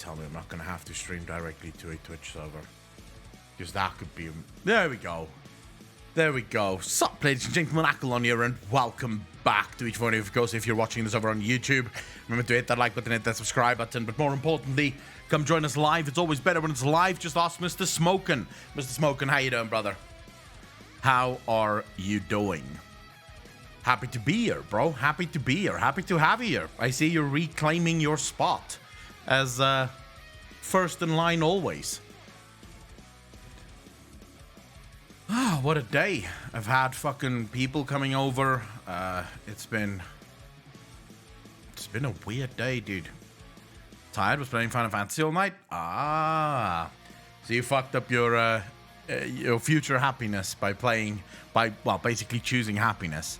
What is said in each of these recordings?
tell me I'm not going to have to stream directly to a Twitch server. Because that could be... There we go. There we go. Sup, ladies and gentlemen, Akelon here, and welcome back to each one of you. Of course, if you're watching this over on YouTube, remember to hit that like button, hit that subscribe button, but more importantly, come join us live. It's always better when it's live. Just ask Mr. Smokin'. Mr. Smokin', how you doing, brother? How are you doing? Happy to be here, bro. Happy to be here. Happy to have you here. I see you're reclaiming your spot as first in line always. Ah, what a day. I've had fucking people coming over. It's been a weird day, dude. Tired, was playing Final Fantasy all night. Ah. So you fucked up your future happiness by basically choosing happiness.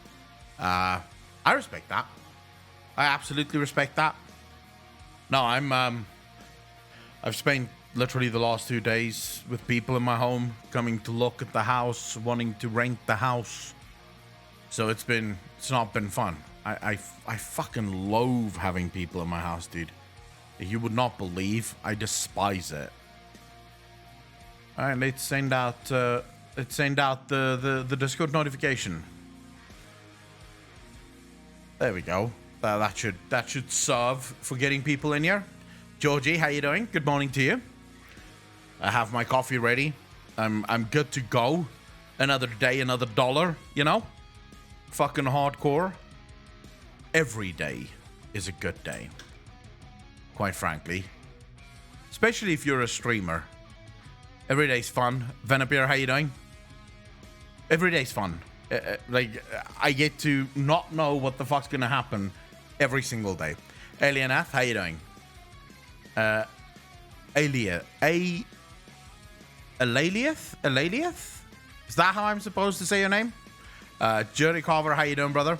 I respect that. I absolutely respect that. No, I've spent literally the last 2 days with people in my home coming to look at the house, wanting to rent the house. So it's not been fun. I fucking loathe having people in my house, dude. You would not believe. I despise it. All right, let's send out the Discord notification. There we go. That should serve for getting people in here. Georgie, how you doing? Good morning to you. I have my coffee ready. I'm good to go. Another day, another dollar, you know? Fucking hardcore. Every day is a good day. Quite frankly. Especially if you're a streamer. Every day's fun. Venapir, how you doing? Every day's fun. I get to not know what the fuck's gonna happen every single day. Alieneth, how you doing? Alalieth? Is that how I'm supposed to say your name? Jerry Carver, how you doing, brother?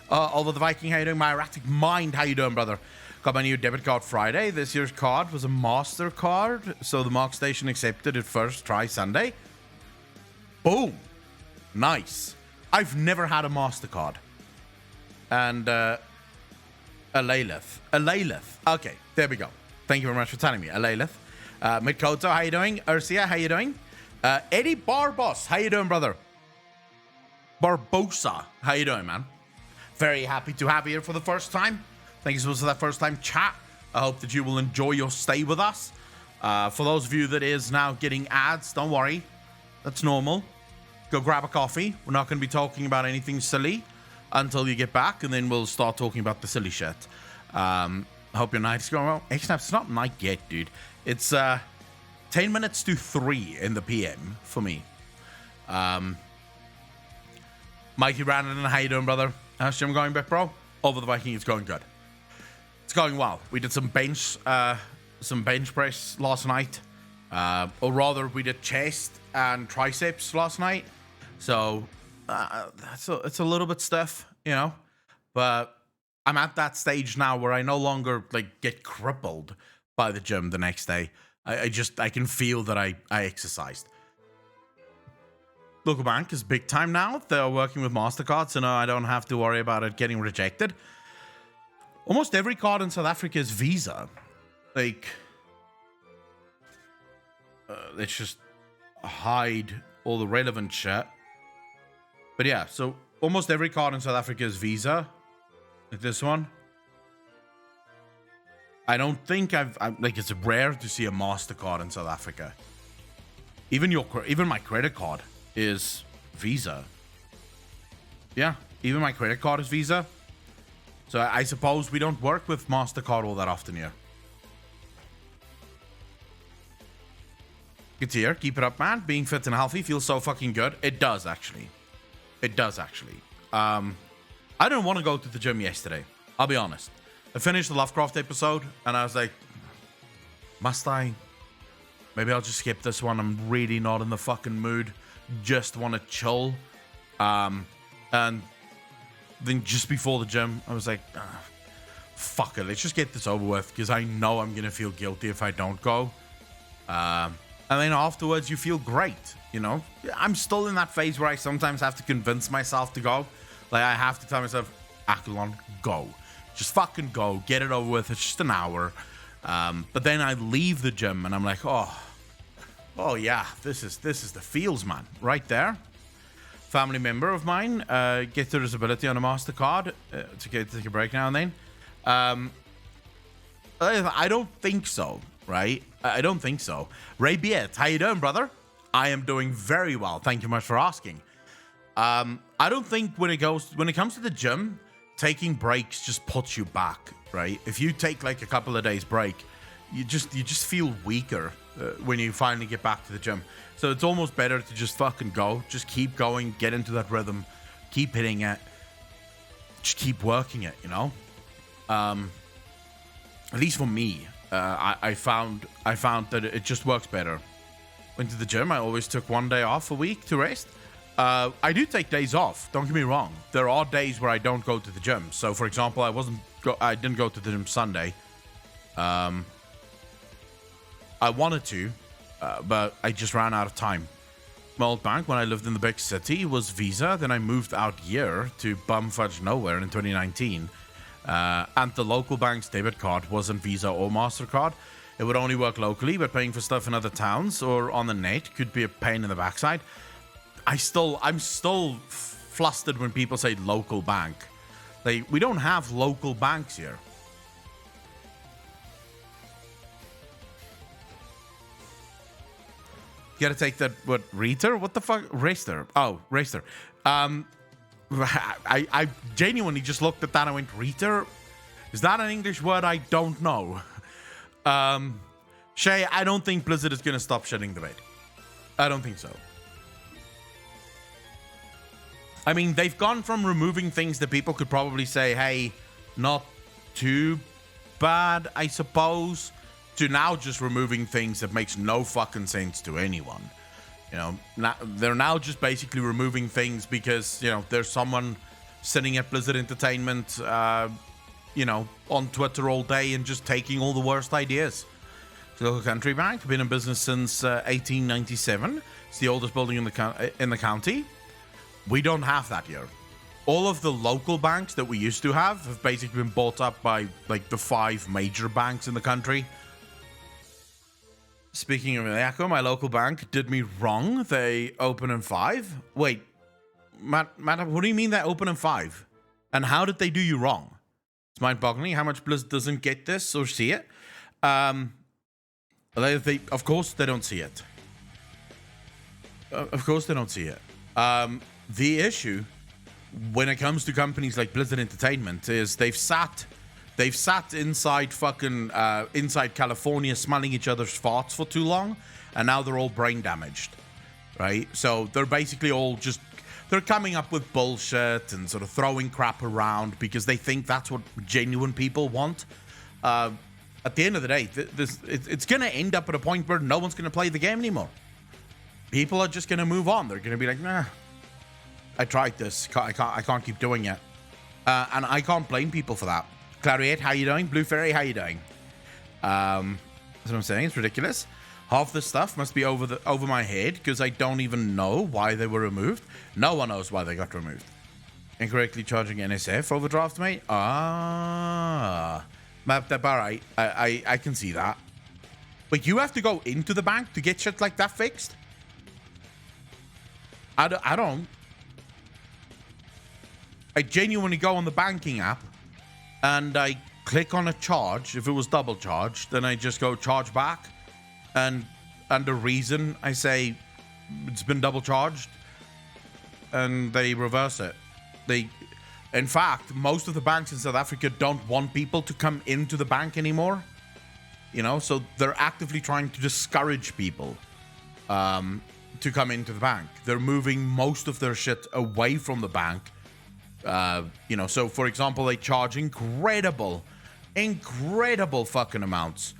Oliver the Viking, how you doing? My erratic mind, how you doing, brother? Got my new debit card Friday. This year's card was a Master card, so the Mark Station accepted it first try Sunday. Boom. Nice. I've never had a MasterCard. And, Alalith. Okay, there we go. Thank you very much for telling me. Alalith. Midkoto, how you doing? Ursia, how you doing? Eddie Barbos, how you doing, brother? Barbosa, how you doing, man? Very happy to have you here for the first time. Thank you so much for that first time chat. I hope that you will enjoy your stay with us. For those of you that is now getting ads, don't worry. That's normal. Go grab a coffee. We're not going to be talking about anything silly until you get back, and then we'll start talking about the silly shit. I hope your night's going well. X-Snaps, it's not night yet, dude. It's 10 minutes to 3 in the PM for me. Mikey Brandon, how you doing, brother? How's gym going back, bro? Over the Viking, it's going good. It's going well. We did some bench press last night. Or rather, we did chest and triceps last night. So it's a little bit stiff, you know. But I'm at that stage now where I no longer get crippled by the gym the next day. I can feel that I exercised. Local bank is big time now. They're working with MasterCard, so no, I don't have to worry about it getting rejected. Almost every card in South Africa is Visa. Let's just hide all the relevant shit. But yeah, so almost every card in South Africa is Visa. Like this one. I don't think it's rare to see a MasterCard in South Africa. Even my credit card is Visa. Yeah, even my credit card is Visa. So I suppose we don't work with MasterCard all that often here. Good to hear. Keep it up, man. Being fit and healthy feels so fucking good. It does, actually. I didn't want to go to the gym yesterday. I'll be honest. I finished the Lovecraft episode, and I was like, must I? Maybe I'll just skip this one. I'm really not in the fucking mood. Just want to chill. And then just before the gym, I was like, fuck it. Let's just get this over with, because I know I'm going to feel guilty if I don't go. And then afterwards, you feel great, you know? I'm still in that phase where I sometimes have to convince myself to go. I have to tell myself, Akelon, go. Just fucking go. Get it over with. It's just an hour. But then I leave the gym and I'm like, oh yeah, this is the feels, man, right there. Family member of mine gets their disability on a MasterCard to take a break now and then. I don't think so, right? I don't think so. Ray Beard, how you doing, brother? I am doing very well. Thank you much for asking. I don't think when it comes to the gym, taking breaks just puts you back, right? If you take like a couple of days break, you just feel weaker when you finally get back to the gym. So it's almost better to just fucking go, just keep going, get into that rhythm, keep hitting it, just keep working it, you know. At least for me, I found that it just works better. Went to the gym. I always took one day off a week to rest. I do take days off. Don't get me wrong. There are days where I don't go to the gym. So, for example, I didn't go to the gym Sunday. I wanted to, but I just ran out of time. My old bank, when I lived in the big city, was Visa. Then I moved out here to bumfudge nowhere in 2019. And the local bank's debit card wasn't Visa or MasterCard. It would only work locally, but paying for stuff in other towns or on the net could be a pain in the backside. I'm still flustered when people say local bank. We don't have local banks here. You gotta take that, what, Reater? What the fuck? Raster. Oh, Raster. I genuinely just looked at that and went, Reater? Is that an English word? I don't know. Shay, I don't think Blizzard is gonna stop shitting the bed. I don't think so. I mean, they've gone from removing things that people could probably say, hey, not too bad, I suppose, to now just removing things that makes no fucking sense to anyone. You know, they're now just basically removing things because, you know, there's someone sitting at Blizzard Entertainment, you know, on Twitter all day and just taking all the worst ideas. It's a local country bank, been in business since 1897. It's the oldest building in the county. We don't have that here. All of the local banks that we used to have basically been bought up by, like, the 5 major banks in the country. Speaking of Echo, my local bank did me wrong. They open in 5. Wait, Matt, what do you mean they open in 5? And how did they do you wrong? It's mind-boggling how much Blizz doesn't get this or see it. Of course they don't see it. Of course they don't see it. The issue when it comes to companies like Blizzard Entertainment is they've sat inside fucking inside California smelling each other's farts for too long, and now they're all brain damaged, right? So they're basically all just, they're coming up with bullshit and sort of throwing crap around because they think that's what genuine people want. At the end of the day, it's going to end up at a point where no one's going to play the game anymore. People are just going to move on. They're going to be like, nah, I tried this. I can't keep doing it. And I can't blame people for that. Clariette, how you doing? Blue Fairy, how you doing? That's what I'm saying. It's ridiculous. Half the stuff must be over my head because I don't even know why they were removed. No one knows why they got removed. Incorrectly charging NSF overdraft, mate? Ah. Alright. I can see that. But you have to go into the bank to get shit like that fixed? I don't. I genuinely go on the banking app and I click on a charge. If it was double charged, then I just go charge back. And the reason I say it's been double charged, and they reverse it. In fact, most of the banks in South Africa don't want people to come into the bank anymore. You know, so they're actively trying to discourage people to come into the bank. They're moving most of their shit away from the bank. You know, so for example, they charge incredible fucking amounts.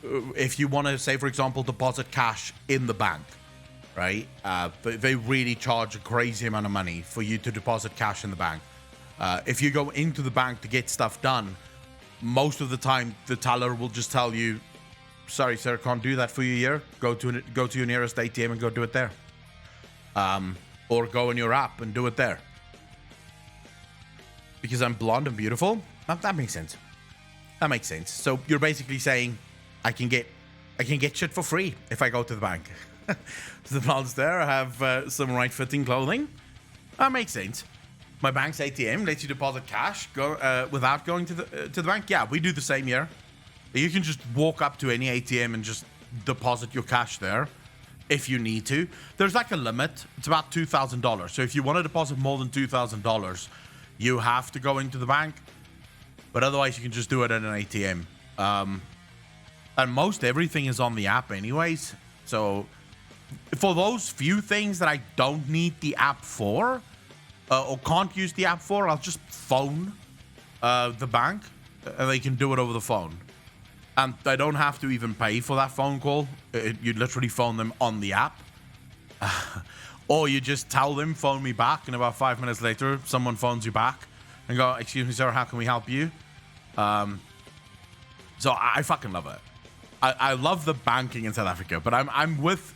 If you want to, say, for example, deposit cash in the bank, right? They really charge a crazy amount of money for you to deposit cash in the bank. If you go into the bank to get stuff done, most of the time the teller will just tell you, sorry, sir, can't do that for you here. Go to your nearest ATM and go do it there. Or go in your app and do it there. Because I'm blonde and beautiful? That makes sense. That makes sense. So you're basically saying I can get shit for free if I go to the bank. So the plans there have some right fitting clothing. That makes sense. My bank's ATM lets you deposit cash without going to the bank. Yeah, we do the same here. You can just walk up to any ATM and just deposit your cash there if you need to. There's like a limit. It's about $2,000. So if you want to deposit more than $2,000, you have to go into the bank. But otherwise, you can just do it at an ATM. And most everything is on the app anyways. So for those few things that I don't need the app for, or can't use the app for, I'll just phone the bank and they can do it over the phone. And I don't have to even pay for that phone call. You literally phone them on the app. Or you just tell them, phone me back, and about 5 minutes later, someone phones you back and go, excuse me, sir, how can we help you? So I fucking love it. I love the banking in South Africa, but I'm with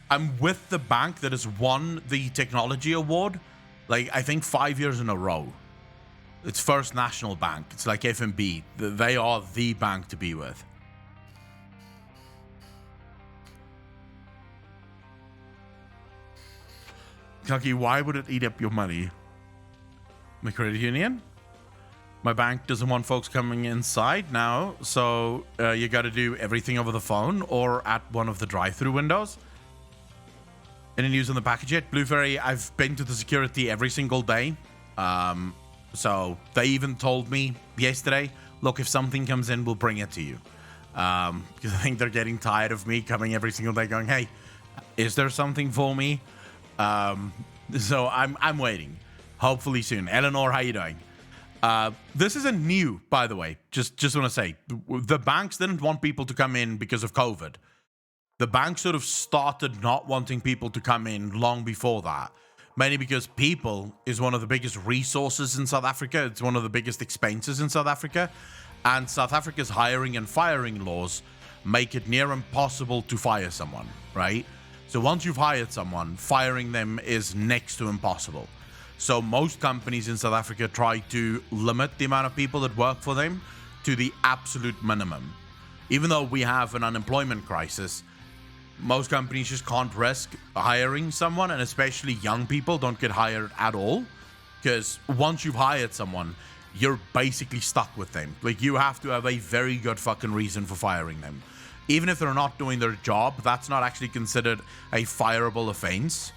the bank that has won the technology award, like I think 5 years in a row. It's First National Bank. It's like FNB. They are the bank to be with. Kentucky, why would it eat up your money? My credit union? My bank doesn't want folks coming inside now, so you got to do everything over the phone or at one of the drive-through windows. Any news on the package yet? Blue Ferry, I've been to the security every single day. So they even told me yesterday, look, if something comes in, we'll bring it to you. Because I think they're getting tired of me coming every single day going, hey, is there something for me? So I'm waiting. Hopefully soon. Eleanor, how you doing? This isn't new, by the way. Just want to say, the banks didn't want people to come in because of COVID. The bank sort of started not wanting people to come in long before that. Mainly because people is one of the biggest resources in South Africa. It's one of the biggest expenses in South Africa. And South Africa's hiring and firing laws make it near impossible to fire someone, right? So once you've hired someone, firing them is next to impossible. So most companies in South Africa try to limit the amount of people that work for them to the absolute minimum. Even though we have an unemployment crisis, most companies just can't risk hiring someone, and especially young people don't get hired at all, because once you've hired someone, you're basically stuck with them. Like, you have to have a very good fucking reason for firing them. Even if they're not doing their job, that's not actually considered a fireable offense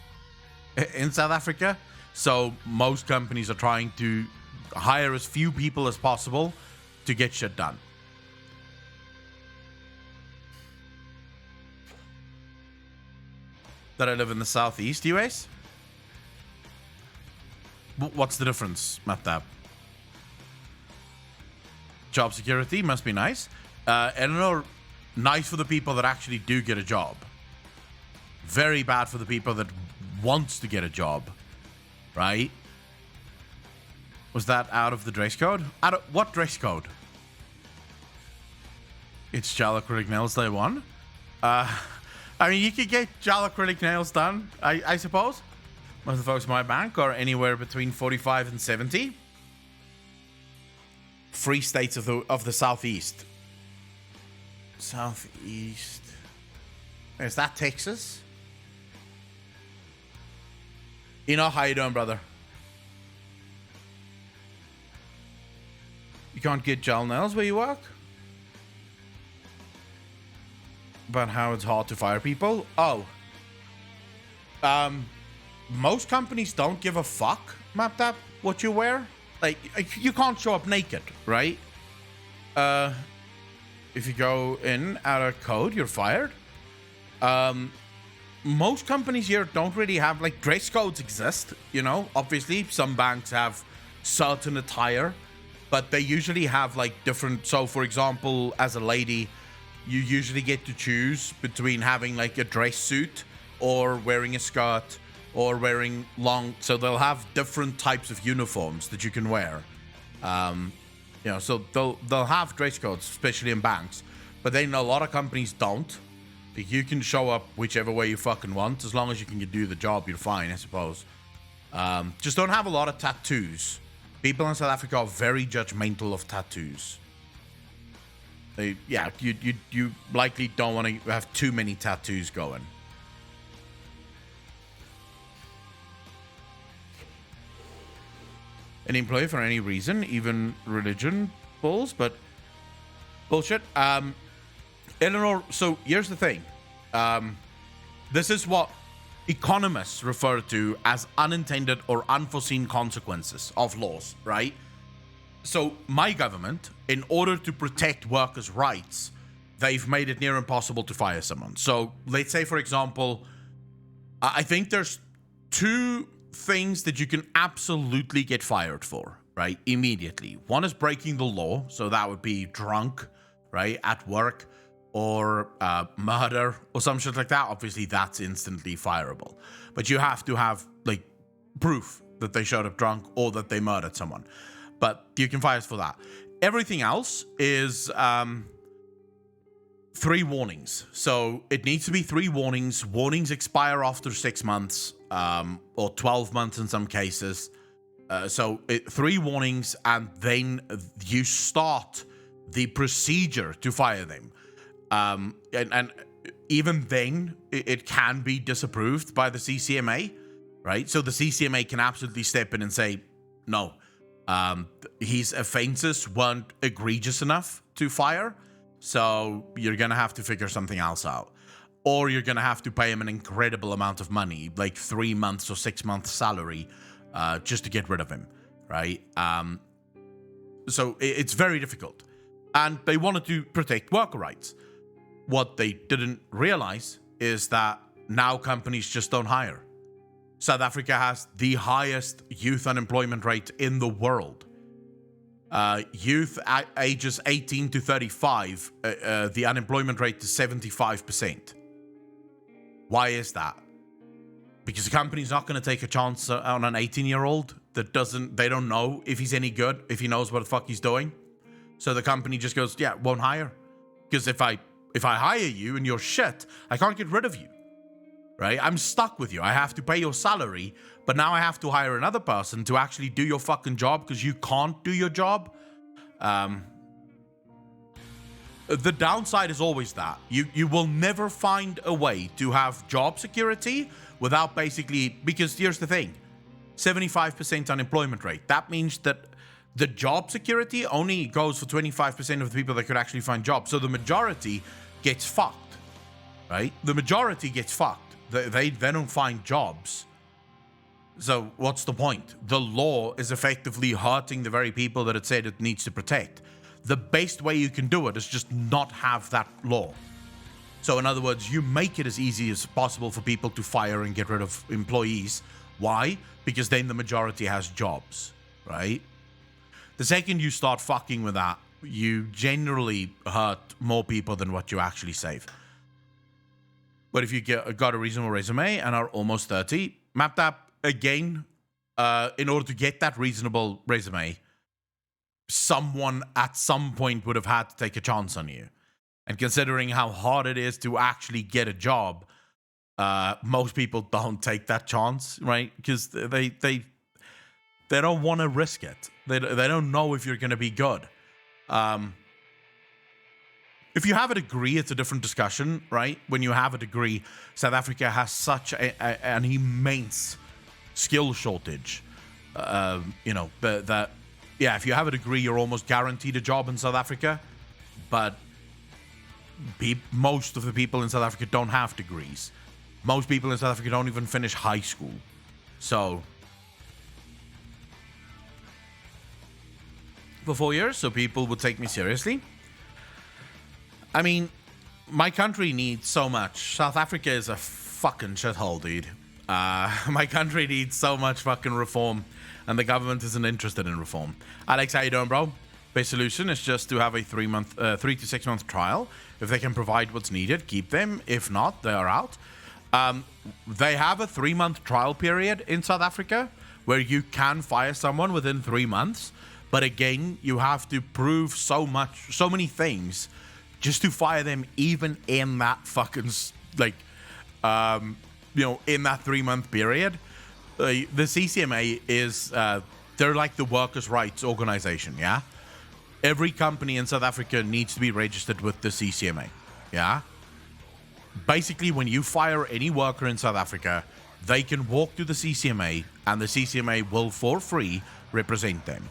in South Africa. So most companies are trying to hire as few people as possible to get shit done. That I live in the southeast US? What's the difference, Mathab? Job security must be nice. Eleanor, nice for the people that actually do get a job. Very bad for the people that wants to get a job, right? Was that out of the dress code? Out of what dress code? It's gel acrylic nails day one. I mean, you could get gel acrylic nails done, I suppose. Most of the folks in my bank are anywhere between 45 and 70. Free states of the southeast. Southeast. Is that Texas? How you doing, brother? You can't get gel nails where you work? But how it's hard to fire people? Oh. Most companies don't give a fuck, MapTap, what you wear. Like, you can't show up naked, right? If you go in out of code, you're fired. Most companies here don't really have, like, dress codes exist, Obviously, some banks have certain attire, but they usually have, like, different. So, for example, as a lady, you usually get to choose between having like a dress suit or wearing a skirt or wearing long. So they'll have different types of uniforms that you can wear. So they'll have dress codes, especially in banks. But then a lot of companies don't. Like, you can show up whichever way you fucking want. As long as you can do the job, you're fine, I suppose. Just don't have a lot of tattoos. People in South Africa are very judgmental of tattoos. Yeah, you likely don't want to have too many tattoos going. An employee for any reason, even religion, bulls, but bullshit. Eleanor, so here's the thing. This is what economists refer to as unintended or unforeseen consequences of laws, right? So my government, in order to protect workers' rights, they've made it near impossible to fire someone. So let's say, for example, I think there's 2 things that you can absolutely get fired for, right? Immediately. One is breaking the law. So that would be drunk, right? At work, or murder or some shit like that. Obviously, that's instantly fireable. But you have to have like proof that they showed up drunk or that they murdered someone. But you can fire us for that. Everything else is 3 warnings. So it needs to be 3 warnings. Warnings expire after 6 months, or 12 months in some cases. So 3 warnings, and then you start the procedure to fire them. And even then, it can be disapproved by the CCMA, right? So the CCMA can absolutely step in and say, no, his offenses weren't egregious enough to fire. So you're going to have to figure something else out. Or you're going to have to pay him an incredible amount of money, like 3 months or 6 months salary, just to get rid of him, right? So it's very difficult. And they wanted to protect worker rights. What they didn't realize is that now companies just don't hire. South Africa has the highest youth unemployment rate in the world. Youth ages 18 to 35, the unemployment rate is 75%. Why is that? Because the company's not going to take a chance on an 18-year-old that they don't know if he's any good, if he knows what the fuck he's doing. So the company just goes, yeah, won't hire. Because if I hire you and you're shit, I can't get rid of you, right? I'm stuck with you. I have to pay your salary, but now I have to hire another person to actually do your fucking job because you can't do your job. The downside is always that. You will never find a way to have job security without basically, because here's the thing, 75% unemployment rate. That means that the job security only goes for 25% of the people that could actually find jobs. So the majority gets fucked, right? The majority gets fucked. They don't find jobs. So what's the point? The law is effectively hurting the very people that it said it needs to protect. The best way you can do it is just not have that law. So in other words, you make it as easy as possible for people to fire and get rid of employees. Why? Because then the majority has jobs, right? The second you start fucking with that, you generally hurt more people than what you actually save. But if you got a reasonable resume and are almost 30, map that again. In order to get that reasonable resume, someone at some point would have had to take a chance on you. And considering how hard it is to actually get a job, most people don't take that chance, right? Because they don't want to risk it. They don't know if you're going to be good. If you have a degree, it's a different discussion, right? When you have a degree, South Africa has such an immense skill shortage. Yeah, if you have a degree, you're almost guaranteed a job in South Africa. But most of the people in South Africa don't have degrees. Most people in South Africa don't even finish high school. So for 4 years, so people would take me seriously. I mean, my country needs so much. South Africa is a fucking shithole, dude. My country needs so much fucking reform, and the government isn't interested in reform. Alex, how you doing, bro? Best solution is just to have a 3 to 6 month trial. If they can provide what's needed, keep them. If not, they are out. They have a 3 month trial period in South Africa where you can fire someone within 3 months. But again, you have to prove so many things just to fire them, even in that fucking, in that 3 month period. The CCMA is, they're like the workers' rights organization, yeah? every company in South Africa needs to be registered with the CCMA. Yeah? Basically, when you fire any worker in South Africa, they can walk to the CCMA, and the CCMA will, for free, represent them.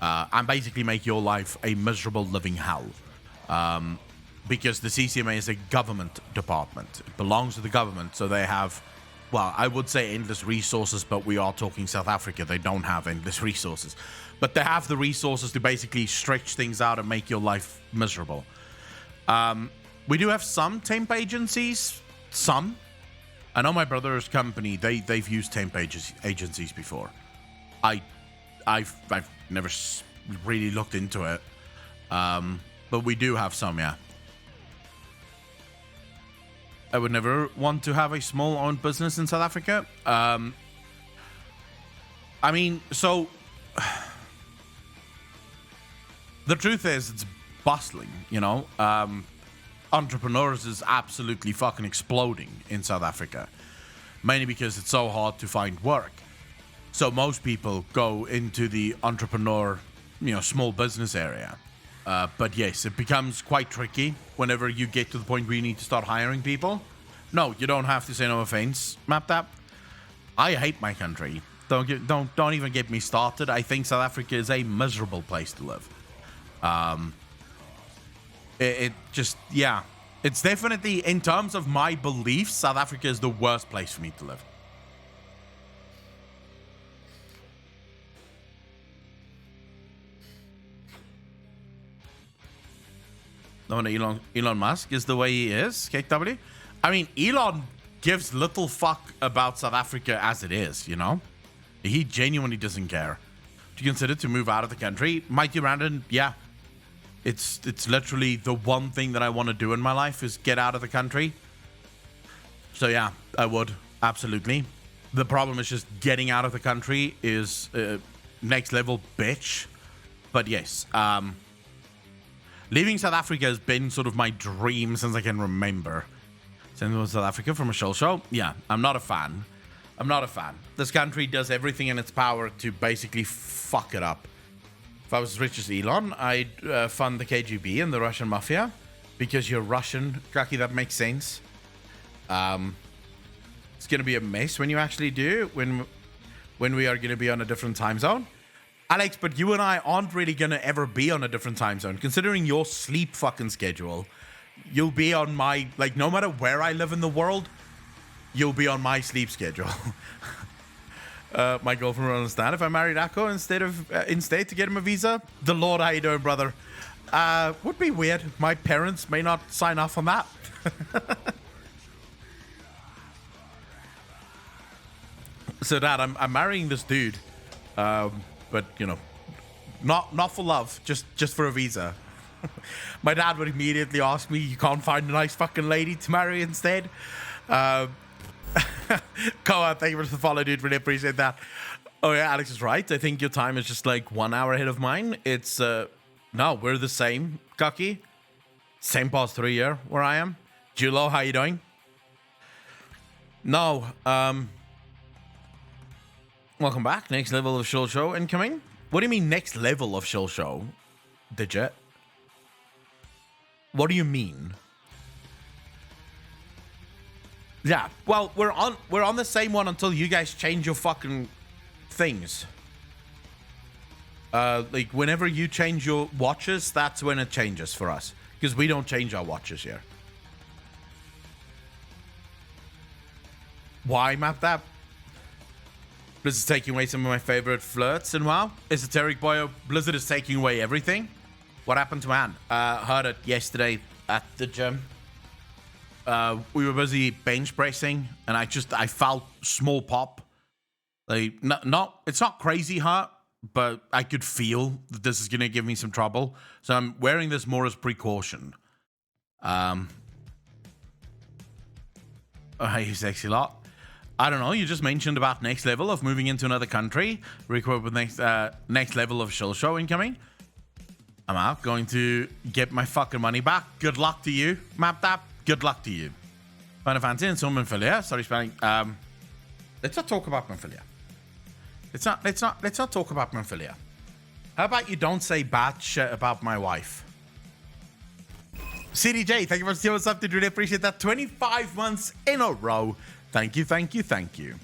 And basically make your life a miserable living hell. Because the CCMA is a government department. It belongs to the government, so they have, well, I would say endless resources, but we are talking South Africa. They don't have endless resources. But they have the resources to basically stretch things out and make your life miserable. We do have some temp agencies. Some. I know my brother's company, they've used temp agencies before. I've never really looked into it. But we do have some, yeah. I would never want to have a small owned business in South Africa. I mean, so the truth is it's bustling, you know. Entrepreneurs is absolutely fucking exploding in South Africa, mainly because it's so hard to find work. So most people go into the entrepreneur, you know, small business area. But yes, it becomes quite tricky whenever you get to the point where you need to start hiring people. No, you don't have to, say no offense, MapTap. I hate my country. Don't even get me started. I think South Africa is a miserable place to live. It just, yeah. It's definitely, in terms of my beliefs, South Africa is the worst place for me to live. No wonder Elon Musk is the way he is, KW. I mean, Elon gives little fuck about South Africa as it is, you know? He genuinely doesn't care. Do you consider to move out of the country? Mighty Brandon, yeah. It's literally the one thing that I want to do in my life is get out of the country. So yeah, I would, absolutely. The problem is just getting out of the country is next level bitch. But yes, leaving South Africa has been sort of my dream since I can remember. Since South Africa from a show. Yeah, I'm not a fan. This country does everything in its power to basically fuck it up. If I was as rich as Elon, I'd fund the KGB and the Russian mafia. Because you're Russian, Kaki, that makes sense. It's going to be a mess when you actually do, when we are going to be on a different time zone. Alex, but you and I aren't really going to ever be on a different time zone. Considering your sleep fucking schedule, you'll be on my, like, no matter where I live in the world, you'll be on my sleep schedule. My girlfriend will understand if I married Akko instead to get him a visa. The Lord, how you doing, brother? Would be weird. My parents may not sign off on that. So, Dad, I'm marrying this dude, but you know, not for love, just for a visa. My dad would immediately ask me, "You can't find a nice fucking lady to marry instead?" Koa, thank you for the follow, dude. Really appreciate that. Oh yeah, Alex is right. I think your time is just like 1 hour ahead of mine. It's no, we're the same, Kucky. Same past 3 year where I am. Julo, how you doing? No, welcome back. Next level of Shill Show incoming. What do you mean next level of Shill Show? Digit. What do you mean? Yeah, well, we're on the same one until you guys change your fucking things. Like whenever you change your watches, that's when it changes for us, because we don't change our watches here. Why map that? Blizzard is taking away some of my favorite flirts in WoW. Esoteric Boyo, Blizzard is taking away everything. What happened to Anne? Heard it yesterday at the gym. We were busy bench pressing, and I felt small pop. Like, it's not crazy hurt, but I could feel that this is gonna give me some trouble. So I'm wearing this more as precaution. Hey, sexy lot. I don't know. You just mentioned about next level of moving into another country. Requote with next level of Shill Show incoming. I'm out. Going to get my fucking money back. Good luck to you, MapTap. Good luck to you. Final Fantasy and some Monfilia. Sorry, spelling. Let's not talk about Monfilia. Let's not talk about Monfilia. How about you don't say bad shit about my wife? CDJ, thank you for seeing what's up, dude. Really appreciate that. 25 months in a row. Thank you, thank you, thank you.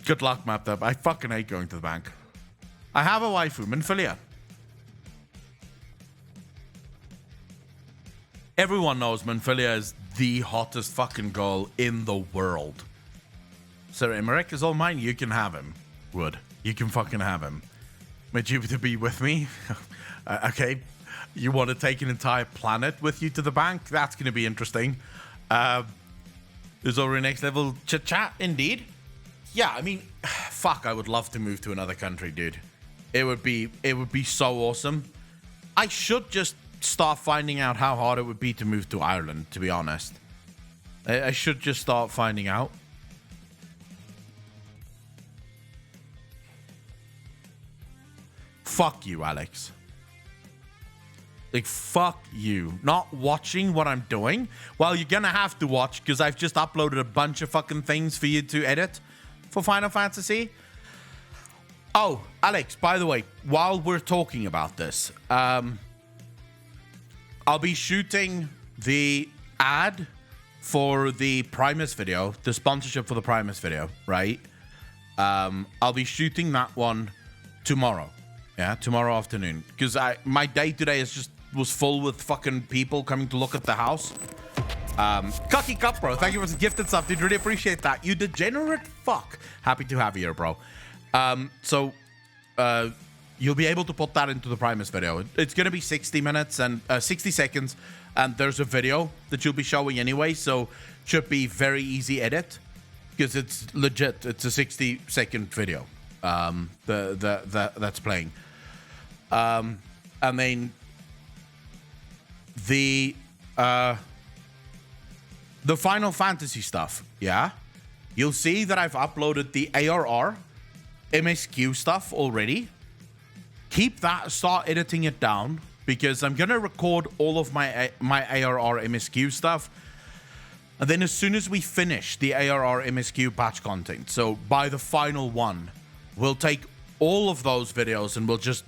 Good luck, Mapped Up. I fucking hate going to the bank. I have a waifu, Minfilia. Everyone knows Minfilia is the hottest fucking girl in the world. Sir Emmerich is all mine. You can have him. Wood. You can fucking have him. May Jupiter be with me? Okay. You want to take an entire planet with you to the bank? That's going to be interesting. There's already next level chat, indeed. Yeah, I mean, fuck, I would love to move to another country, dude. It would be so awesome. I should just start finding out how hard it would be to move to Ireland, to be honest. I should just start finding out. Fuck you, Alex. Like, fuck you. Not watching what I'm doing. Well, you're gonna have to watch, because I've just uploaded a bunch of fucking things for you to edit for Final Fantasy. Oh, Alex, by the way, while we're talking about this, I'll be shooting the ad for the Primus video, the sponsorship for the Primus video, right? I'll be shooting that one tomorrow. Yeah, tomorrow afternoon. Because my day today was full with fucking people coming to look at the house. Cocky Cup, bro. Thank you for the gifted stuff, dude. Really appreciate that. You degenerate fuck. Happy to have you here, bro. So you'll be able to put that into the Primus video. It's going to be 60 minutes and 60 seconds. And there's a video that you'll be showing anyway. So should be very easy edit. Because it's legit. It's a 60-second video that's playing. And then the Final Fantasy stuff, yeah? You'll see that I've uploaded the ARR MSQ stuff already. Keep that, start editing it down, because I'm gonna record all of my ARR MSQ stuff. And then as soon as we finish the ARR MSQ patch content, so by the final one, we'll take all of those videos and we'll just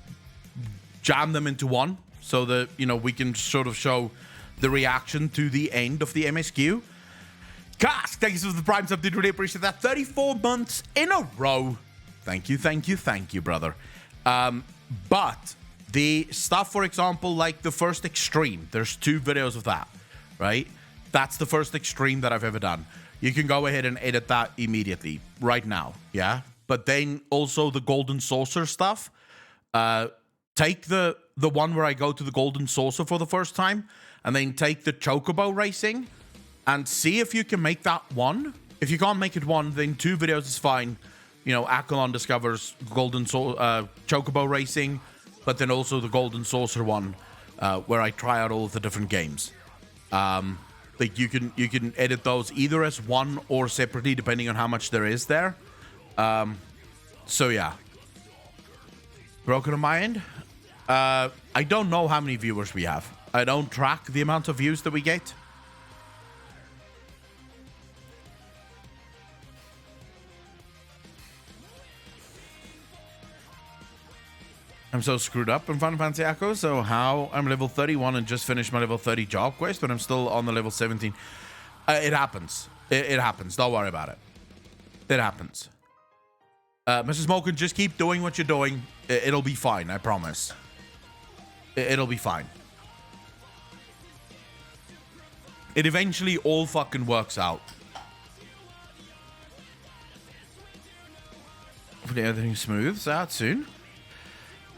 jam them into one, so that, you know, we can sort of show the reaction to the end of the MSQ. Cask, thank you for the Prime sub, did really appreciate that. 34 months in a row. Thank you, thank you, thank you, brother. But the stuff, for example, like the first extreme, there's 2 videos of that, right? That's the first extreme that I've ever done. You can go ahead and edit that immediately, right now, yeah? But then also the Golden Saucer stuff. Take the one where I go to the Golden Saucer for the first time, and then take the Chocobo racing, and see if you can make that one. If you can't make it one, then 2 videos is fine. You know, Akalon discovers Chocobo racing, but then also the Golden Saucer one, where I try out all of the different games. Like you can edit those either as one or separately, depending on how much there is there. So yeah. Broken on my end. I don't know how many viewers we have. I don't track the amount of views that we get. I'm so screwed up in Final Fantasy Echo. So how I'm level 31 and just finished my level 30 job quest, but I'm still on the level 17. It happens. It happens. Don't worry about it. It happens. Mrs. Moken, just keep doing what you're doing. It'll be fine. I promise. It'll be fine. It eventually all fucking works out. Hopefully everything smooths out soon.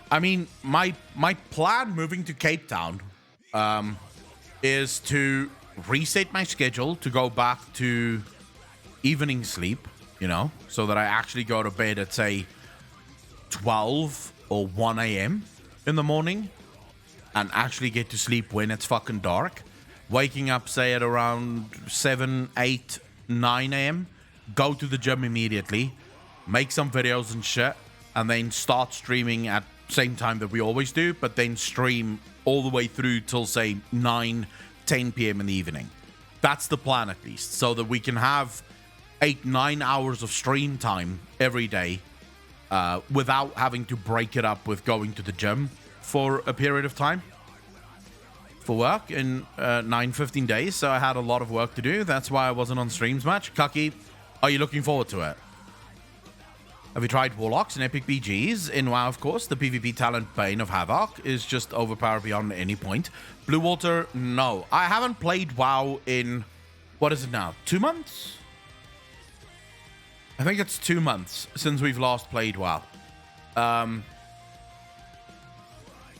I mean, my plan moving to Cape Town is to reset my schedule to go back to evening sleep, you know, so that I actually go to bed at, say, 12 or 1 a.m. in the morning and actually get to sleep when it's fucking dark. Waking up, say, at around 7, 8, 9 a.m., go to the gym immediately, make some videos and shit, and then start streaming at same time that we always do, but then stream all the way through till, say, 9, 10 p.m. in the evening. That's the plan, at least, so that we can have 8, 9 hours of stream time every day without having to break it up with going to the gym for a period of time for work in 9-15 days. So I had a lot of work to do. That's why I wasn't on streams much. Kucky, are you looking forward to it? Have you tried Warlocks and Epic BGs? In WoW, of course, the PvP talent Bane of Havoc is just overpowered beyond any point. Blue Water, no. I haven't played WoW in, what is it now, 2 months? I think it's 2 months since we've last played WoW.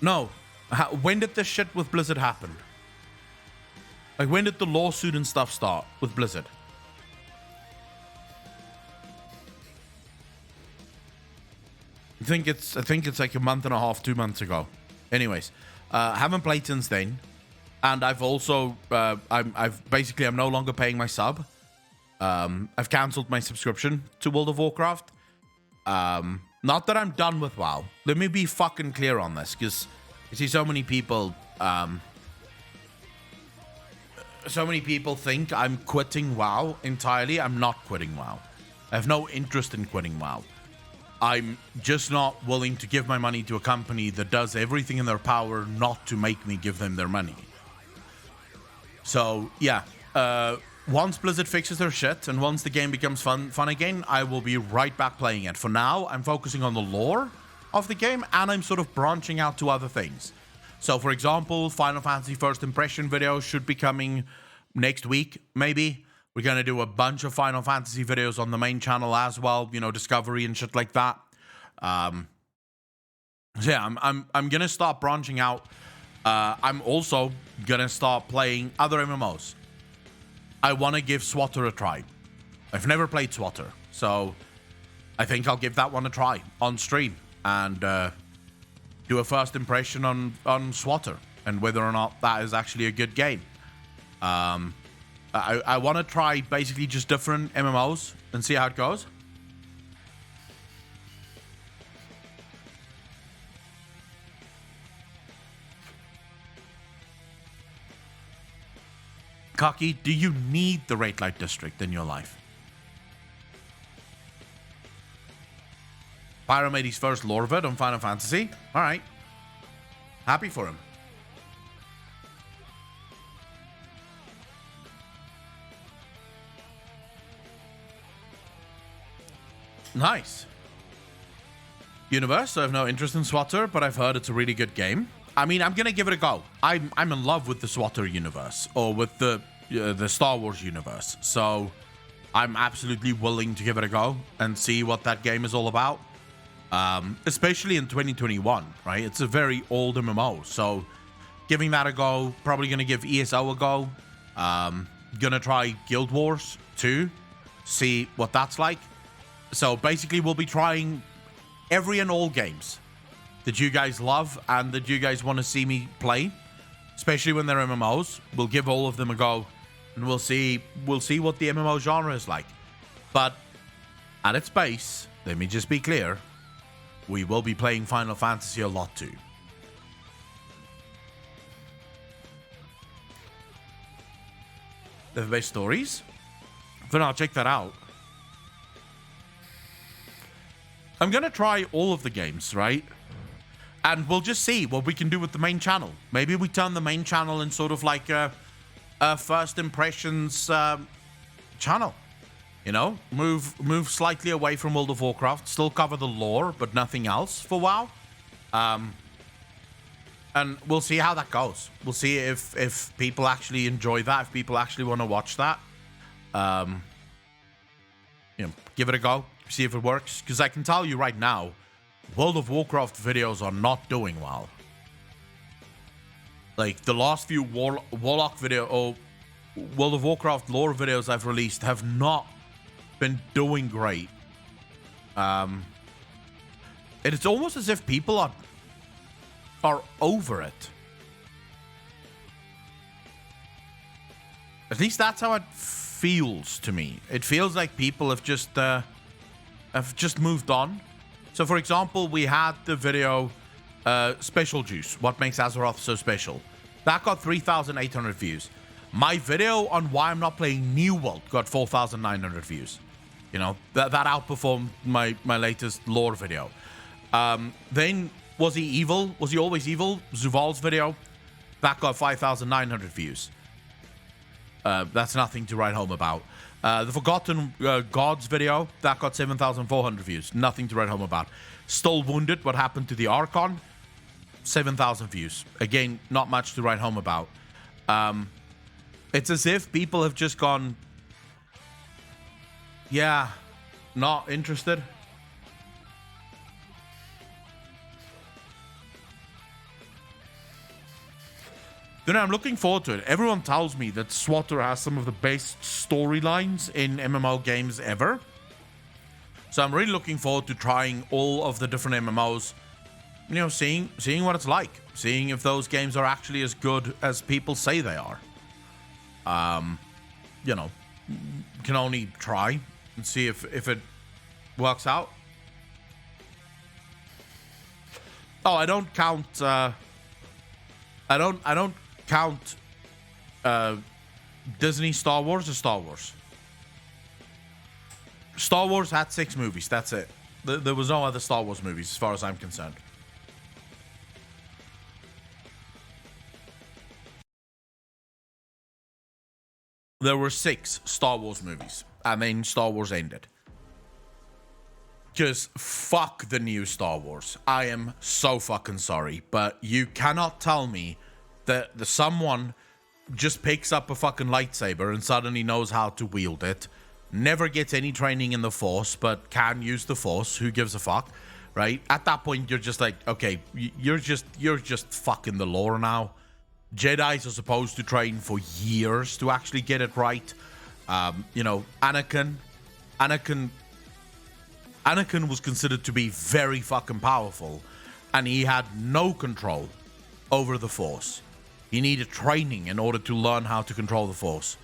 No. When did this shit with Blizzard happen? Like, when did the lawsuit and stuff start with Blizzard? I think it's like a month and a half, 2 months ago. Anyways, haven't played since then, and I've also I'm no longer paying my sub. I've cancelled my subscription to World of Warcraft. Not that I'm done with WoW. Let me be fucking clear on this, because you see so many people think I'm quitting WoW entirely. I'm not quitting WoW. I have no interest in quitting WoW. I'm just not willing to give my money to a company that does everything in their power not to make me give them their money. So, yeah. Once Blizzard fixes their shit and once the game becomes fun again, I will be right back playing it. For now, I'm focusing on the lore of the game and I'm sort of branching out to other things. So, for example, Final Fantasy First Impression video should be coming next week, maybe. We're going to do a bunch of Final Fantasy videos on the main channel as well, you know, Discovery and shit like that. So yeah, I'm going to start branching out. I'm also going to start playing other MMOs. I want to give SWATer a try. I've never played SWATer, so I think I'll give that one a try on stream and do a first impression on SWATer and whether or not that is actually a good game. I want to try basically just different MMOs and see how it goes. Kaki, do you need the Red Light District in your life? Pyro made his first lore vid on Final Fantasy. Alright. Happy for him. Nice. Universe, I have no interest in SWATer, but I've heard it's a really good game. I mean, I'm gonna give it a go. I'm in love with the SWATer universe, or with the Star Wars universe. So I'm absolutely willing to give it a go and see what that game is all about. Especially in 2021, right? It's a very old MMO, so giving that a go. Probably gonna give ESO a go. Gonna try Guild Wars 2, see what that's like. So basically, we'll be trying every and all games that you guys love and that you guys want to see me play, especially when they're MMOs. We'll give all of them a go, and we'll see what the MMO genre is like. But at its base, let me just be clear, we will be playing Final Fantasy a lot too. The best stories? Then I'll check that out. I'm gonna try all of the games, right? And we'll just see what we can do with the main channel. Maybe we turn the main channel in sort of like a first impressions channel. You know, move slightly away from World of Warcraft, still cover the lore, but nothing else for WoW. And we'll see how that goes. We'll see if people actually enjoy that, if people actually want to watch that. You know, give it a go. See if it works, because I can tell you right now, World of Warcraft videos are not doing well. Like, the last few Warlock video or World of Warcraft lore videos I've released have not been doing great. It's almost as if people are over it. At least that's how it feels to me. It feels like people have just moved on. So, for example, we had the video Special Juice, what makes Azeroth so special. That got 3,800 views. My video on why I'm not playing New World got 4,900 views. You know, that outperformed my latest lore video. Then was he evil? Was he always evil? Zuval's video that got 5,900 views. That's nothing to write home about. The Forgotten Gods video that got 7,400 views. Nothing to write home about. Still Wounded, what happened to the Archon? 7,000 views. Again, not much to write home about. It's as if people have just gone, yeah, not interested. Then I'm looking forward to it. Everyone tells me that SWTOR has some of the best storylines in MMO games ever. So I'm really looking forward to trying all of the different MMOs. You know, seeing what it's like. Seeing if those games are actually as good as people say they are. You know, can only try and see if it works out. Oh, I don't count. I don't count Disney Star Wars as Star Wars. Star Wars had 6 movies. That's it. There was no other Star Wars movies as far as I'm concerned. There were 6 Star Wars movies, and then Star Wars ended. Just fuck the new Star Wars. I am so fucking sorry, but you cannot tell me that someone just picks up a fucking lightsaber and suddenly knows how to wield it, never gets any training in the Force, but can use the Force. Who gives a fuck, right? At that point, you're just like, okay, you're just fucking the lore now. Jedis are supposed to train for years to actually get it right. You know, Anakin was considered to be very fucking powerful, and he had no control over the Force. He needed training in order to learn how to control the Force.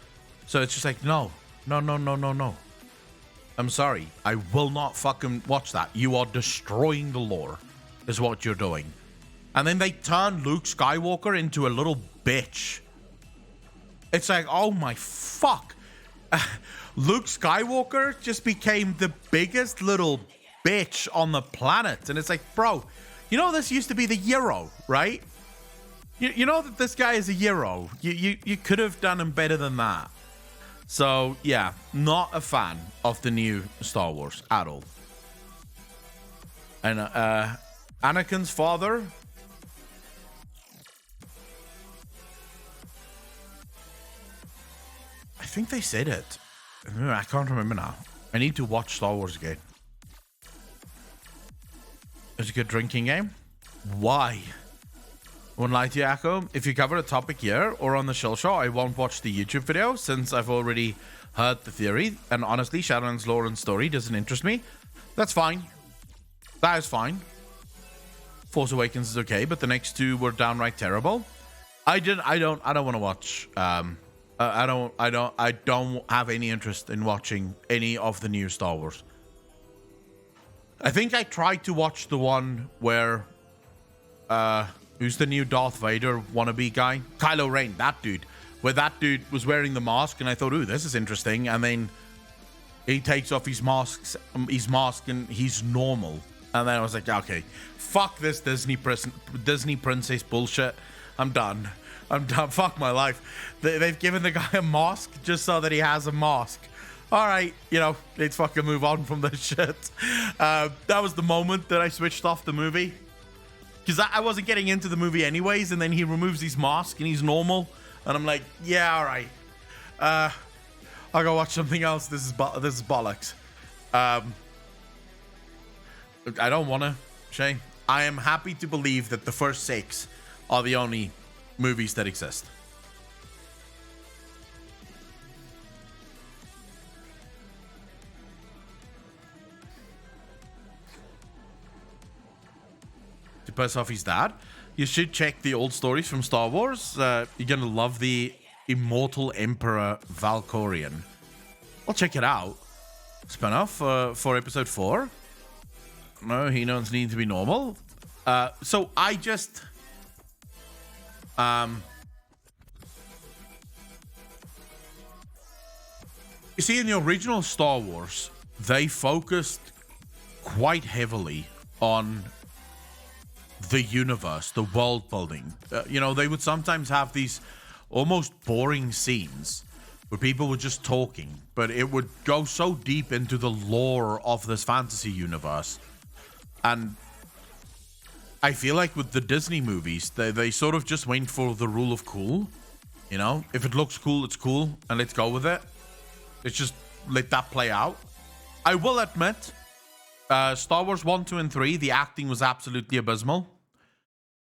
So it's just like, no. I'm sorry. I will not fucking watch that. You are destroying the lore, is what you're doing. And then they turn Luke Skywalker into a little bitch. It's like, oh my fuck. Luke Skywalker just became the biggest little bitch on the planet. And it's like, bro, you know this used to be the hero, right? You know that this guy is a hero. You could have done him better than that. So, yeah, not a fan of the new Star Wars at all. And Anakin's father... I think they said it. I can't remember now. I need to watch Star Wars again. It's a good drinking game. Why? Won't lie to you, Echo. If you cover a topic here or on the Shill Show, I won't watch the YouTube video since I've already heard the theory. And honestly, Shadowlands lore and story doesn't interest me. That's fine. That is fine. Force Awakens is okay, but the next 2 were downright terrible. I don't want to watch. I don't have any interest in watching any of the new Star Wars. I think I tried to watch the one where who's the new Darth Vader wannabe guy? Kylo Ren, that dude. Where that dude was wearing the mask and I thought, ooh, this is interesting. And then he takes off his mask and he's normal. And then I was like, okay, fuck this Disney princess bullshit. I'm done. Fuck my life. They've given the guy a mask just so that he has a mask. All right, you know, let's fucking move on from this shit. That was the moment that I switched off the movie. Because I wasn't getting into the movie anyways, and then he removes his mask and he's normal. And I'm like, yeah, all right. I'll go watch something else. This is bollocks. I don't want to, Shay. I am happy to believe that the first 6 are the only movies that exist. To piss off his dad, you should check the old stories from Star Wars. You're gonna love the Immortal Emperor Valkorion. I'll check it out. Spin-off for episode 4. No, he knows need to be normal. So I just you see, in the original Star Wars, they focused quite heavily on the universe, the world building. You know, they would sometimes have these almost boring scenes where people were just talking, but it would go so deep into the lore of this fantasy universe. And I feel like with the Disney movies, they sort of just went for the rule of cool. You know, if it looks cool, it's cool, and let's go with it. Let's just let that play out. I will admit, Star Wars 1, 2, and 3, the acting was absolutely abysmal.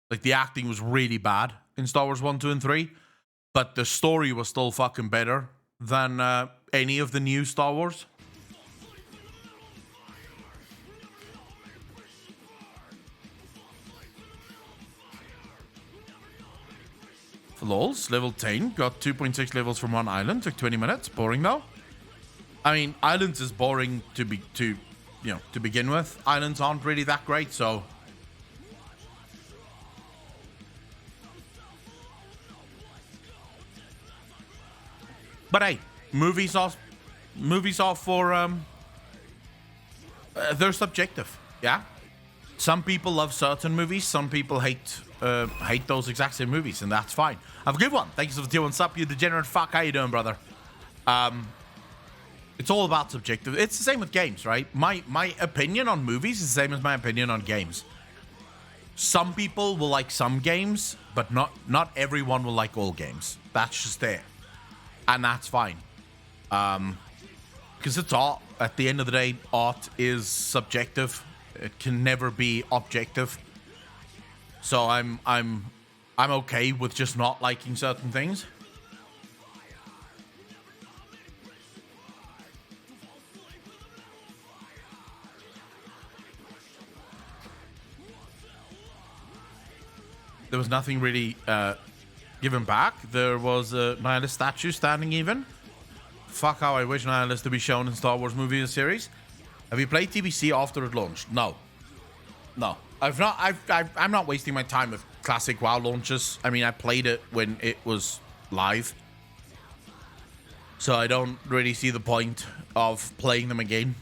Like, the acting was really bad in Star Wars 1, 2, and 3. But the story was still fucking better than any of the new Star Wars. For lols, level 10. Got 2.6 levels from one island. Took 20 minutes. Boring though. I mean, islands is boring to begin with. Islands aren't really that great, so... But hey, movies are for they're subjective, yeah. Some people love certain movies, some people hate those exact same movies, and that's fine. Have a good one. Thanks for the 2 sub, you degenerate fuck. How you doing, brother? It's all about subjective. It's the same with games, right? My opinion on movies is the same as my opinion on games. Some people will like some games, but not everyone will like all games. That's just it. And that's fine. Because it's art. At the end of the day, art is subjective. It can never be objective. So I'm okay with just not liking certain things. There was nothing really given back. There was a Nihilus statue standing even. Fuck how I wish Nihilus to be shown in Star Wars movie series. Have you played TBC after it launched? No. I'm not wasting my time with classic WoW launches. I mean, I played it when it was live. So I don't really see the point of playing them again.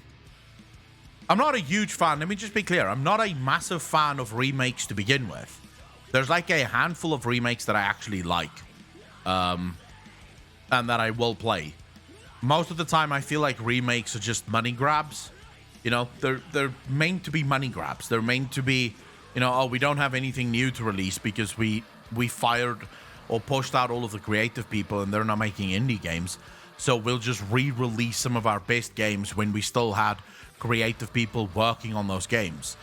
I'm not a huge fan. Let me just be clear. I'm not a massive fan of remakes to begin with. There's like a handful of remakes that I actually like, and that I will play. Most of the time, I feel like remakes are just money grabs. You know, they're meant to be money grabs. They're meant to be, you know, oh, we don't have anything new to release because we fired or pushed out all of the creative people and they're not making indie games. So we'll just re-release some of our best games when we still had creative people working on those games.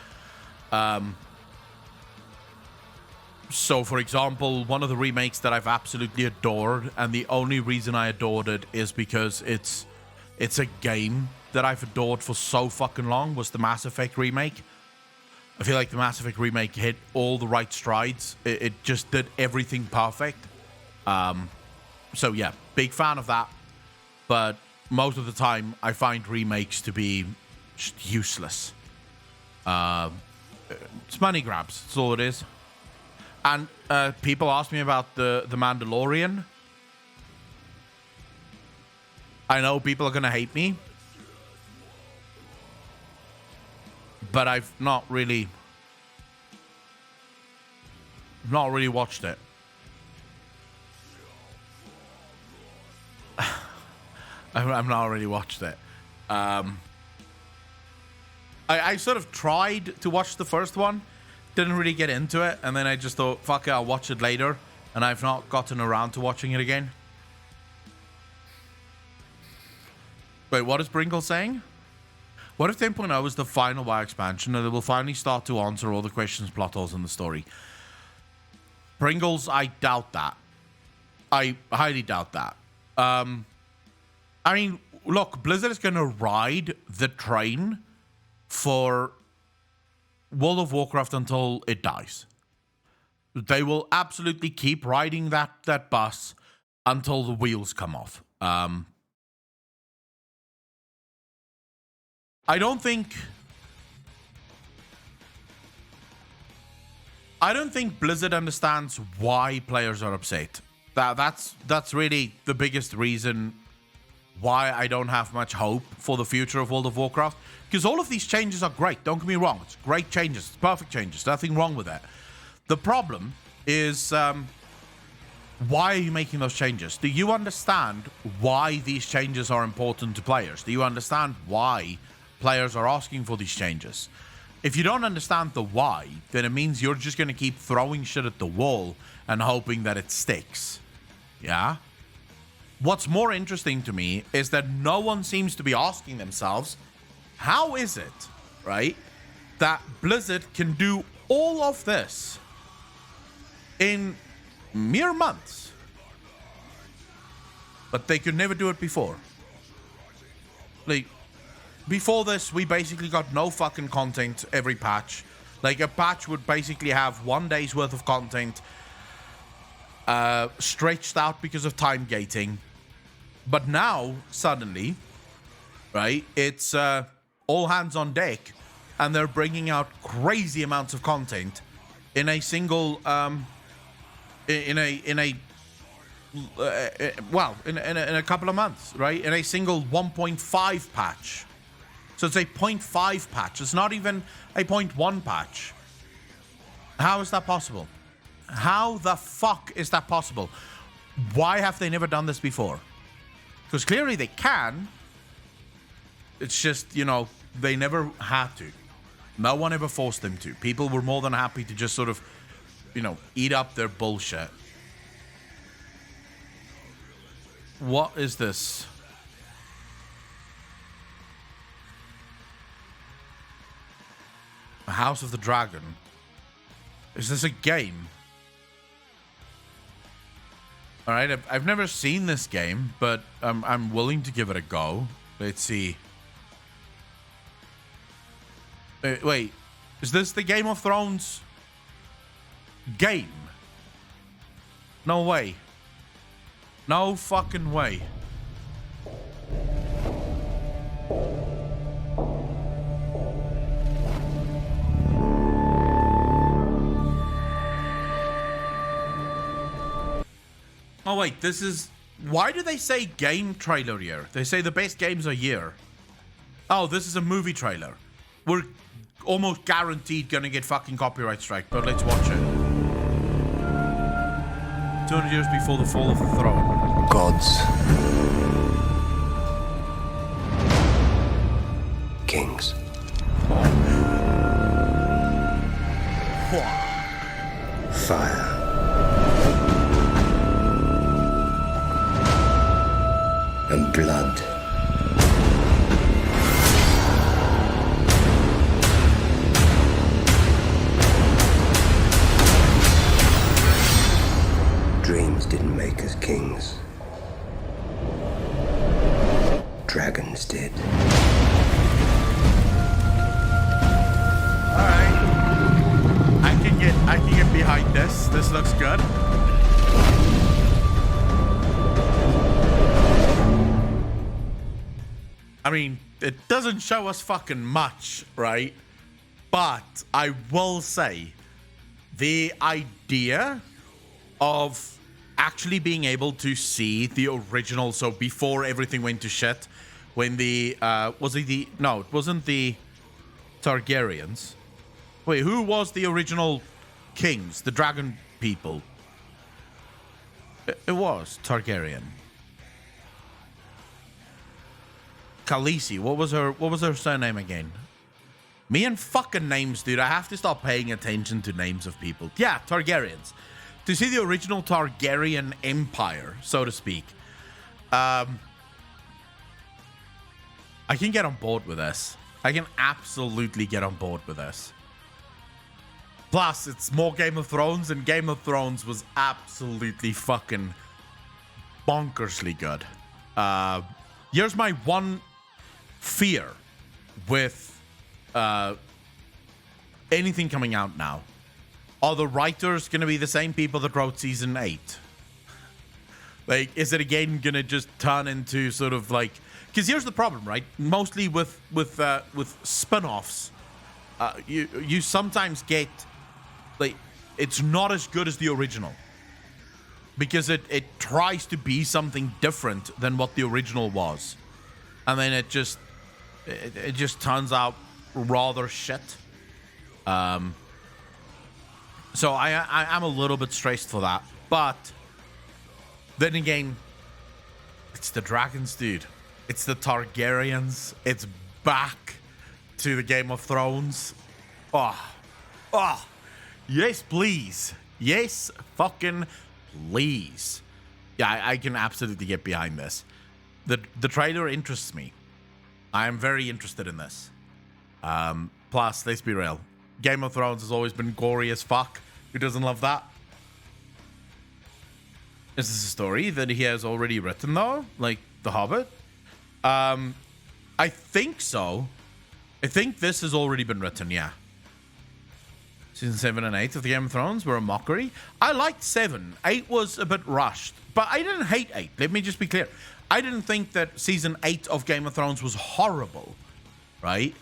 So, for example, one of the remakes that I've absolutely adored, and the only reason I adored it is because it's a game that I've adored for so fucking long, was the Mass Effect remake. I feel like the Mass Effect remake hit all the right strides. It just did everything perfect. So, yeah, big fan of that. But most of the time, I find remakes to be just useless. It's money grabs. That's all it is. And people ask me about the Mandalorian. I know people are going to hate me. But I've not really watched it. I've not really watched it. I sort of tried to watch the first one. Didn't really get into it, and then I just thought, fuck it, I'll watch it later, and I've not gotten around to watching it again. Wait, what is Bringle saying? What if 10.0 is the final WoW expansion, and it will finally start to answer all the questions, plot holes in the story? Pringles, I doubt that. I highly doubt that. I mean, look, Blizzard is going to ride the train for World of Warcraft until it dies. They will absolutely keep riding that bus until the wheels come off. I don't think Blizzard understands why players are upset. That's really the biggest reason why I don't have much hope for the future of World of Warcraft. Because all of these changes are great. Don't get me wrong. It's great changes. It's perfect changes. Nothing wrong with that. The problem is, why are you making those changes? Do you understand why these changes are important to players? Do you understand why players are asking for these changes? If you don't understand the why, then it means you're just going to keep throwing shit at the wall and hoping that it sticks. Yeah? What's more interesting to me is that no one seems to be asking themselves, how is it, right, that Blizzard can do all of this in mere months, but they could never do it before? Like, before this, we basically got no fucking content every patch. Like, a patch would basically have 1 day's worth of content, stretched out because of time gating. But now, suddenly, right, it's all hands on deck, and they're bringing out crazy amounts of content in a single, in a couple of months, right? In a single 1.5 patch. So it's a 0.5 patch. It's not even a 0.1 patch. How is that possible? How the fuck is that possible? Why have they never done this before? Because clearly they can. It's just, you know, they never had to. No one ever forced them to. People were more than happy to just sort of, you know, eat up their bullshit. What is this? House of the Dragon. Is this a game? Alright, I've never seen this game, but I'm willing to give it a go. Let's see. Wait, is this the Game of Thrones game? No way. No fucking way. Oh wait, this is... Why do they say game trailer year? They say the best games are year. Oh, this is a movie trailer. We're almost guaranteed gonna get fucking copyright strike, but let's watch it. 200 years before the fall of the throne. Gods. Kings. Fire. And blood. Dreams didn't make us kings. Dragons did. Alright. I can get behind this. This looks good. I mean, it doesn't show us fucking much, right? But I will say the idea of actually being able to see the original, so before everything went to shit, when the no, it wasn't the Targaryens. Wait, who was the original kings, the dragon people? It was Targaryen. Khaleesi, what was her surname again? Me and fucking names, dude. I have to stop paying attention to names of people. Yeah, Targaryens. To see the original Targaryen empire, so to speak. I can get on board with this. I can absolutely get on board with this. Plus, it's more Game of Thrones, and Game of Thrones was absolutely fucking bonkersly good. Here's my one fear with anything coming out now. Are the writers going to be the same people that wrote season 8? Like, is it again going to just turn into sort of like... Because here's the problem, right? Mostly with spin-offs, you sometimes get... Like, it's not as good as the original. because it tries to be something different than what the original was, and then it just turns out rather shit. So I'm a little bit stressed for that, but then again, it's the dragons, dude. It's the Targaryens. It's back to the Game of Thrones. Oh, yes, please. Yes, fucking please. Yeah, I can absolutely get behind this. The trailer interests me. I am very interested in this. Plus, let's be real. Game of Thrones has always been gory as fuck. Who doesn't love that? Is this a story that he has already written, though? Like The Hobbit? I think so. I think this has already been written, yeah. Season 7 and 8 of the Game of Thrones were a mockery. I liked 7. 8 was a bit rushed. But I didn't hate 8. Let me just be clear. I didn't think that Season 8 of Game of Thrones was horrible. Right?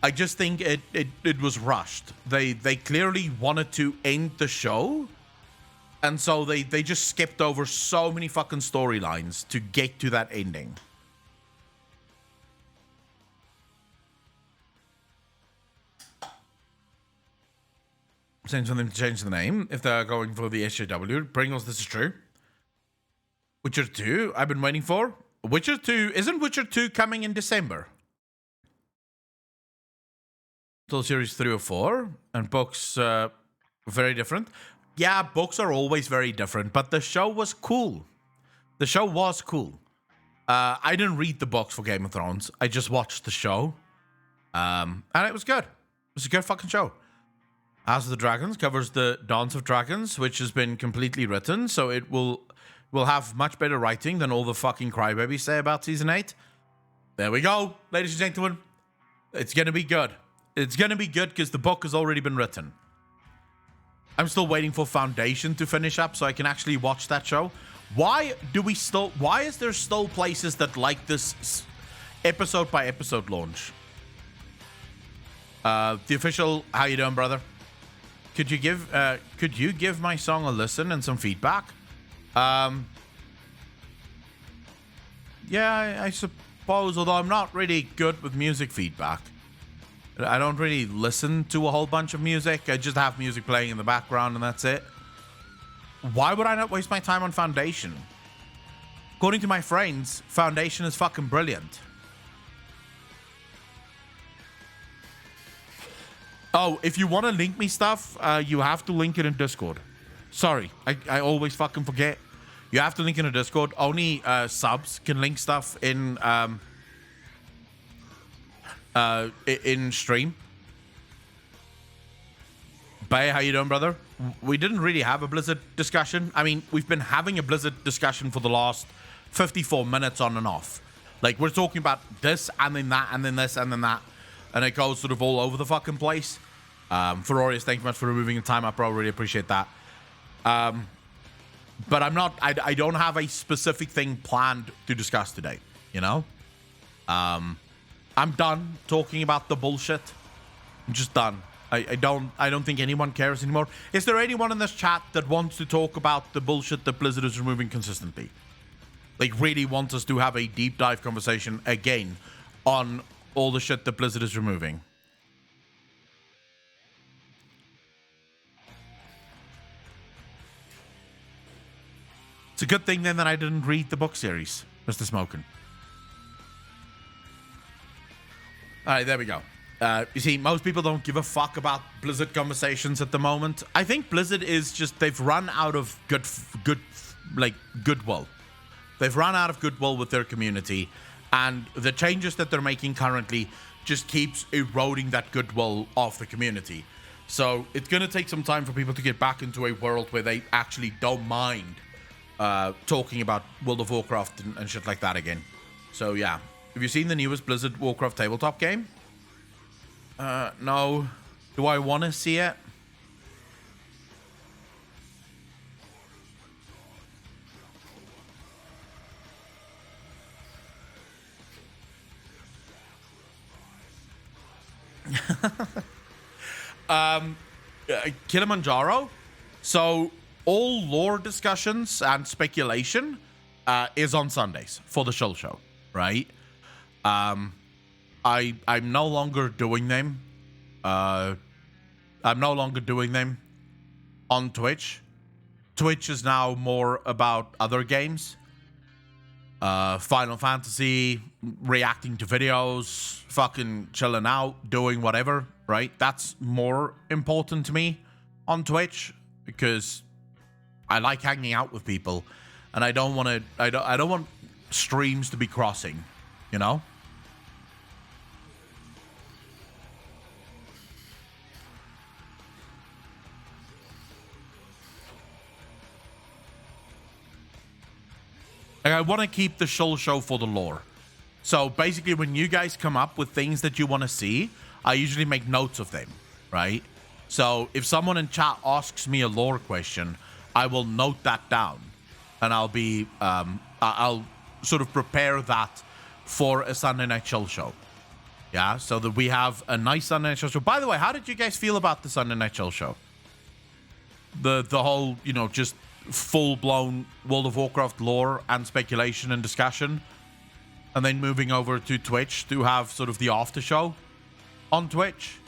I just think it was rushed. They clearly wanted to end the show. And so they just skipped over so many fucking storylines to get to that ending. Saying something to change the name if they're going for the SJW. Pringles, this is true. Witcher 2, I've been waiting for. Witcher 2, isn't Witcher 2 coming in December? Till series 3 or 4, and books very different. Yeah, books are always very different, but the show was cool. The show was cool. I didn't read the books for Game of Thrones. I just watched the show. And it was good. It was a good fucking show. House of the Dragons covers the Dance of Dragons, which has been completely written, so it will have much better writing than all the fucking crybabies say about Season 8. There we go, ladies and gentlemen. It's going to be good. It's going to be good because the book has already been written. I'm still waiting for Foundation to finish up so I can actually watch that show. Why is there still places that like this episode by episode launch? The official, how you doing, brother? Could you give my song a listen and some feedback? Yeah, I suppose, although I'm not really good with music feedback. I don't really listen to a whole bunch of music. I just have music playing in the background and that's it. Why would I not waste my time on Foundation? According to my friends, Foundation is fucking brilliant. Oh, if you want to link me stuff, you have to link it in Discord. Sorry, I always fucking forget. You have to link it in Discord. Only subs can link stuff in stream. Bay, how you doing, brother? We didn't really have a Blizzard discussion. I mean, we've been having a Blizzard discussion for the last 54 minutes on and off. Like, we're talking about this, and then that, and then this, and then that. And it goes sort of all over the fucking place. Ferorius, thank you much for removing the time up, bro. Really appreciate that. But I don't have a specific thing planned to discuss today, you know? I'm done talking about the bullshit. I'm just done. I don't think anyone cares anymore. Is there anyone in this chat that wants to talk about the bullshit that Blizzard is removing consistently? Like, really wants us to have a deep dive conversation again on all the shit that Blizzard is removing? It's a good thing then that I didn't read the book series, Mr. Smokin'. Alright, there we go. You see, most people don't give a fuck about Blizzard conversations at the moment. I think Blizzard is just, they've run out of goodwill. They've run out of goodwill with their community, and the changes that they're making currently just keeps eroding that goodwill of the community. So it's going to take some time for people to get back into a world where they actually don't mind talking about World of Warcraft and shit like that again. So yeah. Have you seen the newest Blizzard Warcraft tabletop game? No. Do I want to see it? Kilimanjaro. So all lore discussions and speculation is on Sundays for the Shill Show, right? I'm no longer doing them. I'm no longer doing them on Twitch. Twitch is now more about other games. Final Fantasy, reacting to videos, fucking chilling out, doing whatever, right? That's more important to me on Twitch because I like hanging out with people and I don't want to, I don't want streams to be crossing, you know? Like, I want to keep the Shill Show for the lore. So basically, when you guys come up with things that you want to see, I usually make notes of them, right? So if someone in chat asks me a lore question, I will note that down, and I'll sort of prepare that for a Sunday Night Shill Show. Yeah, so that we have a nice Sunday Night Shill Show. By the way, how did you guys feel about the Sunday Night Shill Show? The whole, you know, just full-blown World of Warcraft lore and speculation and discussion, and then moving over to Twitch to have sort of the after show on Twitch.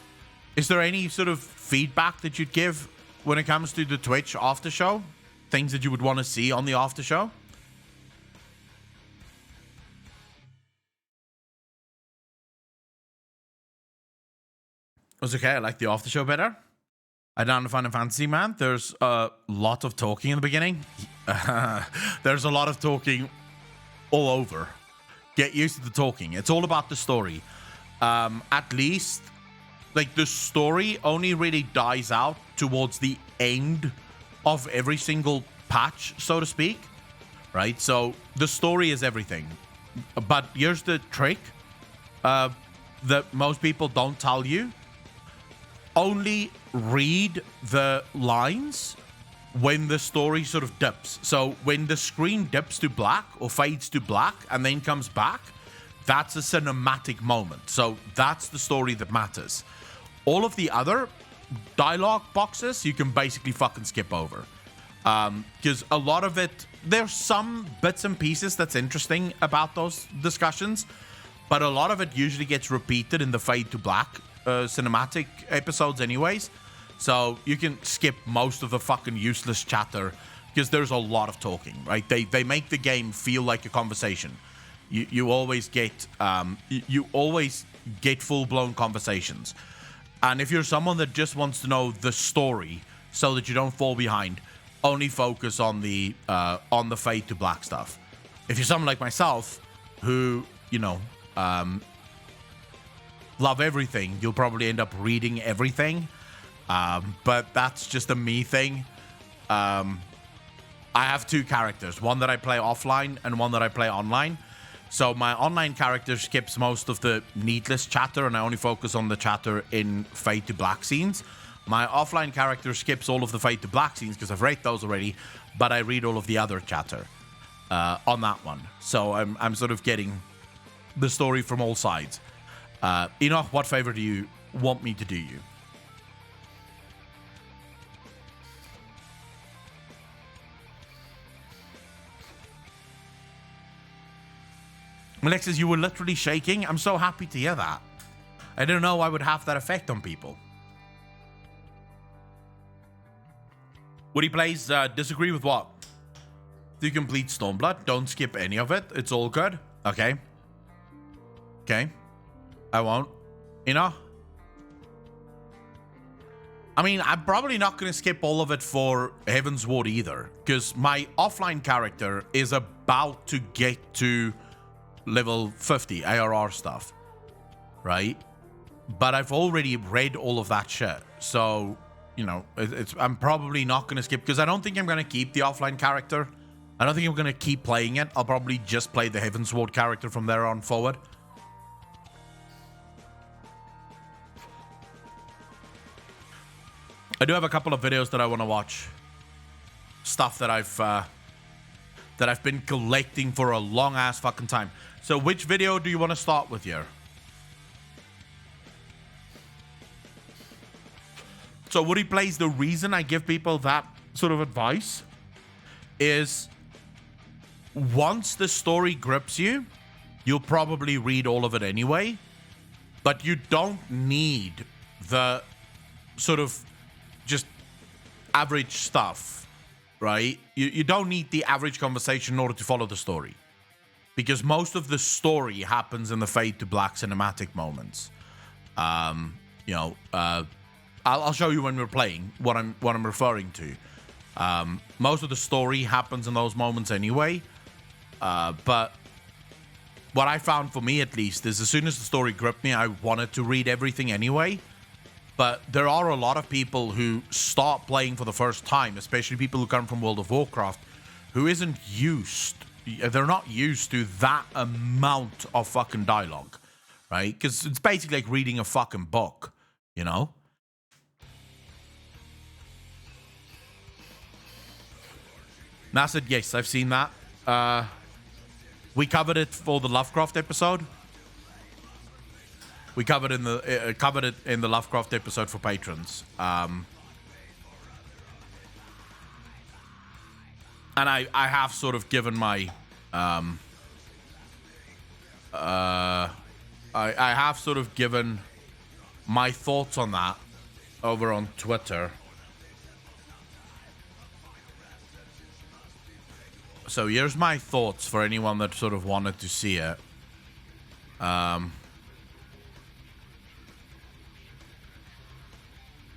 Is there any sort of feedback that you'd give when it comes to the Twitch after show? Things that you would want to see on the after show? It was okay. I like the after show better. I down to Final Fantasy, man. There's a lot of talking in the beginning. There's a lot of talking all over. Get used to the talking. It's all about the story. At least, like, the story only really dies out towards the end of every single patch, so to speak. Right? So the story is everything. But here's the trick that most people don't tell you. Only read the lines when the story sort of dips. So when the screen dips to black or fades to black and then comes back, that's a cinematic moment. So that's the story that matters. All of the other dialogue boxes, you can basically fucking skip over. Because a lot of it, there's some bits and pieces that's interesting about those discussions, but a lot of it usually gets repeated in the fade to black cinematic episodes anyways. So you can skip most of the fucking useless chatter because there's a lot of talking, right? They make the game feel like a conversation. You always get full-blown conversations. And if you're someone that just wants to know the story so that you don't fall behind, only focus on the fade to black stuff. If you're someone like myself who, you know, love everything, you'll probably end up reading everything. But that's just a me thing. I have two characters, one that I play offline and one that I play online. So my online character skips most of the needless chatter and I only focus on the chatter in fade to black scenes. My offline character skips all of the fade to black scenes because I've read those already, but I read all of the other chatter on that one. So I'm sort of getting the story from all sides. Enoch, what favor do you want me to do you? Alexis, you were literally shaking. I'm so happy to hear that. I didn't know I would have that effect on people. Woody plays disagree with what? Do you complete Stormblood? Don't skip any of it. It's all good. Okay. Okay. I won't. You know? I mean, I'm probably not going to skip all of it for Heaven's Ward either. Because my offline character is about to get to level 50 ARR stuff. Right? But I've already read all of that shit. So, you know, I'm probably not going to skip. Because I don't think I'm going to keep the offline character. I don't think I'm going to keep playing it. I'll probably just play the Heaven's Ward character from there on forward. I do have a couple of videos that I want to watch. Stuff that I've been collecting for a long ass fucking time. So which video do you want to start with here? So Woody plays the reason I give people that sort of advice is once the story grips you, you'll probably read all of it anyway, but you don't need the sort of just average stuff, right? You don't need the average conversation in order to follow the story, because most of the story happens in the fade to black cinematic moments. I'll show you when we're playing what I'm referring to. Most of the story happens in those moments anyway, but what I found for me, at least, is as soon as the story gripped me, I wanted to read everything anyway. But there are a lot of people who start playing for the first time, especially people who come from World of Warcraft, who isn't used. They're not used to that amount of fucking dialogue, right? Because it's basically like reading a fucking book, you know? Now said, yes, I've seen that. We covered it for the Lovecraft episode. We covered it in the Lovecraft episode for patrons. And I have sort of given my I have sort of given my thoughts on that over on Twitter. So here's my thoughts for anyone that sort of wanted to see it.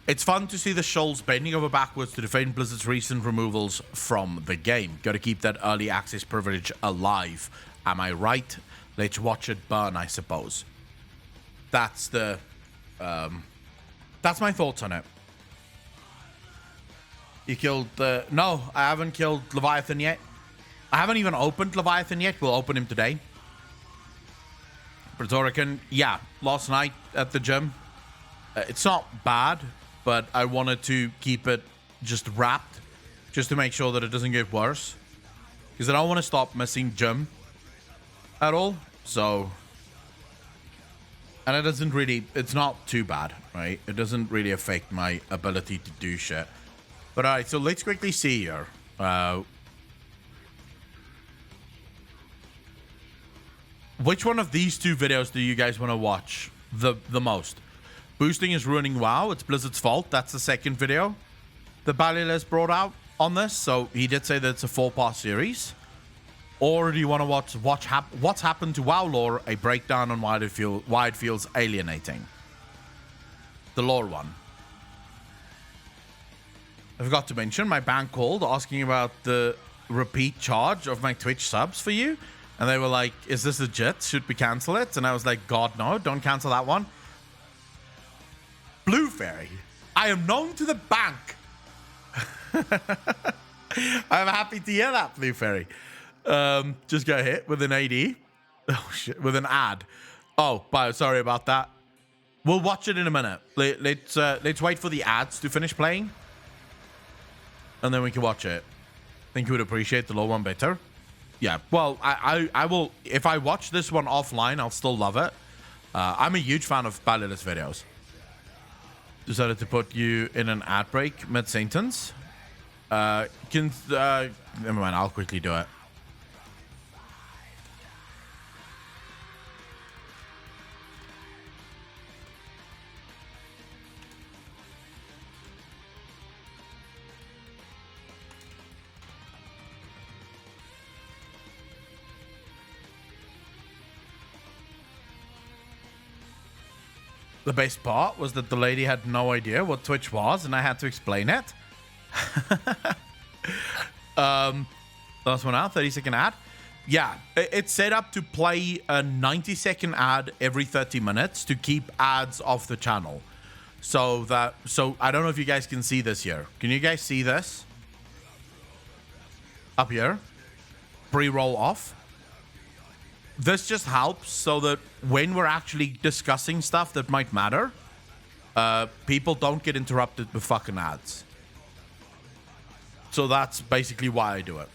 It's fun to see the Shoals bending over backwards to defend Blizzard's recent removals from the game. Gotta keep that early access privilege alive. Am I right? Let's watch it burn, I suppose. That's the... that's my thoughts on it. You killed the... No, I haven't killed Leviathan yet. I haven't even opened Leviathan yet. We'll open him today. Praetorican, yeah, last night at the gym. It's not bad, but I wanted to keep it just wrapped, just to make sure that it doesn't get worse. Because I don't want to stop missing gym at all. So, and it doesn't really, it's not too bad, right? It doesn't really affect my ability to do shit. But all right, so let's quickly see here. Which one of these two videos do you guys want to watch the most? Boosting is ruining WoW. It's Blizzard's fault. That's the second video that Balilez brought out on this. So he did say that it's a 4-part series. Or do you want to watch what's happened to WoW lore? A breakdown on why it feels alienating. The lore one. I forgot to mention, my bank called asking about the repeat charge of my Twitch subs for you. And they were like, is this legit? Should we cancel it? And I was like, God, no, don't cancel that one. Blue Fairy, I am known to the bank. I'm happy to hear that, Blue Fairy. Just got hit with an AD. Oh, shit, with an ad. Oh, sorry about that. We'll watch it in a minute. Let's wait for the ads to finish playing. And then we can watch it. Think you would appreciate the low one better. Yeah, well, I will. If I watch this one offline, I'll still love it. I'm a huge fan of Balilus videos. Decided to put you in an ad break mid-sentence. Never mind, I'll quickly do it. The best part was that the lady had no idea what Twitch was, and I had to explain it. Last one out, 30-second ad. Yeah, it's set up to play a 90-second ad every 30 minutes to keep ads off the channel. So I don't know if you guys can see this here. Can you guys see this? Up here. Pre-roll off. This just helps so that when we're actually discussing stuff that might matter, people don't get interrupted with fucking ads. So that's basically why I do it.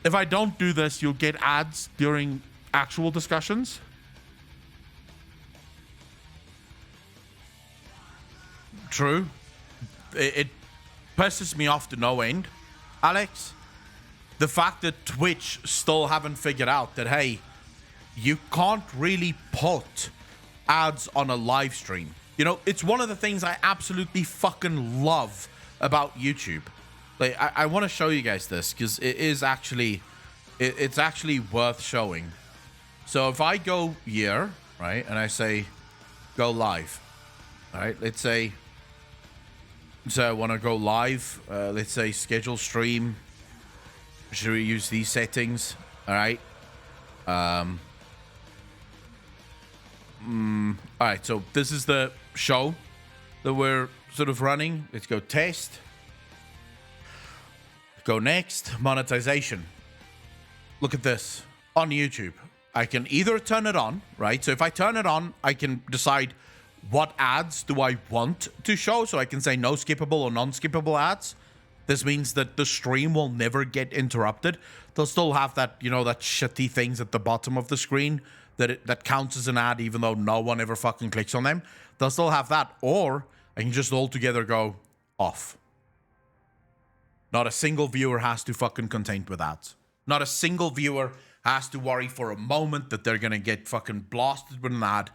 if I don't do this, you'll get ads during actual discussions. True. It pisses me off to no end, Alex. The fact that Twitch still haven't figured out that, hey, you can't really put ads on a live stream. You know, it's one of the things I absolutely fucking love about YouTube. Like, I want to show you guys this because it is actually, it's actually worth showing. So if I go here, right, and I say go live, all right, let's say, so I want to go live, let's say schedule stream. Should we use these settings? All right. All right, so this is the show that we're sort of running. Let's go test. Go next, monetization. Look at this on YouTube. I can either turn it on, right? So if I turn it on, I can decide what ads do I want to show. So I can say no skippable or non-skippable ads. This means that the stream will never get interrupted. They'll still have that, you know, that shitty things at the bottom of the screen that counts as an ad even though no one ever fucking clicks on them. They'll still have that. Or I can just altogether go off. Not a single viewer has to fucking contend with ads. Not a single viewer has to worry for a moment that they're going to get fucking blasted with an ad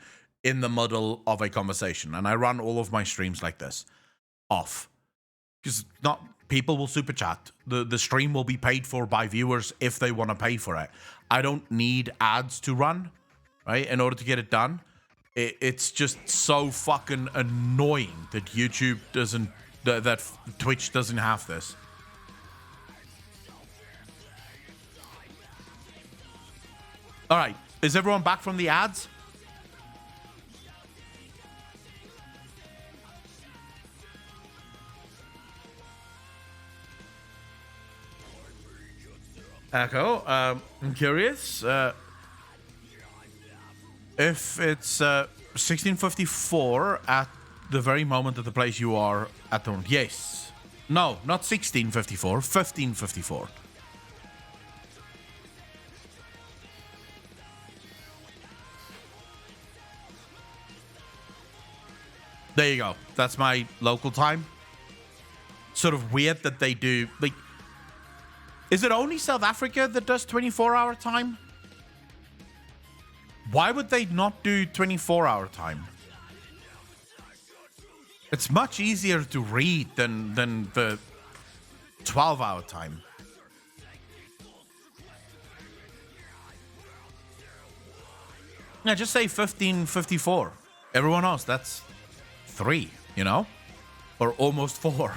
in the middle of a conversation. And I run all of my streams like this. Off. Because not people will super chat. The stream will be paid for by viewers if they want to pay for it. I don't need ads to run, right, in order to get it done. It's just so fucking annoying that YouTube doesn't, that Twitch doesn't have this. All right, is everyone back from the ads? Echo, I'm curious if it's 1654 at the very moment at the place you are at the moment. Yes. No, not 1654, 1554. There you go. That's my local time. Sort of weird that they do, like, is it only South Africa that does 24-hour time? Why would they not do 24-hour time? It's much easier to read than the 12-hour time. Yeah, just say 1554. Everyone else, that's 3, you know? Or almost 4.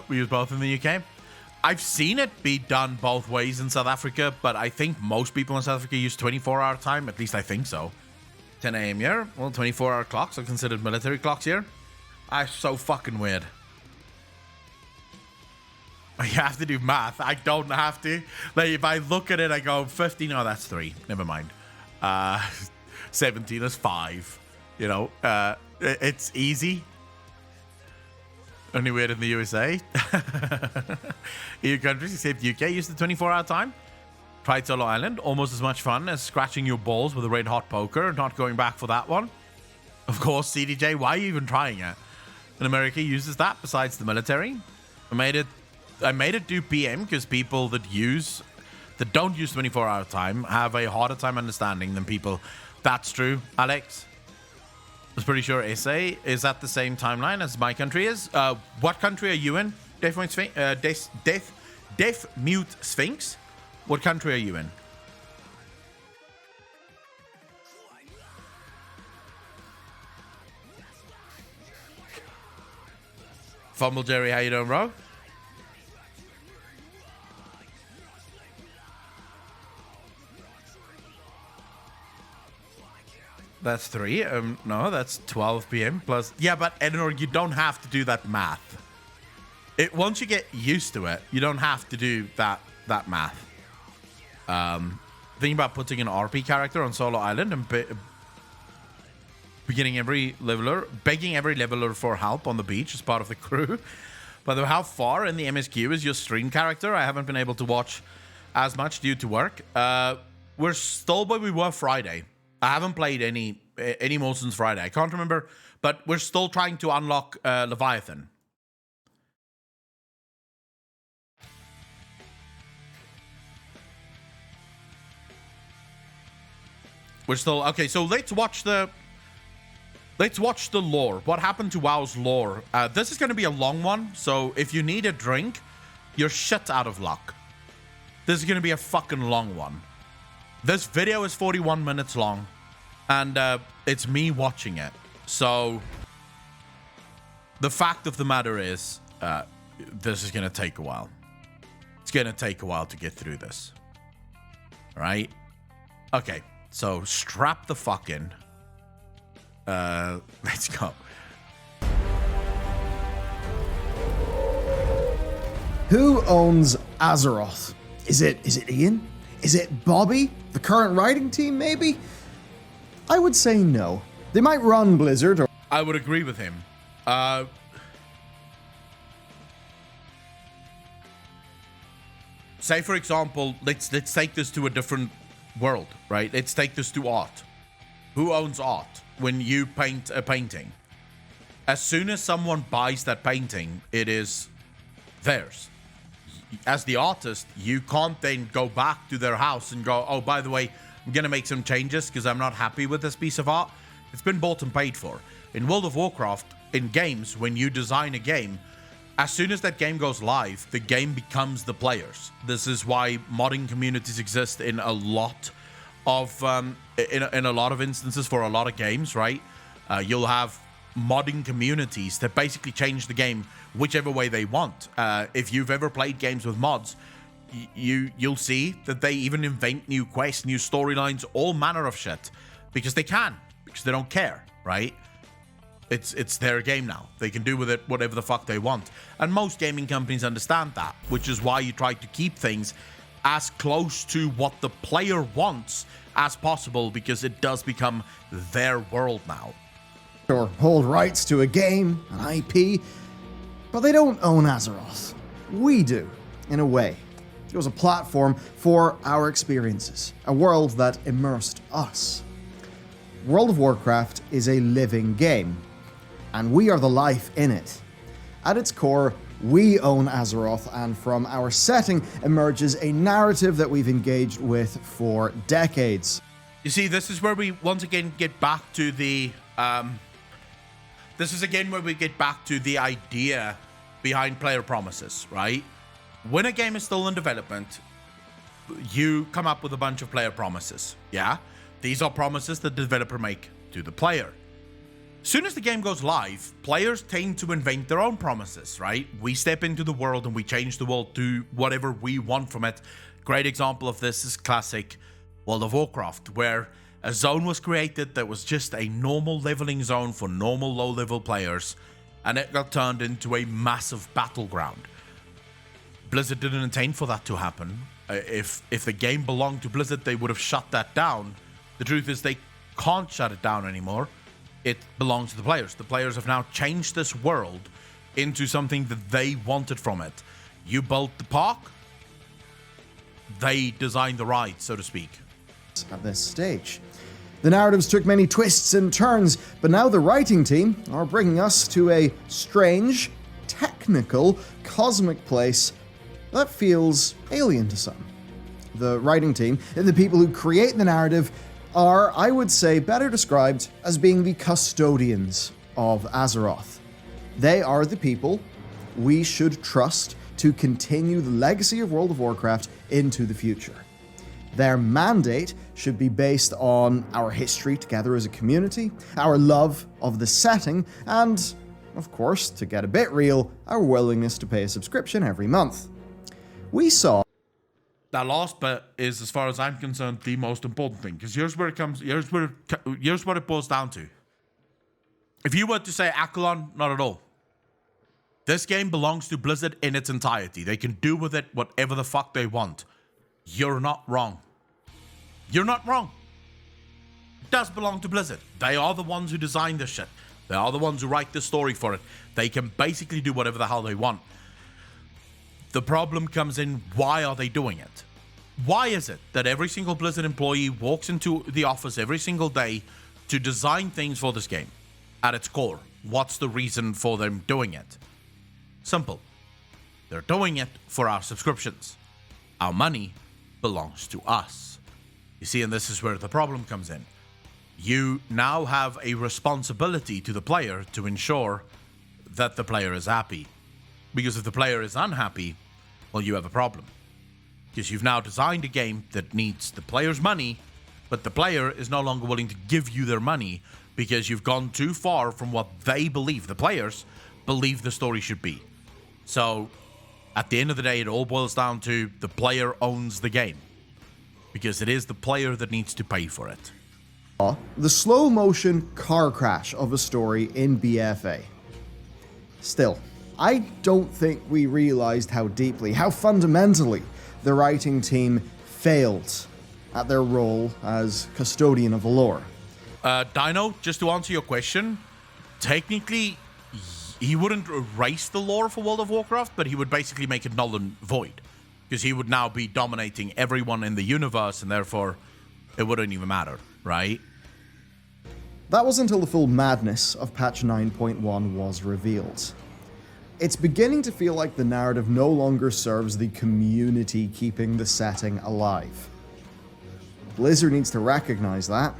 We use both in the UK. I've seen it be done both ways in South Africa, but I think most people in South Africa use 24-hour time. At least I think so. 10 a.m. here. Well, 24-hour clocks are considered military clocks here. So fucking weird. You have to do math. I don't have to. Like, if I look at it, I go 15. Oh, that's 3. Never mind. 17 is 5. You know, it's easy. Only weird in the USA. EU countries except UK use the 24-hour time. Tried Solo Island. Almost as much fun as scratching your balls with a red hot poker. Not going back for that one. Of course, CDJ. Why are you even trying it? In America uses that besides the military. I made it do PM because people that don't use 24-hour time have a harder time understanding than people. That's true, Alex. I was pretty sure SA is at the same timeline as my country is. What country are you in? Deaf Mute Sphinx? What country are you in? Fumble Jerry, how you doing, bro? That's 3. No, that's 12 p.m. plus. Yeah, but Eleanor, you don't have to do that math. Once you get used to it, you don't have to do that math. Thinking about putting an RP character on Solo Island and begging every leveler for help on the beach as part of the crew. By the way, how far in the MSQ is your stream character? I haven't been able to watch as much due to work. We're still where we were Friday. I haven't played any more since Friday. I can't remember, but we're still trying to unlock Leviathan. We're still okay. So let's watch the lore. What happened to WoW's lore? This is going to be a long one. So if you need a drink, you're shit out of luck. This is going to be a fucking long one. This video is 41 minutes long, and it's me watching it. So the fact of the matter is, this is going to take a while. It's going to take a while to get through this. All right? Okay. So strap the fuck in. Let's go. Who owns Azeroth? Is it Ian? Is it Bobby? The current writing team, maybe? I would say no. They might run Blizzard or... I would agree with him. Say, for example, let's take this to a different world, right? Let's take this to art. Who owns art? When you paint a painting, as soon as someone buys that painting, it is theirs. As the artist, you can't then go back to their house and go, oh, by the way, I'm gonna make some changes because I'm not happy with this piece of art. It's been bought and paid for. In World of Warcraft, in games, when you design a game, as soon as that game goes live, the game becomes the players. This is why modding communities exist in a lot of in a lot of instances for a lot of games, right? You'll have modding communities that basically change the game whichever way they want. If you've ever played games with mods, you'll see that they even invent new quests, new storylines, all manner of shit because they can, because they don't care, right? It's their game now. They can do with it whatever the fuck they want. And most gaming companies understand that, which is why you try to keep things as close to what the player wants as possible, because it does become their world now. Or hold rights to a game, an IP, but they don't own Azeroth. We do, in a way. It was a platform for our experiences, a world that immersed us. World of Warcraft is a living game, and we are the life in it. At its core, we own Azeroth, and from our setting emerges a narrative that we've engaged with for decades. You see, this is where we once again get back to the idea behind player promises, right? When a game is still in development, you come up with a bunch of player promises. Yeah, these are promises the developer make to the player. Soon as the game goes live, players tend to invent their own promises, right? We step into the world and we change the world to whatever we want from it. Great example of this is classic World of Warcraft, where a zone was created that was just a normal leveling zone for normal low-level players, and it got turned into a massive battleground. Blizzard didn't intend for that to happen. If the game belonged to Blizzard, they would have shut that down. The truth is they can't shut it down anymore. It belongs to the players. The players have now changed this world into something that they wanted from it. You built the park, they designed the ride, so to speak. At this stage, the narratives took many twists and turns, but now the writing team are bringing us to a strange, technical, cosmic place that feels alien to some. The writing team, the people who create the narrative, are, I would say, better described as being the custodians of Azeroth. They are the people we should trust to continue the legacy of World of Warcraft into the future. Their mandate should be based on our history together as a community, our love of the setting, and, of course, to get a bit real, our willingness to pay a subscription every month. We saw That last bit is, as far as I'm concerned, the most important thing, because here's what it boils down to. If you were to say Akalon, not at all. This game belongs to Blizzard in its entirety. They can do with it whatever the fuck they want. You're not wrong. You're not wrong. It does belong to Blizzard. They are the ones who design this shit. They are the ones who write the story for it. They can basically do whatever the hell they want. The problem comes in, why are they doing it? Why is it that every single Blizzard employee walks into the office every single day to design things for this game? At its core, what's the reason for them doing it? Simple. They're doing it for our subscriptions. Our money belongs to us. You see, and this is where the problem comes in. You now have a responsibility to the player to ensure that the player is happy. Because if the player is unhappy, well, you have a problem. Because you've now designed a game that needs the player's money, but the player is no longer willing to give you their money because you've gone too far from what they believe, the players believe the story should be. So, at the end of the day, it all boils down to the player owns the game. Because it is the player that needs to pay for it. The slow motion car crash of a story in BFA. Still, I don't think we realized how deeply, how fundamentally the writing team failed at their role as custodian of the lore. Dino, just to answer your question, technically, he wouldn't erase the lore for World of Warcraft, but he would basically make it null and void. Because he would now be dominating everyone in the universe, and therefore, it wouldn't even matter, right? That was until the full madness of patch 9.1 was revealed. It's beginning to feel like the narrative no longer serves the community keeping the setting alive. Blizzard needs to recognize that,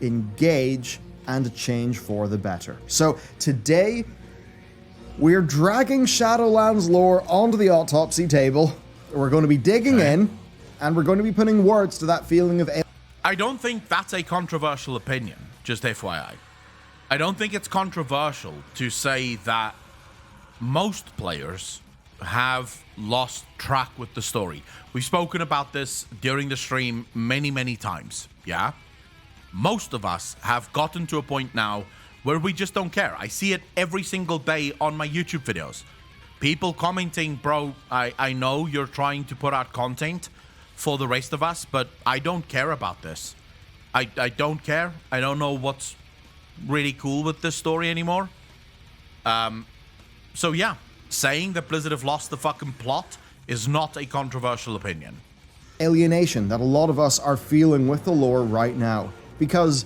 engage, and change for the better. So today, we're dragging Shadowlands lore onto the autopsy table. We're going to be digging in, and we're going to be putting words to that feeling of... I don't think that's a controversial opinion, just FYI. I don't think it's controversial to say that most players have lost track with the story. We've spoken about this during the stream many, many times, yeah? Most of us have gotten to a point now where we just don't care. I see it every single day on my YouTube videos. People commenting, bro, I know you're trying to put out content for the rest of us, but I don't care about this. I don't care. I don't know what's really cool with this story anymore. So yeah, saying that Blizzard have lost the fucking plot is not a controversial opinion. Alienation that a lot of us are feeling with the lore right now. Because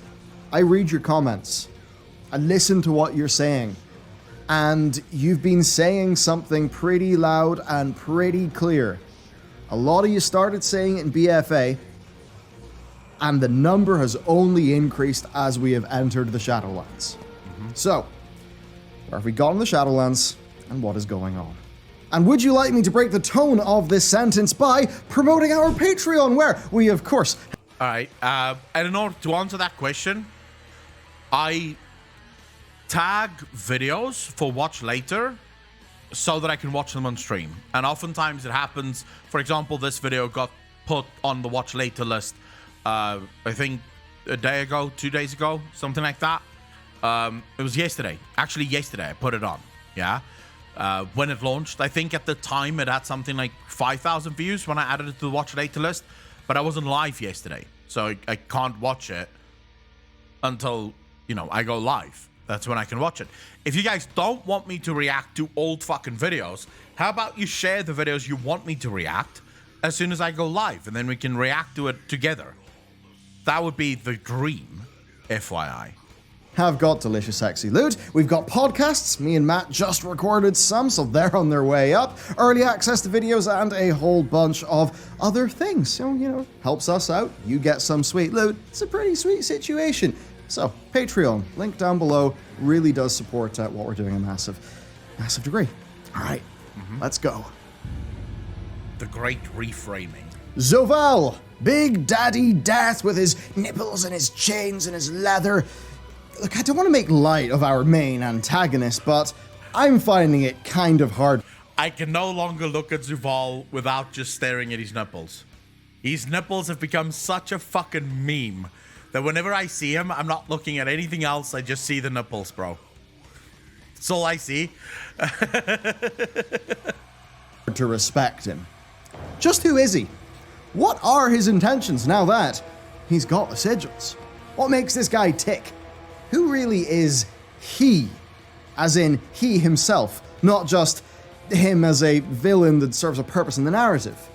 I read your comments, I listen to what you're saying, and you've been saying something pretty loud and pretty clear. A lot of you started saying it in BFA, and the number has only increased as we have entered the Shadowlands. So, where have we got in the Shadowlands, and what is going on? And would you like me to break the tone of this sentence by promoting our Patreon, where we, of course... Alright, and in order to answer that question, I tag videos for watch later so that I can watch them on stream. And oftentimes it happens, for example, this video got put on the watch later list, I think a day ago, 2 days ago, something like that. It was yesterday. Actually, yesterday I put it on, yeah? When it launched, I think at the time it had something like 5,000 views when I added it to the watch later list. But I wasn't live yesterday, so I can't watch it until, I go live. That's when I can watch it. If you guys don't want me to react to old fucking videos, how about you share the videos you want me to react as soon as I go live, and then we can react to it together. That would be the dream, FYI. Have got delicious sexy loot. We've got podcasts. Me and Matt just recorded some, so they're on their way up. Early access to videos and a whole bunch of other things. So, helps us out. You get some sweet loot. It's a pretty sweet situation. So, Patreon, link down below, really does support what we're doing a massive degree. All right, let's go. The great reframing. Zoval, Big Daddy Death with his nipples and his chains and his leather. Look, I don't want to make light of our main antagonist, but I'm finding it kind of hard. I can no longer look at Zuval without just staring at his nipples. His nipples have become such a fucking meme that whenever I see him, I'm not looking at anything else. I just see the nipples, bro. That's all I see. To respect him. Just who is he? What are his intentions now that he's got the sigils? What makes this guy tick? Who really is he? As in, he himself, not just him as a villain that serves a purpose in the narrative.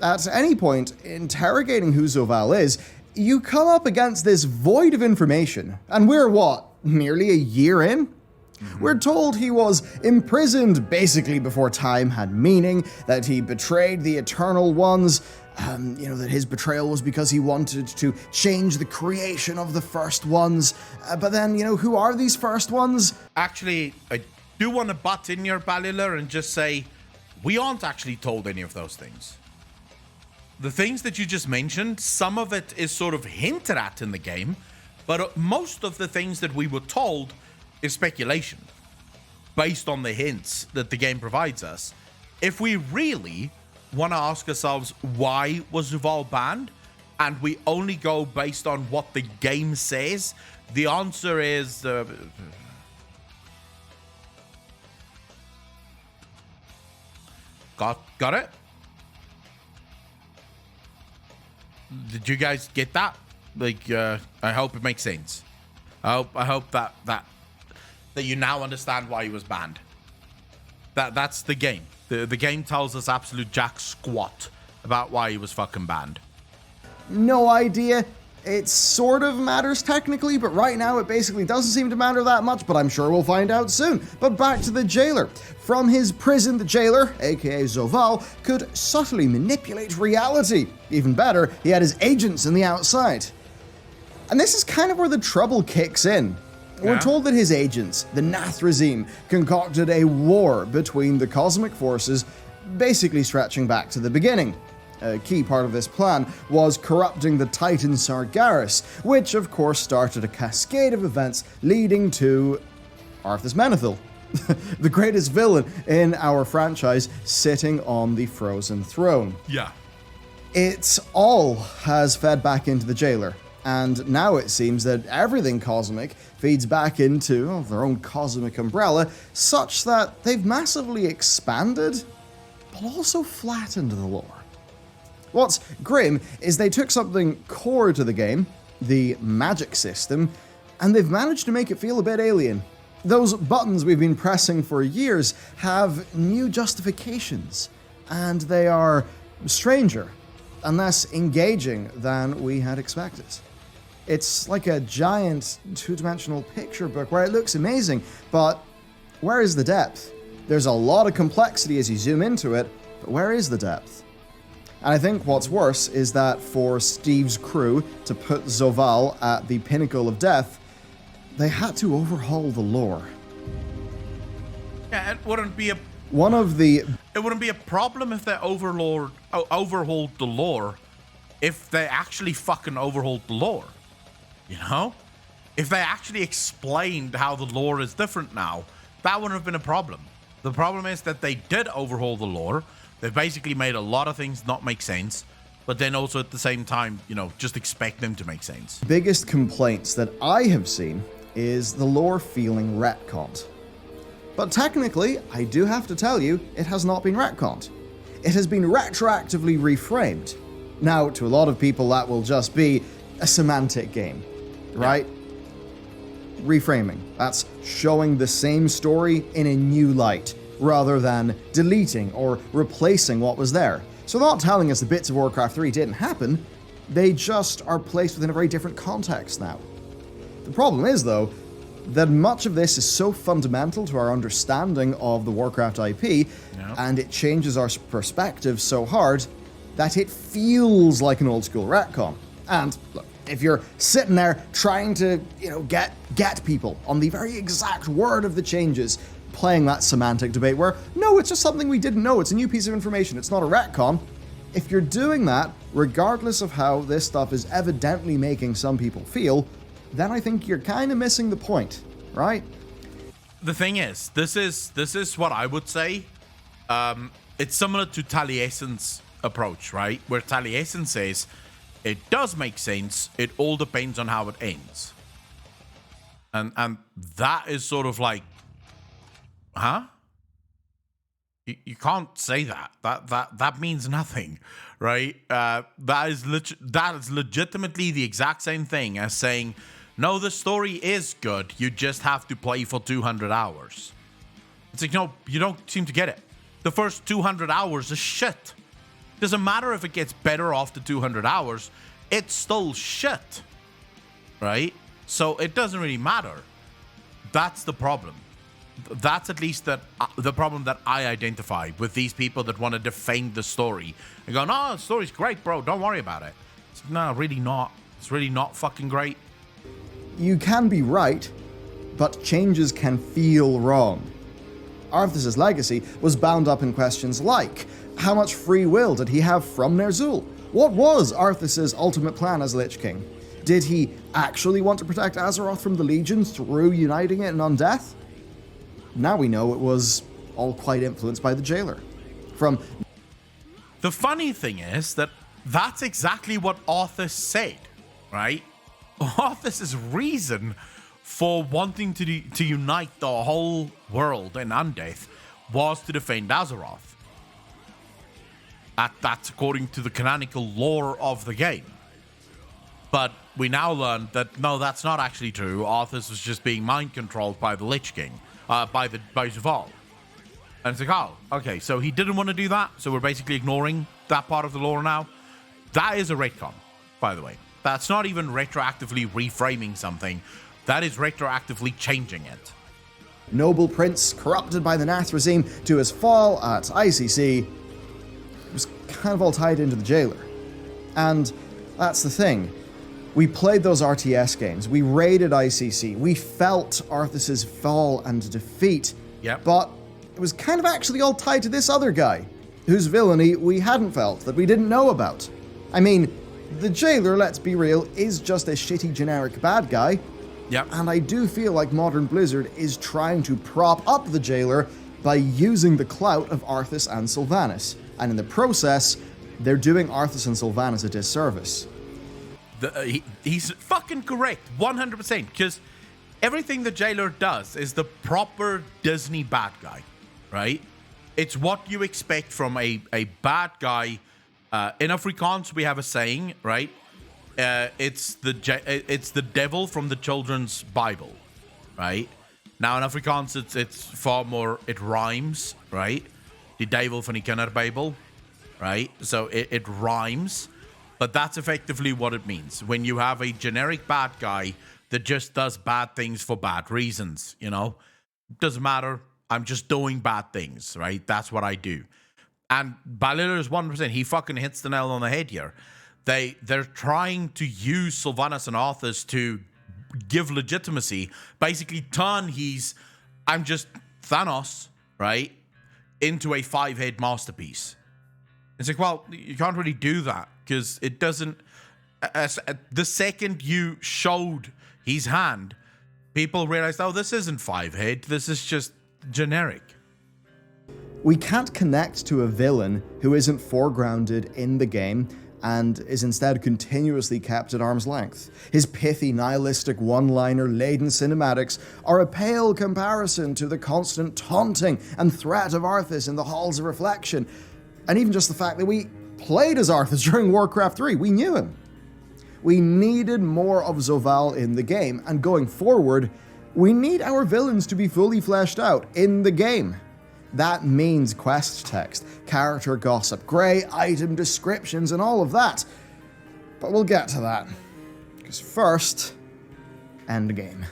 At any point, interrogating who Zoval is, you come up against this void of information, and we're what, nearly a year in? We're told he was imprisoned basically before time had meaning, that he betrayed the Eternal Ones, that his betrayal was because he wanted to change the creation of the First Ones. But then, who are these First Ones? Actually, I do want to butt in your Balula and just say, we aren't actually told any of those things. The things that you just mentioned, some of it is sort of hinted at in the game, but most of the things that we were told is speculation based on the hints that the game provides us. If we really want to ask ourselves why was Zuval banned, and we only go based on what the game says, the answer is got it? Did you guys get that? I hope it makes sense. I hope that you now understand why he was banned. That's the game. The game tells us absolute jack squat about why he was fucking banned. No idea. It sort of matters technically, but right now it basically doesn't seem to matter that much, but I'm sure we'll find out soon. But back to the jailer. From his prison, the jailer, aka Zoval, could subtly manipulate reality. Even better, he had his agents on the outside. And this is kind of where the trouble kicks in. We're told that his agents, the Nathrazim, concocted a war between the cosmic forces, basically stretching back to the beginning. A key part of this plan was corrupting the Titan Sargeras, which of course started a cascade of events leading to Arthas Menethil, the greatest villain in our franchise, sitting on the frozen throne. Yeah. It all has fed back into the jailer, and now it seems that everything cosmic feeds back into their own cosmic umbrella, such that they've massively expanded, but also flattened the lore. What's grim is they took something core to the game, the magic system, and they've managed to make it feel a bit alien. Those buttons we've been pressing for years have new justifications, and they are stranger and less engaging than we had expected. It's like a giant two-dimensional picture book where it looks amazing, but where is the depth? There's a lot of complexity as you zoom into it, but where is the depth? And I think what's worse is that for Steve's crew to put Zoval at the pinnacle of death, they had to overhaul the lore. Yeah, it wouldn't be a problem if they overhauled the lore, if they actually fucking overhauled the lore. If they actually explained how the lore is different now, that wouldn't have been a problem. The problem is that they did overhaul the lore. They basically made a lot of things not make sense, but then also at the same time, just expect them to make sense. Biggest complaints that I have seen is the lore feeling retconned. But technically, I do have to tell you, it has not been retconned. It has been retroactively reframed. Now, to a lot of people, that will just be a semantic game, right? Yeah. Reframing. That's showing the same story in a new light, rather than deleting or replacing what was there. So they're not telling us the bits of Warcraft 3 didn't happen, they just are placed within a very different context now. The problem is, though, that much of this is so fundamental to our understanding of the Warcraft IP, and it changes our perspective so hard that it feels like an old school retcon. And look, if you're sitting there trying to, get people on the very exact word of the changes, playing that semantic debate where, no, it's just something we didn't know, it's a new piece of information, it's not a retcon. If you're doing that, regardless of how this stuff is evidently making some people feel, then I think you're kind of missing the point, right? The thing is, this is what I would say. It's similar to Taliesin's approach, right? Where Taliesin says, it does make sense, it all depends on how it ends. And that is sort of like, huh? You can't say that. That means nothing, right? That is legitimately the exact same thing as saying, no, the story is good, you just have to play for 200 hours. It's like, no, you don't seem to get it. The first 200 hours is shit. Doesn't matter if it gets better after 200 hours, it's still shit, right? So it doesn't really matter. That's the problem. That's at least the problem that I identify with these people that want to defend the story and go, no, the story's great, bro. Don't worry about it. No, really not. It's really not fucking great. You can be right, but changes can feel wrong. Arthas' legacy was bound up in questions like, how much free will did he have from Ner'zhul? What was Arthas' ultimate plan as Lich King? Did he actually want to protect Azeroth from the Legion through uniting it in Undeath? Now we know it was all quite influenced by the Jailer. The funny thing is that that's exactly what Arthas said, right? Arthas' reason for wanting to unite the whole world in Undeath was to defend Azeroth. That's according to the canonical lore of the game. But we now learn that no, that's not actually true. Arthas was just being mind controlled by the Lich King, by Zaval. And it's like, oh, okay, so he didn't want to do that, so we're basically ignoring that part of the lore now. That is a retcon, by the way. That's not even retroactively reframing something. That is retroactively changing it. Noble prince corrupted by the Nath regime to his fall at ICC was kind of all tied into the Jailer. And that's the thing. We played those RTS games. We raided ICC. We felt Arthas' fall and defeat. Yep. But it was kind of actually all tied to this other guy, whose villainy we hadn't felt, that we didn't know about. I mean, the Jailer, let's be real, is just a shitty generic bad guy. Yep. And I do feel like modern Blizzard is trying to prop up the Jailer by using the clout of Arthas and Sylvanas. And in the process, they're doing Arthas and Sylvanas a disservice. He's fucking correct, 100%, because everything the Jailer does is the proper Disney bad guy, right? It's what you expect from a bad guy. In Afrikaans, we have a saying, right? It's the devil from the children's Bible, right? Now in Afrikaans, it's far more, it rhymes, right? Die duivel van die kinderbybel, right? So it rhymes, but that's effectively what it means. When you have a generic bad guy that just does bad things for bad reasons, you know? Doesn't matter. I'm just doing bad things, right? That's what I do. And Balilor is 100%. He fucking hits the nail on the head here. They're trying to use Sylvanas and Arthas to give legitimacy, basically turn I'm just Thanos, right, into a 5-head masterpiece. It's like, well, you can't really do that because it doesn't. The second you showed his hand, people realized, oh, this isn't 5-head. This is just generic. We can't connect to a villain who isn't foregrounded in the game and is instead continuously kept at arm's length. His pithy, nihilistic, one-liner-laden cinematics are a pale comparison to the constant taunting and threat of Arthas in the Halls of Reflection. And even just the fact that we played as Arthas during Warcraft 3, we knew him. We needed more of Zovaal in the game, and going forward, we need our villains to be fully fleshed out in the game. That means quest text, character gossip, grey item descriptions, and all of that. But we'll get to that. Because first, endgame.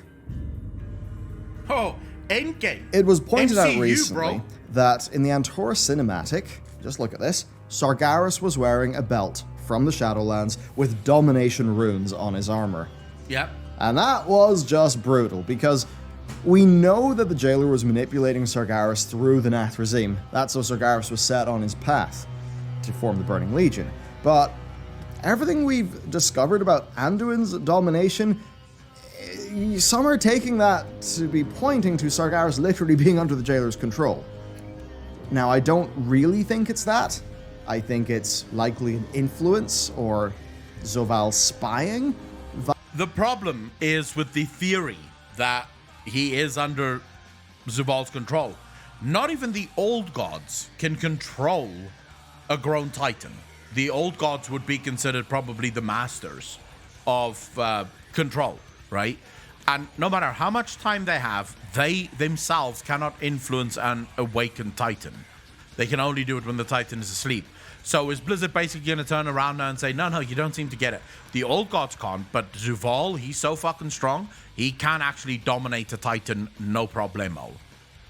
Oh, endgame. It was pointed MCU, out recently that in the Antora cinematic, just look at this, Sargeras was wearing a belt from the Shadowlands with domination runes on his armor. Yep. And that was just brutal, because we know that the Jailer was manipulating Sargeras through the Nath regime. That's how Sargeras was set on his path to form the Burning Legion. But everything we've discovered about Anduin's domination, some are taking that to be pointing to Sargeras literally being under the Jailer's control. Now, I don't really think it's that. I think it's likely an influence or Zovaal spying. The problem is with the theory that he is under Zuvaal's control. Not even the old gods can control a grown titan. The old gods would be considered probably the masters of control, right? And no matter how much time they have, they themselves cannot influence an awakened titan. They can only do it when the titan is asleep. So is Blizzard basically going to turn around now and say, no, you don't seem to get it? The old gods can't, but Zuval, he's so fucking strong, he can actually dominate a Titan no problemo,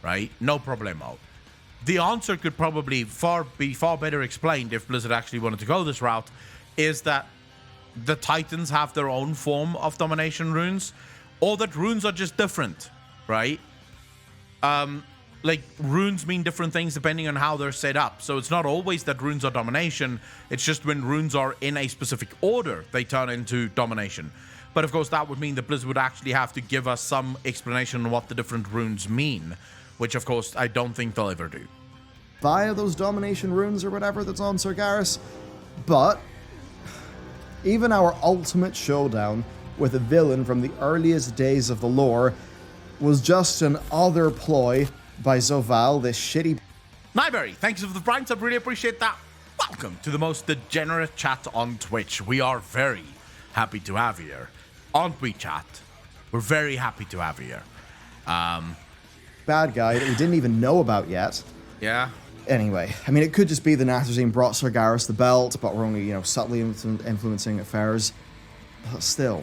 right? No problemo. The answer could probably be far better explained if Blizzard actually wanted to go this route, is that the Titans have their own form of domination runes, or that runes are just different, right? Like, runes mean different things depending on how they're set up. So it's not always that runes are domination. It's just when runes are in a specific order, they turn into domination. But of course, that would mean that Blizzard would actually have to give us some explanation on what the different runes mean, which of course, I don't think they'll ever do. Via those domination runes or whatever that's on Sargeras. But even our ultimate showdown with a villain from the earliest days of the lore was just an other ploy by Zoval, this shitty... Nyberry, thanks for the Prime sub, really appreciate that. Welcome to the most degenerate chat on Twitch. We are very happy to have you here. Aren't we, chat? We're very happy to have you here. Bad guy that we didn't even know about yet. Yeah. Anyway, I mean, it could just be the Natharzine brought Sargeras the belt, but we're only, subtly influencing affairs. But still,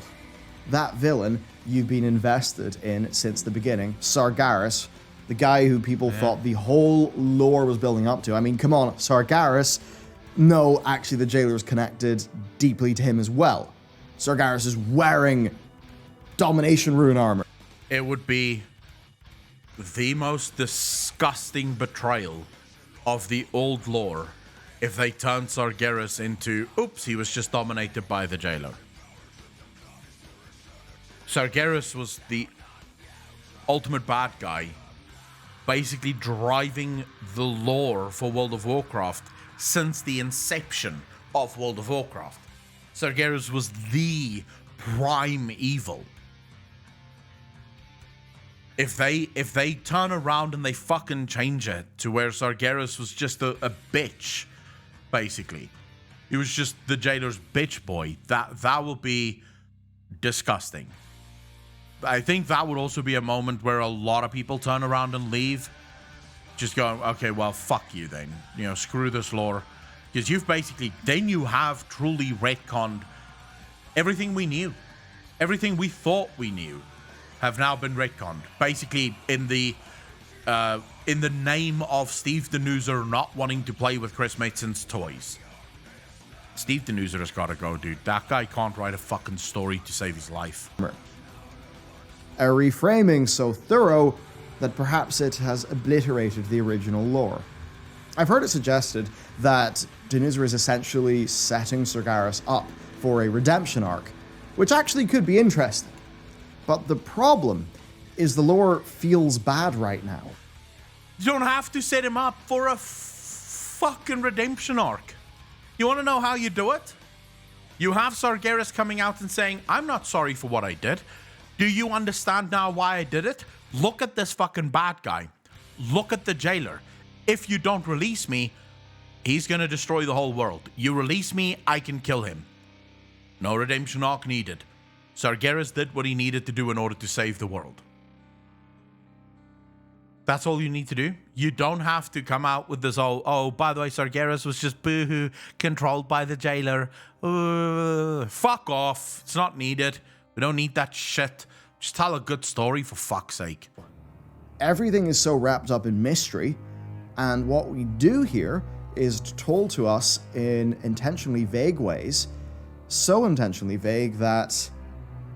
that villain you've been invested in since the beginning, Sargeras, the guy who people thought the whole lore was building up to. I mean, come on, Sargeras. No, actually, the jailer is connected deeply to him as well. Sargeras is wearing domination rune armor. It would be the most disgusting betrayal of the old lore if they turned Sargeras into, oops, he was just dominated by the jailer. Sargeras was the ultimate bad guy, basically driving the lore for World of Warcraft since the inception of World of Warcraft. Sargeras was the prime evil. If they turn around and they fucking change it to where Sargeras was just a bitch, basically. He was just the jailer's bitch boy. That will be disgusting. I think that would also be a moment where a lot of people turn around and leave. Just going, okay, well, fuck you then. Screw this lore. Because then you have truly retconned everything we knew. Everything we thought we knew have now been retconned. Basically, in the name of Steve Denuser not wanting to play with Chris Mason's toys. Steve Denuser has got to go, dude. That guy can't write a fucking story to save his life. A reframing so thorough that perhaps it has obliterated the original lore. I've heard it suggested that Denuser is essentially setting Sargeras up for a redemption arc, which actually could be interesting. But the problem is the lore feels bad right now. You don't have to set him up for a fucking redemption arc. You want to know how you do it? You have Sargeras coming out and saying, I'm not sorry for what I did. Do you understand now why I did it? Look at this fucking bad guy. Look at the jailer. If you don't release me, he's going to destroy the whole world. You release me, I can kill him. No redemption arc needed. Sargeras did what he needed to do in order to save the world. That's all you need to do. You don't have to come out with this, oh, by the way, Sargeras was just boohoo, controlled by the jailer. Fuck off. It's not needed. We don't need that shit. Just tell a good story, for fuck's sake. Everything is so wrapped up in mystery, and what we do here is told to us in intentionally vague ways, so intentionally vague that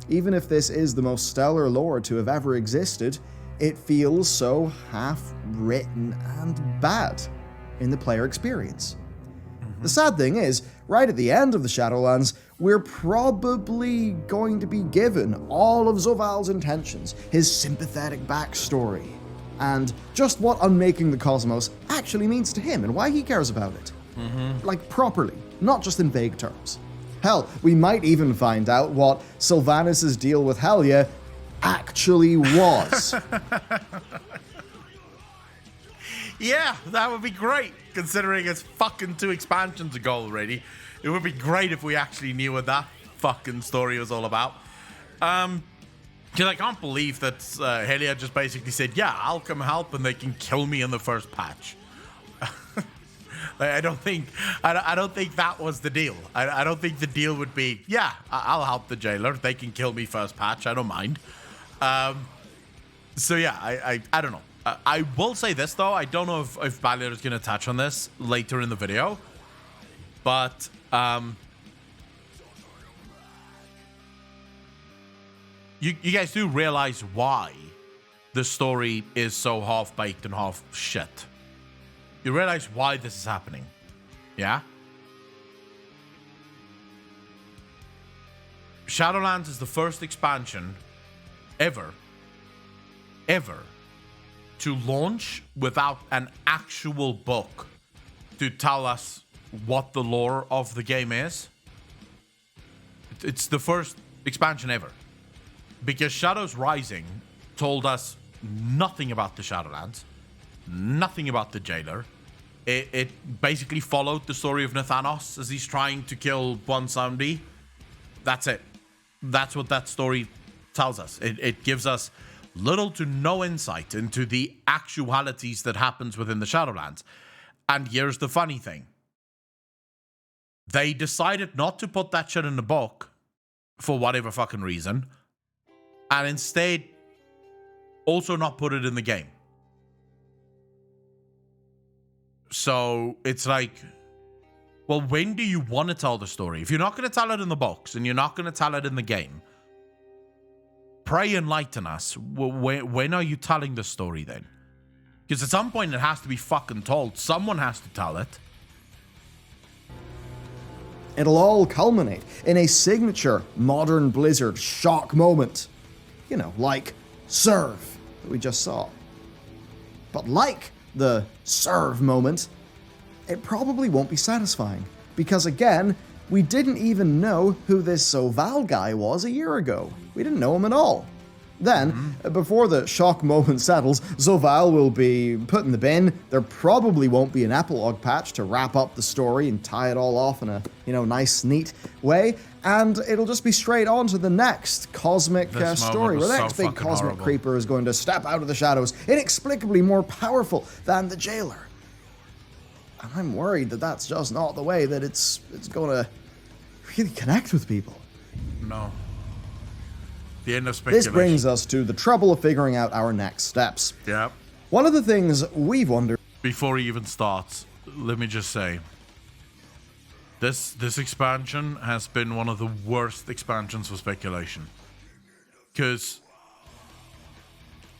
even if this is the most stellar lore to have ever existed, it feels so half-written and bad in the player experience. The sad thing is, right at the end of the Shadowlands, we're probably going to be given all of Zoval's intentions, his sympathetic backstory, and just what unmaking the cosmos actually means to him and why he cares about it. Like, properly, not just in vague terms. Hell, we might even find out what Sylvanas' deal with Helya actually was. Yeah, that would be great, considering it's fucking 2 expansions ago already. It would be great if we actually knew what that fucking story was all about. Because I can't believe that Helya just basically said, yeah, I'll come help and they can kill me in the first patch. Like, I don't think that was the deal. I don't think the deal would be, yeah, I'll help the jailer. They can kill me first patch. I don't mind. So yeah, I don't know. I will say this though. I don't know if Ballier is going to touch on this later in the video, but you guys do realize why the story is so half-baked and half shit. You realize why this is happening, yeah? Shadowlands is the first expansion ever to launch without an actual book to tell us what the lore of the game is. It's the first expansion ever. Because Shadows Rising told us nothing about the Shadowlands, nothing about the jailer. It basically followed the story of Nathanos as he's trying to kill Bonsandi. That's it. That's what that story tells us. It gives us little to no insight into the actualities that happens within the Shadowlands. And here's the funny thing. They decided not to put that shit in the book for whatever fucking reason, and instead also not put it in the game. So it's like, well, when do you want to tell the story? If you're not going to tell it in the box and you're not going to tell it in the game, pray enlighten us. When are you telling the story then? Because at some point it has to be fucking told. Someone has to tell it. It'll all culminate in a signature modern Blizzard shock moment. You know, like Serve that we just saw. But like the Serve moment, it probably won't be satisfying. Because again, we didn't even know who this Zoval guy was a year ago. We didn't know him at all. Then, before the shock moment settles, Zoval will be put in the bin. There probably won't be an epilogue patch to wrap up the story and tie it all off in a, nice, neat way. And it'll just be straight on to the next cosmic story, where the next big cosmic creeper is going to step out of the shadows, inexplicably more powerful than the jailer. And I'm worried that that's just not the way that it's going to really connect with people. No. The end of speculation. This brings us to the trouble of figuring out our next steps. Yeah. One of the things we've wondered... Before he even starts, let me just say, this expansion has been one of the worst expansions for speculation. Because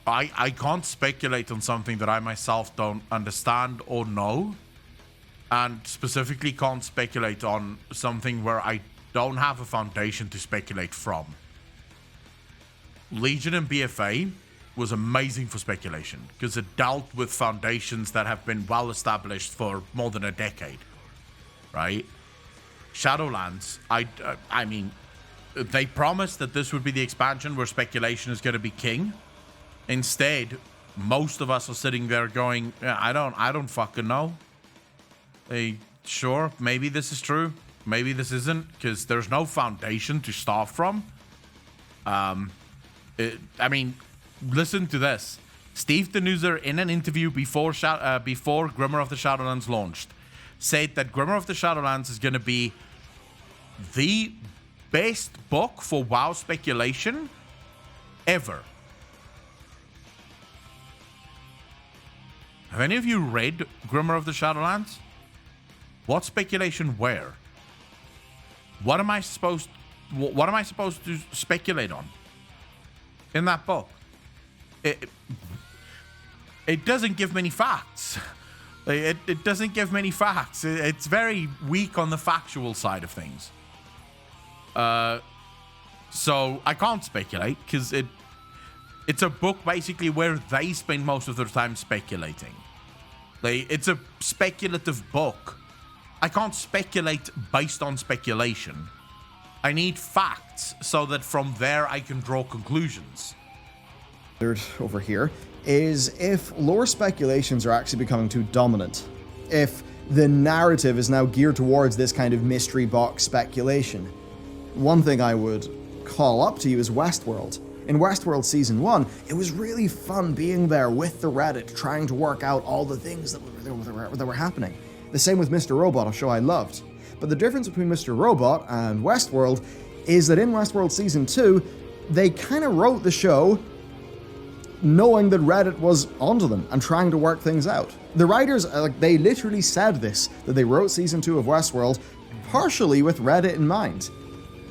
I can't speculate on something that I myself don't understand or know. And specifically can't speculate on something where I don't have a foundation to speculate from. Legion and BFA was amazing for speculation because it dealt with foundations that have been well established for more than a decade, right? Shadowlands, I mean, they promised that this would be the expansion where speculation is going to be king. Instead, most of us are sitting there going, I don't fucking know. Sure, maybe this is true, maybe this isn't, because there's no foundation to start from. I mean, listen to this. Steve Denuser, in an interview before Grimoire of the Shadowlands launched, said that Grimoire of the Shadowlands is going to be the best book for WoW speculation ever. Have any of you read Grimoire of the Shadowlands? What speculation where? What am I supposed to speculate on in that book? It doesn't give many facts. It doesn't give many facts. It's very weak on the factual side of things. So I can't speculate because it's a book basically where they spend most of their time speculating. It's a speculative book. I can't speculate based on speculation. I need facts so that from there I can draw conclusions. Over here is if lore speculations are actually becoming too dominant. If the narrative is now geared towards this kind of mystery box speculation. One thing I would call up to you is Westworld. In Westworld Season 1, it was really fun being there with the Reddit, trying to work out all the things that were happening. The same with Mr. Robot, a show I loved. But the difference between Mr. Robot and Westworld is that in Westworld Season 2, they kind of wrote the show knowing that Reddit was onto them and trying to work things out. The writers, they literally said this, that they wrote Season 2 of Westworld partially with Reddit in mind.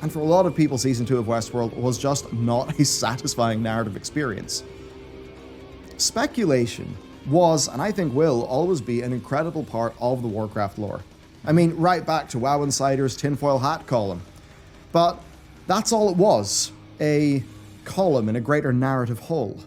And for a lot of people, Season 2 of Westworld was just not a satisfying narrative experience. Speculation was, and I think will, always be an incredible part of the Warcraft lore. I mean, right back to WoW Insider's tinfoil hat column. But that's all it was, a column in a greater narrative whole.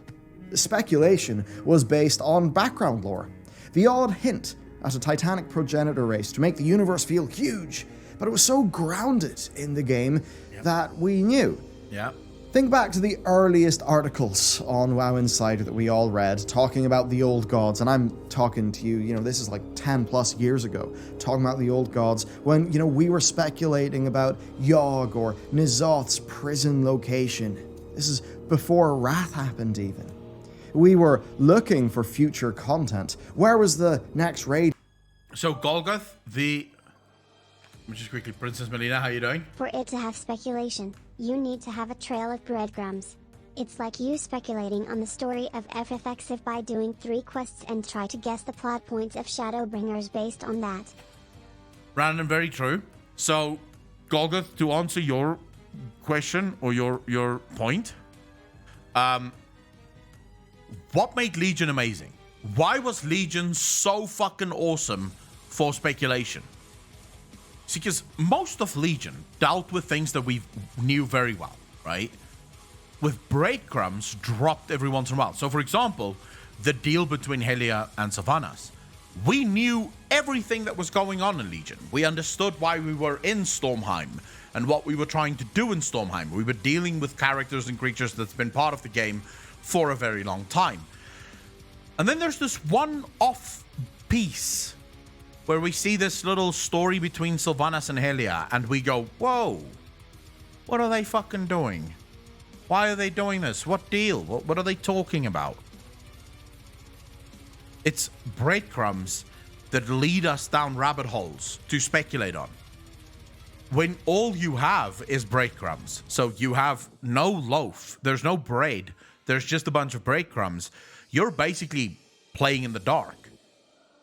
Speculation was based on background lore, the odd hint at a titanic progenitor race to make the universe feel huge, but it was so grounded in the game that we knew. Yeah. Think back to the earliest articles on WoW Insider that we all read, talking about the old gods, and I'm talking to you, this is like 10 plus years ago, talking about the old gods, when, we were speculating about Yogg or N'Zoth's prison location. This is before Wrath happened even. We were looking for future content. Where was the next raid? So Golgoth, just quickly, Princess Melina, how you doing? For it to have speculation, you need to have a trail of breadcrumbs. It's like you speculating on the story of FFX by doing 3 quests and try to guess the plot points of Shadowbringers based on that. Random, very true. So, Golgoth, to answer your question or your point, what made Legion amazing? Why was Legion so fucking awesome for speculation? See, because most of Legion dealt with things that we knew very well, right? With breadcrumbs dropped every once in a while. So, for example, the deal between Helia and Sylvanas. We knew everything that was going on in Legion. We understood why we were in Stormheim and what we were trying to do in Stormheim. We were dealing with characters and creatures that's been part of the game for a very long time. And then there's this one-off piece where we see this little story between Sylvanas and Helia, and we go, whoa, what are they fucking doing? Why are they doing this? What deal? What are they talking about? It's breadcrumbs that lead us down rabbit holes to speculate on. When all you have is breadcrumbs, so you have no loaf, there's no bread, there's just a bunch of breadcrumbs, you're basically playing in the dark.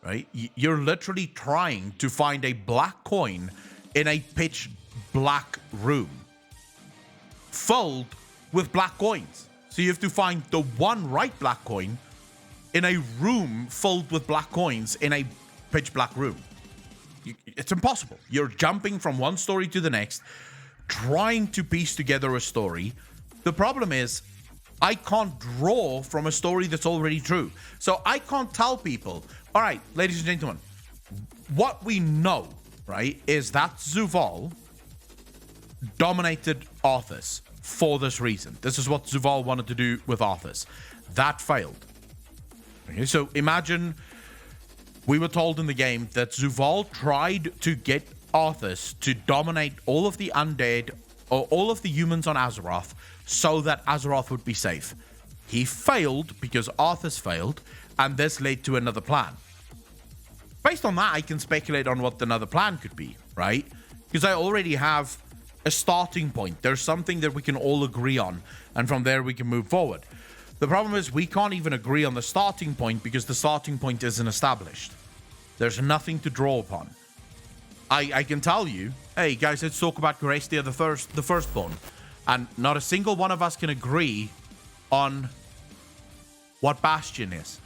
Right? You're literally trying to find a black coin in a pitch black room filled with black coins. So you have to find the one right black coin in a room filled with black coins in a pitch black room. It's impossible. You're jumping from one story to the next, trying to piece together a story. The problem is, I can't draw from a story that's already true. So I can't tell people, all right, ladies and gentlemen, what we know, right, is that Zuvul dominated Arthas for this reason. This is what Zuvul wanted to do with Arthas. That failed. Okay, so imagine we were told in the game that Zuvul tried to get Arthas to dominate all of the undead or all of the humans on Azeroth so that Azeroth would be safe. He failed because Arthas failed, and this led to another plan. Based on that, I can speculate on what another plan could be, right? Because I already have a starting point. There's something that we can all agree on, and from there we can move forward. The problem is we can't even agree on the starting point because the starting point isn't established. There's nothing to draw upon. I can tell you, hey guys, let's talk about Gorestia the Firstborn. And not a single one of us can agree on what Bastion is.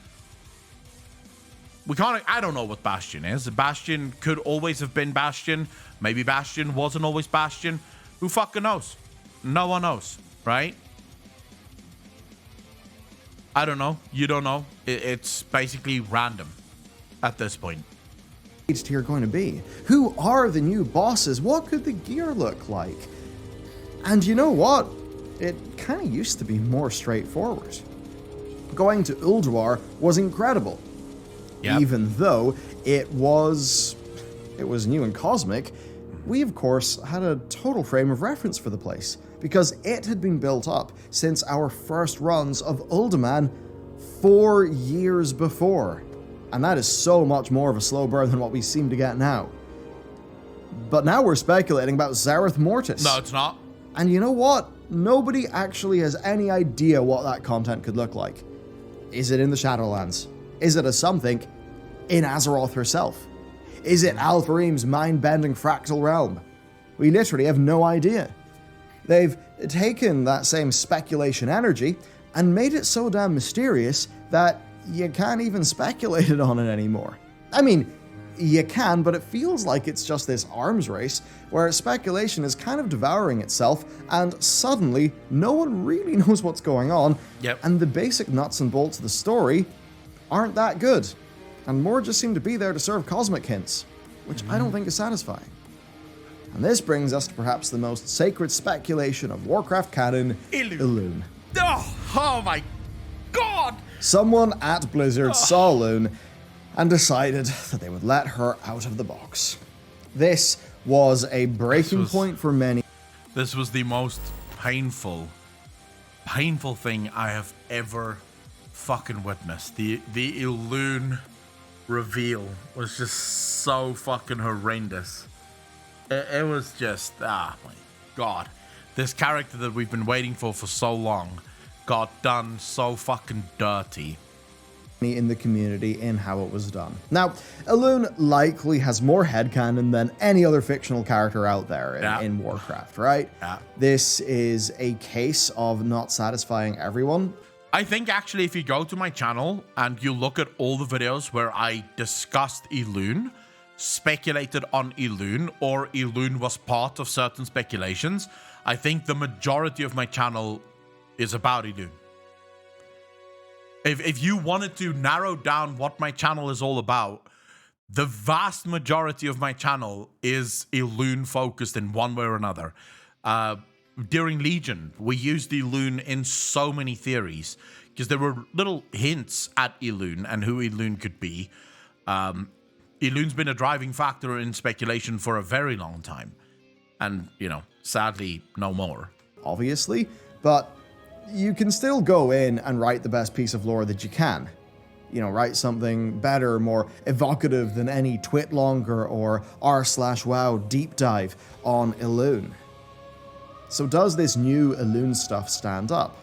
I don't know what Bastion is. Bastion could always have been Bastion. Maybe Bastion wasn't always Bastion. Who fucking knows? No one knows, right? I don't know. You don't know. It's basically random at this point. Tier going to be? Who are the new bosses? What could the gear look like? And you know what? It kind of used to be more straightforward. Going to Ulduar was incredible. Yep. Even though it was new and cosmic, we of course had a total frame of reference for the place because it had been built up since our first runs of Uldaman 4 years before. and that is so much more of a slow burn than what we seem to get now. But now we're speculating about Zereth Mortis. No, it's not. And you know what? Nobody actually has any idea what that content could look like. Is it in the Shadowlands? Is it a something in Azeroth herself? Is it Alfarim's mind-bending fractal realm? We literally have no idea. They've taken that same speculation energy and made it so damn mysterious that you can't even speculate it on it anymore. I mean, you can, but it feels like it's just this arms race where speculation is kind of devouring itself, and suddenly no one really knows what's going on, and the basic nuts and bolts of the story aren't that good, and more just seem to be there to serve cosmic hints, which I don't think is satisfying. And this brings us to perhaps the most sacred speculation of Warcraft canon, Elune. Oh my god! Someone at Blizzard saw Elune and decided that they would let her out of the box. This was a breaking point for many. This was the most painful thing I have ever fucking witnessed. The Elune reveal was just so fucking horrendous. It was just, my god. This character that we've been waiting for so long got done so fucking dirty in the community in how it was done. Now, Elune likely has more headcanon than any other fictional character out there in Warcraft, right? Yeah. This is a case of not satisfying everyone. I think actually if you go to my channel and you look at all the videos where I discussed Elune, speculated on Elune, or Elune was part of certain speculations, I think the majority of my channel is about Elune. If you wanted to narrow down what my channel is all about, the vast majority of my channel is Elune focused in one way or another. During Legion, we used Elune in so many theories because there were little hints at Elune and who Elune could be. Elune's been a driving factor in speculation for a very long time. And, sadly, no more. Obviously, but you can still go in and write the best piece of lore that you can. Write something better, more evocative than any twit-longer or r/wow deep dive on Elune. So does this new Elune stuff stand up?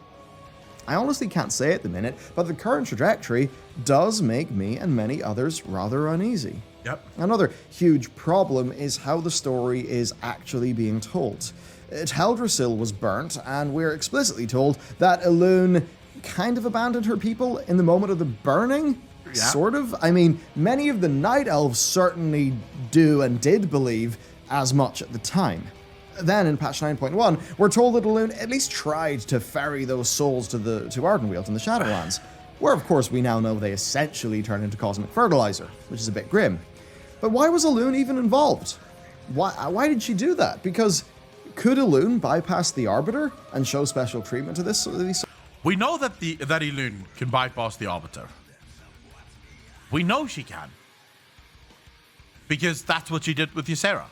I honestly can't say at the minute, but the current trajectory does make me and many others rather uneasy. Yep. Another huge problem is how the story is actually being told. Teldrassil was burnt, and we're explicitly told that Elune kind of abandoned her people in the moment of the burning? Yeah. Sort of? I mean, many of the Night Elves certainly do and did believe as much at the time. Then, in patch 9.1, we're told that Elune at least tried to ferry those souls to Ardenweald in the Shadowlands, where of course we now know they essentially turn into cosmic fertilizer, which is a bit grim. But why was Elune even involved? Why did she do that? Because could Elune bypass the Arbiter and show special treatment to this? We know that Elune can bypass the Arbiter. We know she can. Because that's what she did with Ysera.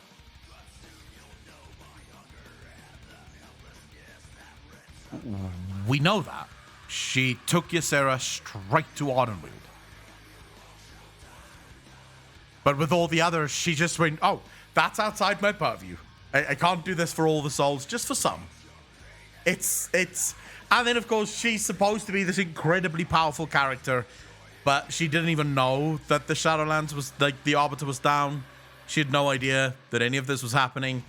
We know that. She took Ysera straight to Ardenweald. But with all the others, she just went, oh, that's outside my purview. I can't do this for all the souls, just for some. And then, of course, she's supposed to be this incredibly powerful character, but she didn't even know that the Shadowlands was, the Arbiter was down. She had no idea that any of this was happening.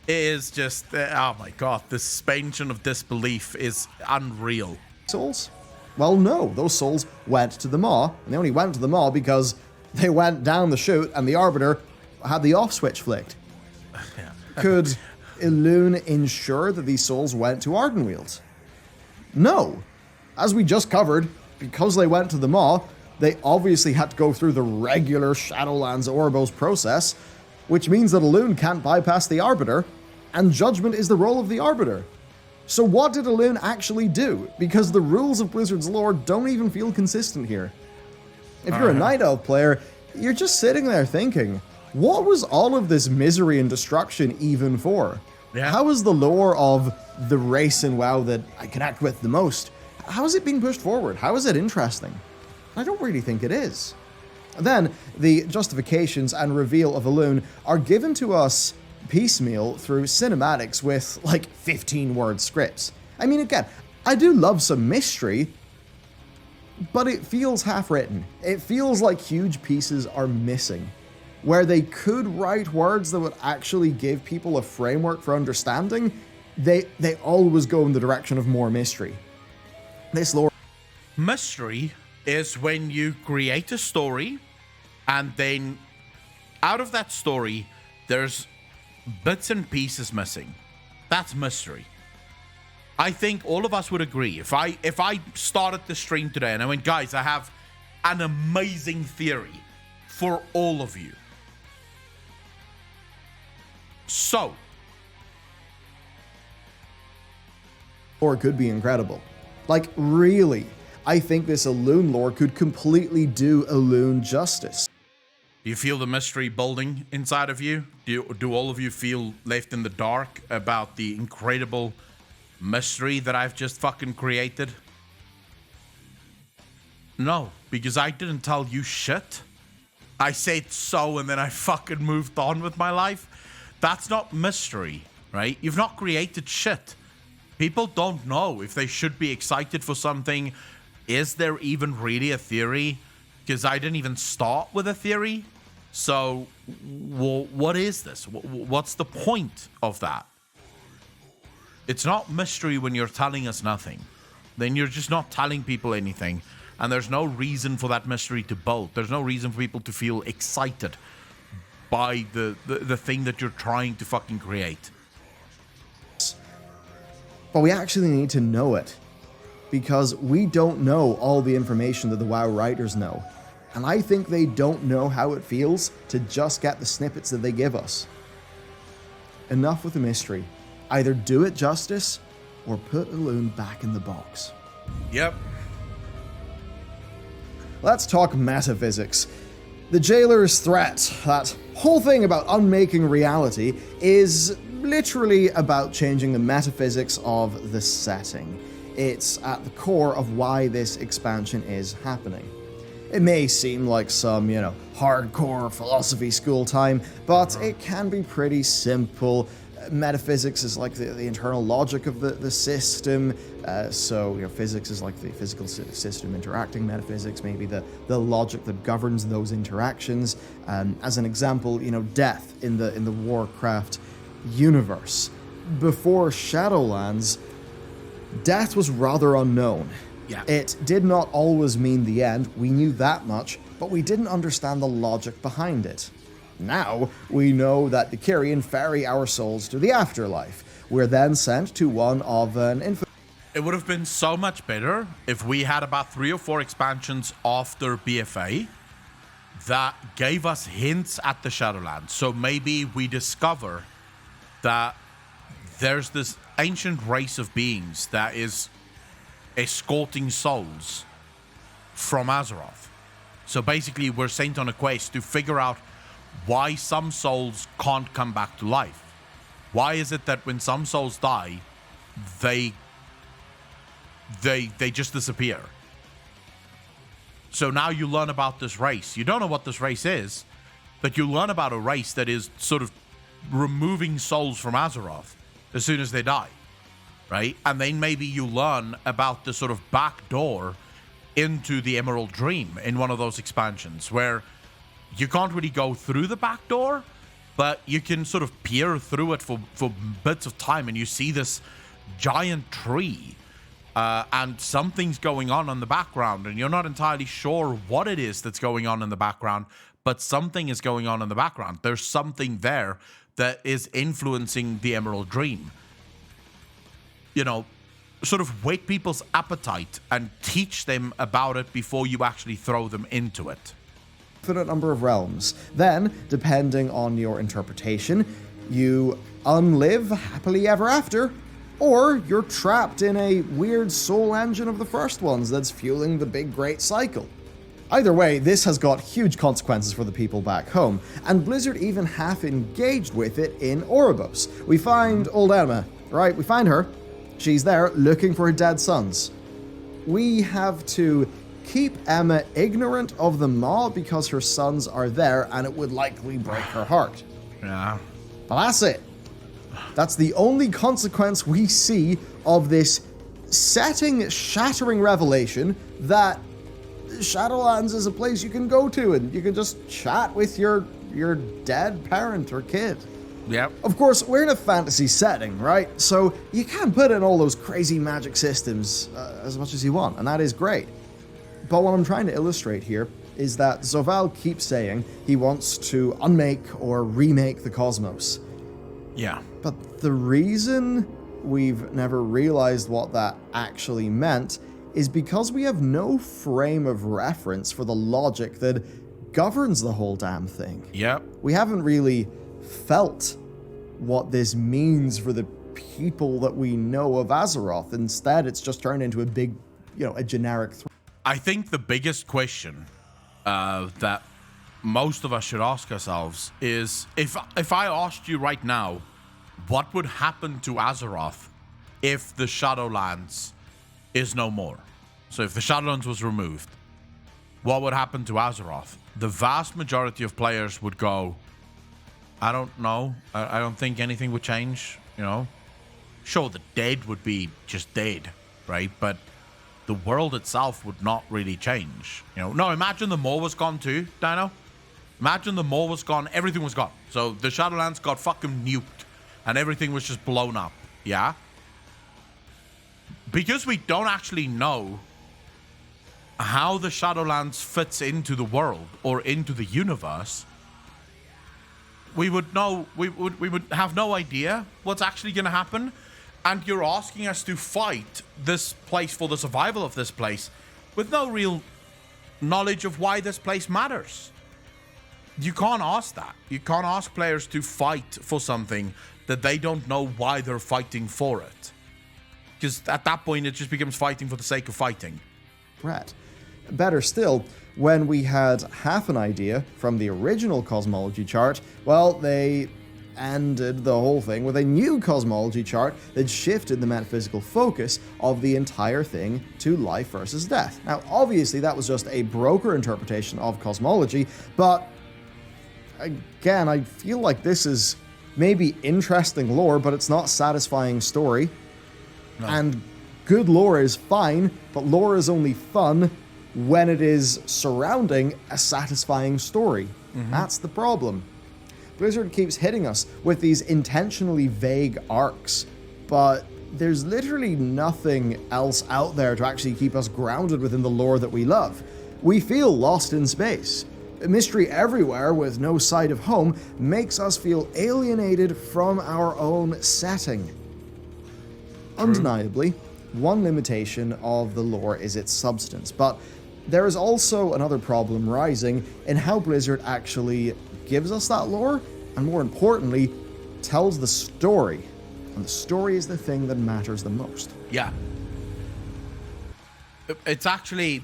It is just, oh my god, the suspension of disbelief is unreal. Souls? Well, no, those souls went to the Maw, and they only went to the Maw because they went down the chute and the Arbiter had the off switch flicked. Yeah. Could Elune ensure that these souls went to Ardenweald? No. As we just covered, because they went to the Maw, they obviously had to go through the regular Shadowlands Oribos process, which means that Elune can't bypass the Arbiter, and judgment is the role of the Arbiter. So what did Elune actually do? Because the rules of Blizzard's lore don't even feel consistent here. If you're a Night Elf player, you're just sitting there thinking, what was all of this misery and destruction even for? Yeah. How is the lore of the race in WoW that I connect with the most, how is it being pushed forward? How is it interesting? I don't really think it is. Then, the justifications and reveal of Elune are given to us piecemeal through cinematics with, like, 15-word scripts. I mean, again, I do love some mystery, but it feels half-written. It feels like huge pieces are missing, where they could write words that would actually give people a framework for understanding. They always go in the direction of more mystery. This lore... Mystery is when you create a story, and then out of that story, there's bits and pieces missing. That's mystery. I think all of us would agree. If I started the stream today and I went, guys, I have an amazing theory for all of you. So, lore could be incredible. Like, really, I think this Elune lore could completely do Elune justice. do you feel the mystery building inside of you? Do all of you feel left in the dark about the incredible mystery that I've just fucking created? No, because I didn't tell you shit. I said so and then I fucking moved on with my life. That's not mystery, right? You've not created shit. People don't know if they should be excited for something. Is there even really a theory? Because I didn't even start with a theory. So, what is this? What's the point of that? It's not mystery when you're telling us nothing. Then you're just not telling people anything. And there's no reason for that mystery to build. There's no reason for people to feel excited by the thing that you're trying to fucking create. But we actually need to know it, because we don't know all the information that the WoW writers know. And I think they don't know how it feels to just get the snippets that they give us. Enough with the mystery. Either do it justice, or put Elune back in the box. Yep. Let's talk metaphysics. The Jailer's threat, that whole thing about unmaking reality, is literally about changing the metaphysics of the setting. It's at the core of why this expansion is happening. It may seem like some, hardcore philosophy school time, but it can be pretty simple. Metaphysics is like the internal logic of the system. So physics is like the physical system interacting. Metaphysics, maybe the logic that governs those interactions. As an example, death in the Warcraft universe. Before Shadowlands, death was rather unknown. Yeah. It did not always mean the end. We knew that much, but we didn't understand the logic behind it. Now, we know that the Kyrian ferry our souls to the afterlife. We're then sent to one of an infinite... It would have been so much better if we had about 3 or 4 expansions after BFA that gave us hints at the Shadowlands. So maybe we discover that there's this ancient race of beings that is escorting souls from Azeroth. So basically, we're sent on a quest to figure out why some souls can't come back to life. Why is it that when some souls die, they just disappear? So now you learn about this race. You don't know what this race is, but you learn about a race that is sort of removing souls from Azeroth as soon as they die, right? And then maybe you learn about the sort of back door into the Emerald Dream in one of those expansions where you can't really go through the back door, but you can sort of peer through it for bits of time, and you see this giant tree, and something's going on in the background, and you're not entirely sure what it is that's going on in the background, but something is going on in the background. There's something there that is influencing the Emerald Dream. Sort of whet people's appetite and teach them about it before you actually throw them into it. Infinite number of realms. Then, depending on your interpretation, you unlive happily ever after, or you're trapped in a weird soul engine of the first ones that's fueling the big great cycle. Either way, this has got huge consequences for the people back home, and Blizzard even half engaged with it in Oribos. We find old Emma, right? We find her. She's there looking for her dead sons. We have to keep Emma ignorant of the Maw because her sons are there, and it would likely break her heart. Yeah. But that's it. That's the only consequence we see of this setting-shattering revelation that Shadowlands is a place you can go to and you can just chat with your dead parent or kid. Yep. Of course, we're in a fantasy setting, right? So you can put in all those crazy magic systems as much as you want, and that is great. But what I'm trying to illustrate here is that Zoval keeps saying he wants to unmake or remake the cosmos. Yeah. But the reason we've never realized what that actually meant is because we have no frame of reference for the logic that governs the whole damn thing. Yep. We haven't really felt what this means for the people that we know of Azeroth. Instead, it's just turned into a big, a generic threat. I think the biggest question that most of us should ask ourselves is, if I asked you right now, what would happen to Azeroth if the Shadowlands is no more? So if the Shadowlands was removed, what would happen to Azeroth? The vast majority of players would go, I don't know. I don't think anything would change, Sure, the dead would be just dead, right? But the world itself would not really change, No, imagine the Maw was gone too, Dino. Imagine the Maw was gone, everything was gone. So the Shadowlands got fucking nuked and everything was just blown up, yeah? Because we don't actually know how the Shadowlands fits into the world or into the universe, we would have no idea what's actually going to happen. And you're asking us to fight this place for the survival of this place with no real knowledge of why this place matters. You can't ask that. You can't ask players to fight for something that they don't know why they're fighting for it. Because at that point, it just becomes fighting for the sake of fighting. Threat. Better still, when we had half an idea from the original cosmology chart, well, they ended the whole thing with a new cosmology chart that shifted the metaphysical focus of the entire thing to life versus death. Now, obviously, that was just a broker interpretation of cosmology, but again, I feel like this is maybe interesting lore, but it's not satisfying story. No. And good lore is fine, but lore is only fun when it is surrounding a satisfying story. Mm-hmm. That's the problem. Blizzard keeps hitting us with these intentionally vague arcs, but there's literally nothing else out there to actually keep us grounded within the lore that we love. We feel lost in space. Mystery everywhere with no sight of home makes us feel alienated from our own setting. True. Undeniably, one limitation of the lore is its substance, but there is also another problem rising in how Blizzard actually gives us that lore, and more importantly, tells the story. And the story is the thing that matters the most. Yeah. It's actually...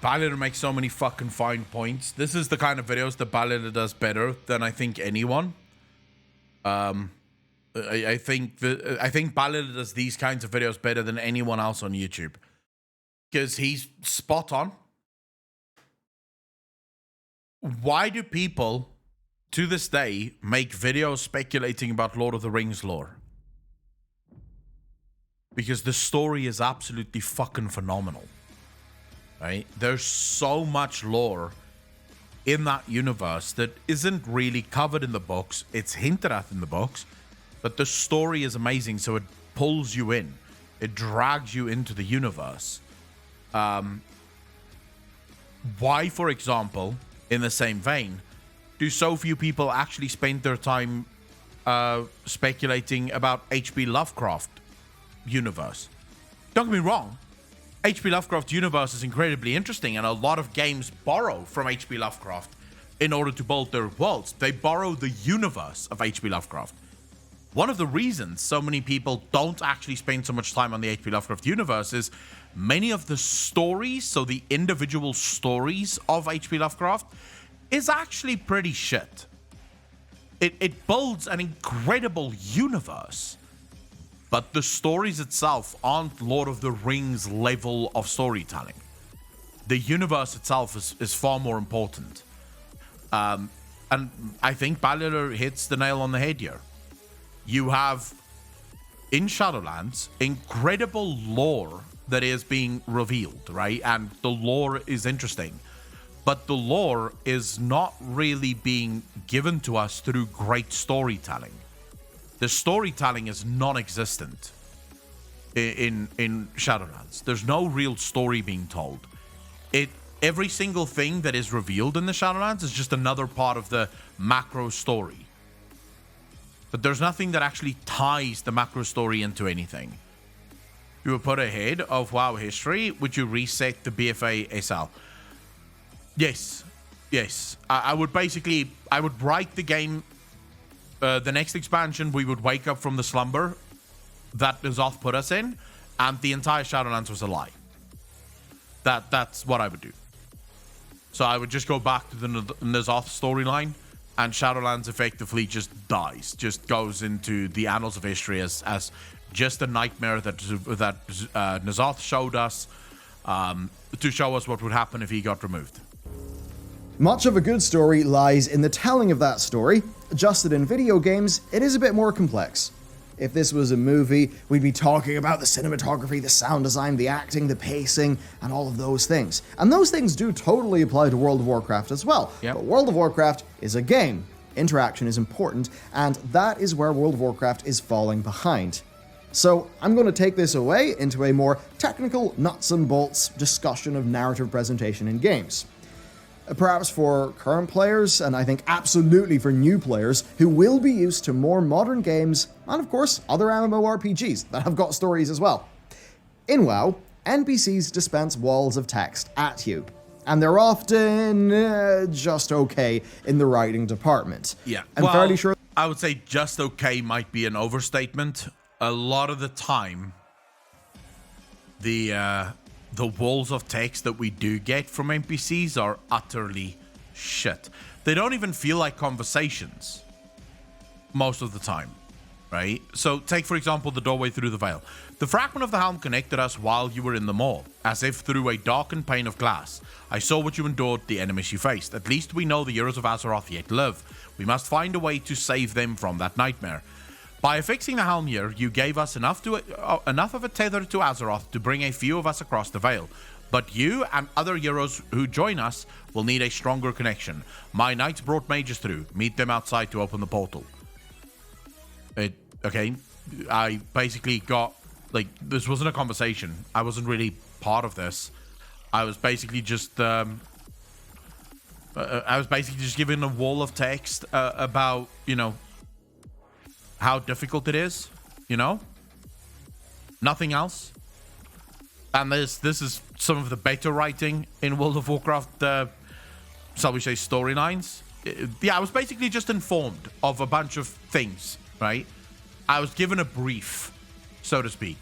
Ballitter makes so many fucking fine points. This is the kind of videos that Ballitter does better than I think anyone. I think Ballitter does these kinds of videos better than anyone else on YouTube. Because he's spot on. Why do people, to this day, make videos speculating about Lord of the Rings lore? Because the story is absolutely fucking phenomenal. Right? There's so much lore in that universe that isn't really covered in the books. It's hinted at in the books, but the story is amazing, so it pulls you in. It drags you into the universe. Why, for example, in the same vein, do so few people actually spend their time speculating about H.P. Lovecraft universe? Don't get me wrong. H.P. Lovecraft universe is incredibly interesting, and a lot of games borrow from H.P. Lovecraft in order to build their worlds. They borrow the universe of H.P. Lovecraft. One of the reasons so many people don't actually spend so much time on the H.P. Lovecraft universe is many of the stories, so the individual stories of H.P. Lovecraft, is actually pretty shit. It builds an incredible universe, but the stories itself aren't Lord of the Rings level of storytelling. The universe itself is far more important. And I think Ballinger hits the nail on the head here. You have, in Shadowlands, incredible lore that is being revealed, right? And the lore is interesting. But the lore is not really being given to us through great storytelling. The storytelling is non-existent in Shadowlands. There's no real story being told. Every single thing that is revealed in the Shadowlands is just another part of the macro story. But there's nothing that actually ties the macro story into anything. You would put ahead of WoW history, would you reset the BFA SL? Yes. I would write the game, the next expansion, we would wake up from the slumber that Azeroth put us in, and the entire Shadowlands was a lie. That's what I would do. So I would just go back to the Azeroth storyline, and Shadowlands effectively just dies, just goes into the annals of history as just a nightmare that Azeroth showed us to show us what would happen if he got removed. Much of a good story lies in the telling of that story. Just that in video games, it is a bit more complex. If this was a movie, we'd be talking about the cinematography, the sound design, the acting, the pacing, and all of those things. And those things do totally apply to World of Warcraft as well. Yep. But World of Warcraft is a game. Interaction is important, and that is where World of Warcraft is falling behind. So I'm going to take this away into a more technical, nuts and bolts discussion of narrative presentation in games. Perhaps for current players, and I think absolutely for new players who will be used to more modern games, and of course other MMORPGs that have got stories as well. In WoW, NPCs dispense walls of text at you, and they're often just okay in the writing department. Yeah, I'm fairly sure. I would say just okay might be an overstatement. A lot of the time, the walls of text that we do get from NPCs are utterly shit. They don't even feel like conversations most of the time, right? So take, for example, the doorway through the veil. The fragment of the helm connected us while you were in the mall, as if through a darkened pane of glass. I saw what you endured, the enemies you faced. At least we know the heroes of Azeroth yet live. We must find a way to save them from that nightmare. By affixing the helm here, you gave us enough of a tether to Azeroth to bring a few of us across the veil. But you and other heroes who join us will need a stronger connection. My knights brought mages through. Meet them outside to open the portal. Okay, I basically got, like, this wasn't a conversation. I wasn't really part of this. I was basically just given a wall of text about, how difficult it is, nothing else. And this is some of the better writing in World of Warcraft, shall we say, storylines. I was basically just informed of a bunch of things, right? I was given a brief, so to speak.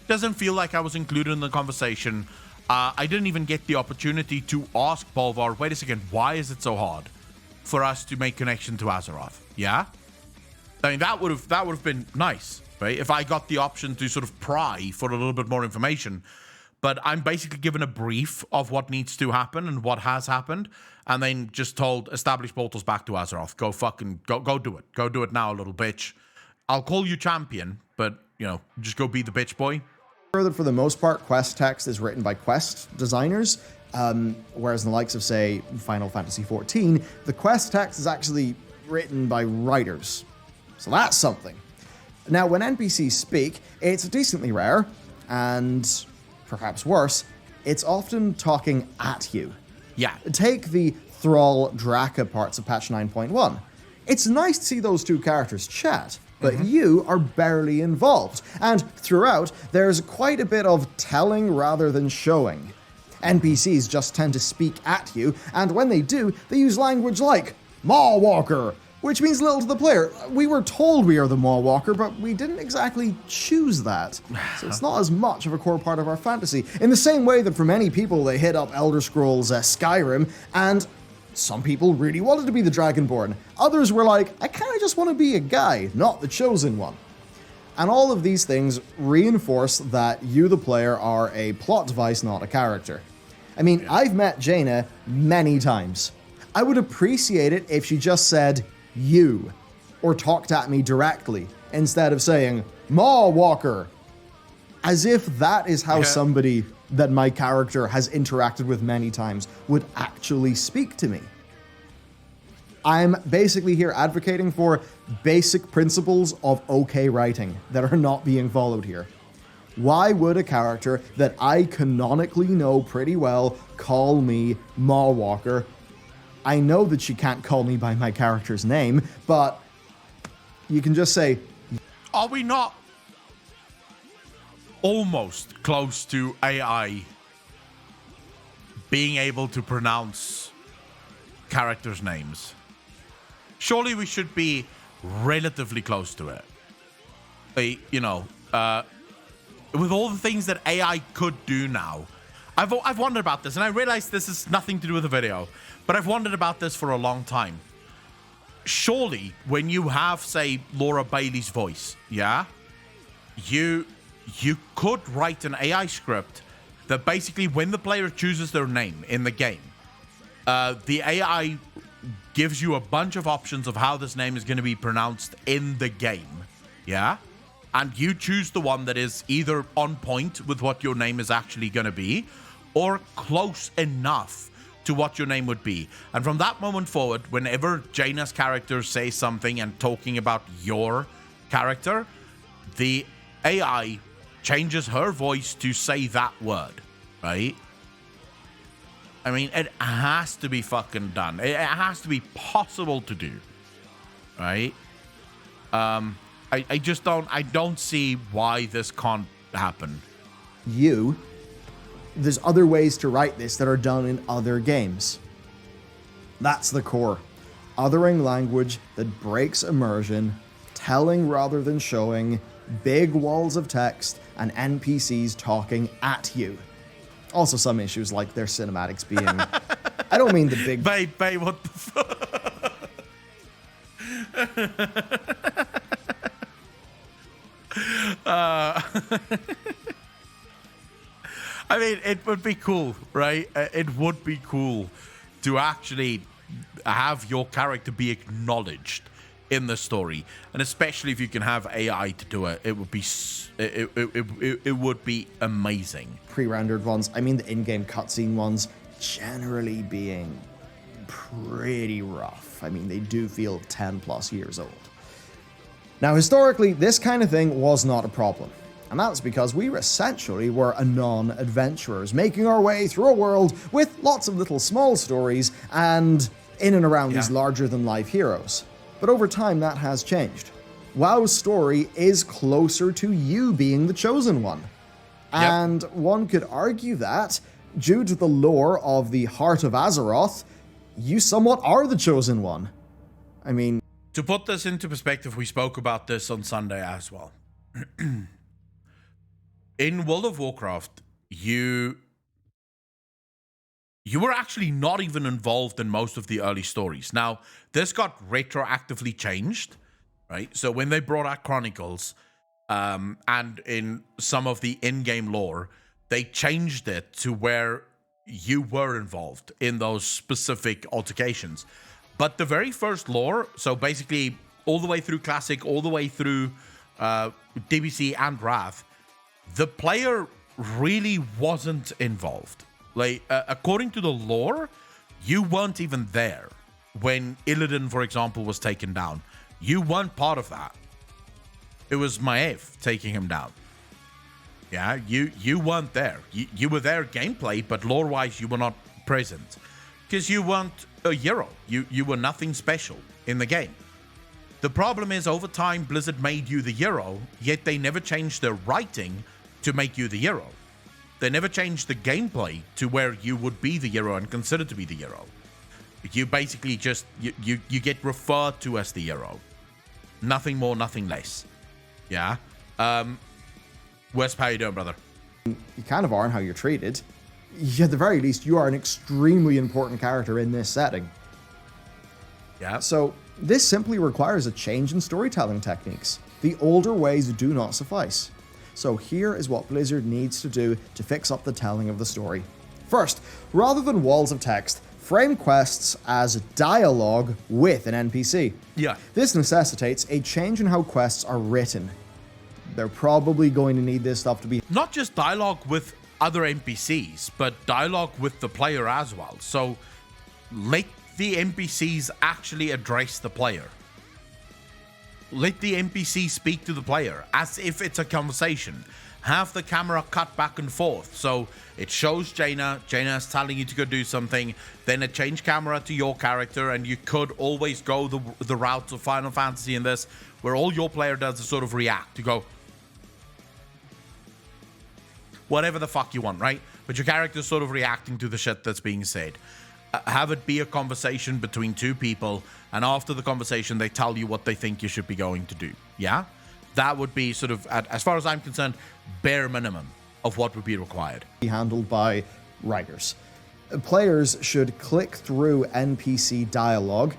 Doesn't feel like I was included in the conversation. I didn't even get the opportunity to ask Bolvar, wait a second, why is it so hard for us to make connection to Azeroth? Yeah? I mean, that would have been nice, right? If I got the option to sort of pry for a little bit more information. But I'm basically given a brief of what needs to happen and what has happened, and then just told, establish portals back to Azeroth. Go do it. Go do it now, little bitch. I'll call you champion, but, just go be the bitch boy. Further, for the most part, quest text is written by quest designers, whereas in the likes of, say, Final Fantasy XIV, the quest text is actually written by writers. So that's something. Now, when NPCs speak, it's decently rare, and perhaps worse, it's often talking at you. Yeah. Take the Thrall Draka parts of patch 9.1. It's nice to see those two characters chat, but you are barely involved, and throughout, there's quite a bit of telling rather than showing. NPCs just tend to speak at you, and when they do, they use language like Mawwalker, which means little to the player. We were told we are the Mawwalker, but we didn't exactly choose that. So it's not as much of a core part of our fantasy. In the same way that for many people, they hit up Elder Scrolls Skyrim, and some people really wanted to be the Dragonborn. Others were like, I kind of just want to be a guy, not the chosen one. And all of these things reinforce that you, the player, are a plot device, not a character. I mean, I've met Jaina many times. I would appreciate it if she just said, you, or talked at me directly, instead of saying, Maw Walker, as if that is how somebody that my character has interacted with many times would actually speak to me. I'm basically here advocating for basic principles of okay writing that are not being followed here. Why would a character that I canonically know pretty well call me Maw Walker? I know that she can't call me by my character's name, but you can just say... Are we not almost close to AI being able to pronounce characters' names? Surely we should be relatively close to it. With all the things that AI could do now. I've wondered about this, and I realize this is nothing to do with the video, but I've wondered about this for a long time. Surely, when you have, say, Laura Bailey's voice, you could write an AI script that basically, when the player chooses their name in the game, the AI gives you a bunch of options of how this name is going to be pronounced in the game, and you choose the one that is either on point with what your name is actually going to be, or close enough to what your name would be. And from that moment forward, whenever Jaina's character says something and talking about your character, the AI changes her voice to say that word, right? I mean, it has to be fucking done. It has to be possible to do, right? I just don't see why this can't happen. There's other ways to write this that are done in other games. That's the core. Othering language that breaks immersion, telling rather than showing, big walls of text, and NPCs talking at you. Also some issues like their cinematics being... I don't mean the big... Babe, what the fuck? I mean, it would be cool, right? It would be cool to actually have your character be acknowledged in the story, and especially if you can have AI to do it, it would be it would be amazing. Pre-rendered ones, I mean the in-game cutscene ones, generally being pretty rough. I mean, they do feel 10 plus years old. Now, historically, this kind of thing was not a problem. And that's because we essentially were Anon adventurers, making our way through a world with lots of little small stories and in and around these larger-than-life heroes. But over time, that has changed. WoW's story is closer to you being the chosen one. And one could argue that, due to the lore of the Heart of Azeroth, you somewhat are the chosen one. I mean... To put this into perspective, we spoke about this on Sunday as well. In World of Warcraft, you were actually not even involved in most of the early stories. Now, this got retroactively changed, right? So when they brought out Chronicles, and in some of the in-game lore, they changed it to where you were involved in those specific altercations. But the very first lore, so basically all the way through Classic, all the way through DBC and Wrath, the player really wasn't involved. Like, according to the lore, you weren't even there when Illidan, for example, was taken down. You weren't part of that. It was Maev taking him down. Yeah, you weren't there. You were there gameplay, but lore-wise, you were not present. Because you weren't a hero. You were nothing special in the game. The problem is, over time, Blizzard made you the hero, yet they never changed their writing to make you the hero. They never changed the gameplay to where you would be the hero and considered to be the hero. You basically just, you get referred to as the hero. Nothing more, nothing less. Yeah? Wes, how you doing, brother? You kind of are in how you're treated. At the very least, you are an extremely important character in this setting. Yeah. So, this simply requires a change in storytelling techniques. The older ways do not suffice. So here is what Blizzard needs to do to fix up the telling of the story. First, rather than walls of text, frame quests as dialogue with an NPC. Yeah. This necessitates a change in how quests are written. They're probably going to need this stuff to be Not just dialogue with other NPCs, but dialogue with the player as well. So let the NPCs actually address the player. Let the NPC speak to the player as if it's a conversation. Have the camera cut back and forth. So it shows Jaina is telling you to go do something, then a change camera to your character, and you could always go the route of Final Fantasy in this, where all your player does is sort of react to go whatever the fuck you want, right? But your character's sort of reacting to the shit that's being said. Have it be a conversation between two people, and after the conversation, they tell you what they think you should be going to do. Yeah? That would be sort of, as far as I'm concerned, bare minimum of what would be required. handled by writers. Players should click through NPC dialogue,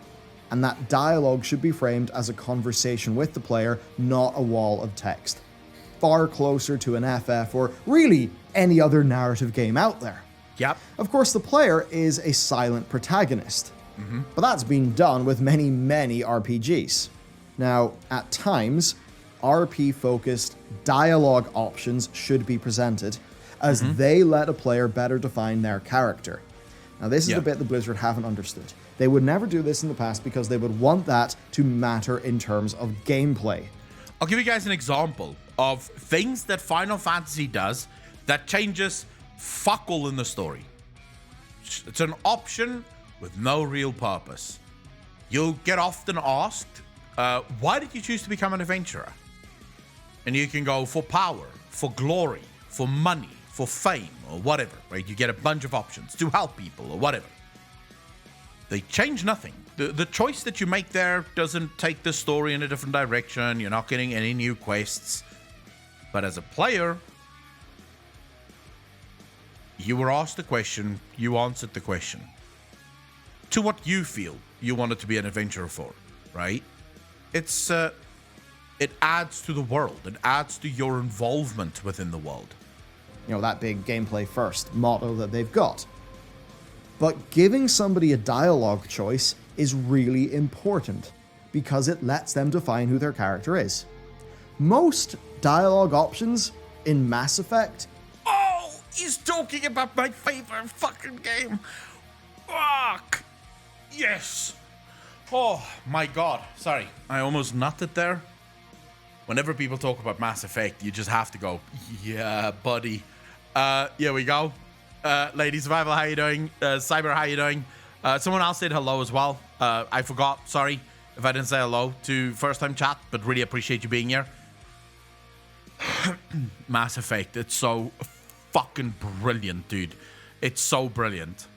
and that dialogue should be framed as a conversation with the player, not a wall of text. Far closer to an FF or really any other narrative game out there. Yep. Of course, the player is a silent protagonist, but that's been done with many, many RPGs. Now, at times, RP-focused dialogue options should be presented, as they let a player better define their character. Now, this is the bit that Blizzard haven't understood. They would never do this in the past because they would want that to matter in terms of gameplay. I'll give you guys an example of things that Final Fantasy does that changes fuck all in the story. It's an option with no real purpose. You'll get often asked, why did you choose to become an adventurer? And you can go for power, for glory, for money, for fame, or whatever, right? You get a bunch of options to help people or whatever. They change nothing. The choice that you make there doesn't take the story in a different direction. You're not getting any new quests. But as a player, you were asked the question, you answered the question. To what you feel you wanted to be an adventurer for, right? It's it adds to the world. It adds to your involvement within the world. You know, that big gameplay first motto that they've got. But giving somebody a dialogue choice is really important because it lets them define who their character is. Most dialogue options in Mass Effect. Oh, he's talking about my favorite fucking game. Fuck. Yes. Oh my god. Sorry, I almost nutted there. Whenever people talk about Mass Effect, you just have to go, yeah, buddy. Here we go. Lady Survival, how you doing? Cyber, how you doing? Someone else said hello as well. I forgot. Sorry if I didn't say hello to first time chat, but really appreciate you being here. Mass Effect, it's so fucking brilliant, dude. It's so brilliant.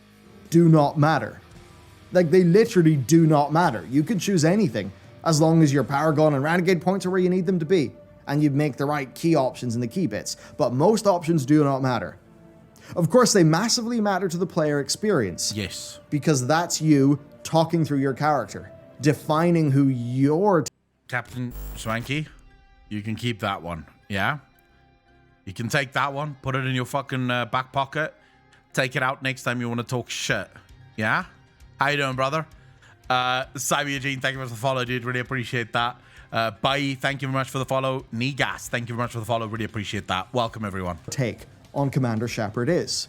Do not matter. Like, they literally do not matter. You could choose anything as long as your Paragon and Renegade points are where you need them to be, and you make the right key options in the key bits. But most options do not matter. Of course, they massively matter to the player experience. Yes. Because that's you talking through your character, defining who you're. Captain Swanky, you can keep that one, yeah? You can take that one, put it in your fucking back pocket, take it out next time you want to talk shit, yeah? How you doing, brother? Cyber Eugene, thank you for the follow, dude. Really appreciate that. Bye, thank you very much for the follow. Negas, thank you very much for the follow. Really appreciate that. Welcome, everyone. Take on Commander Shepard is.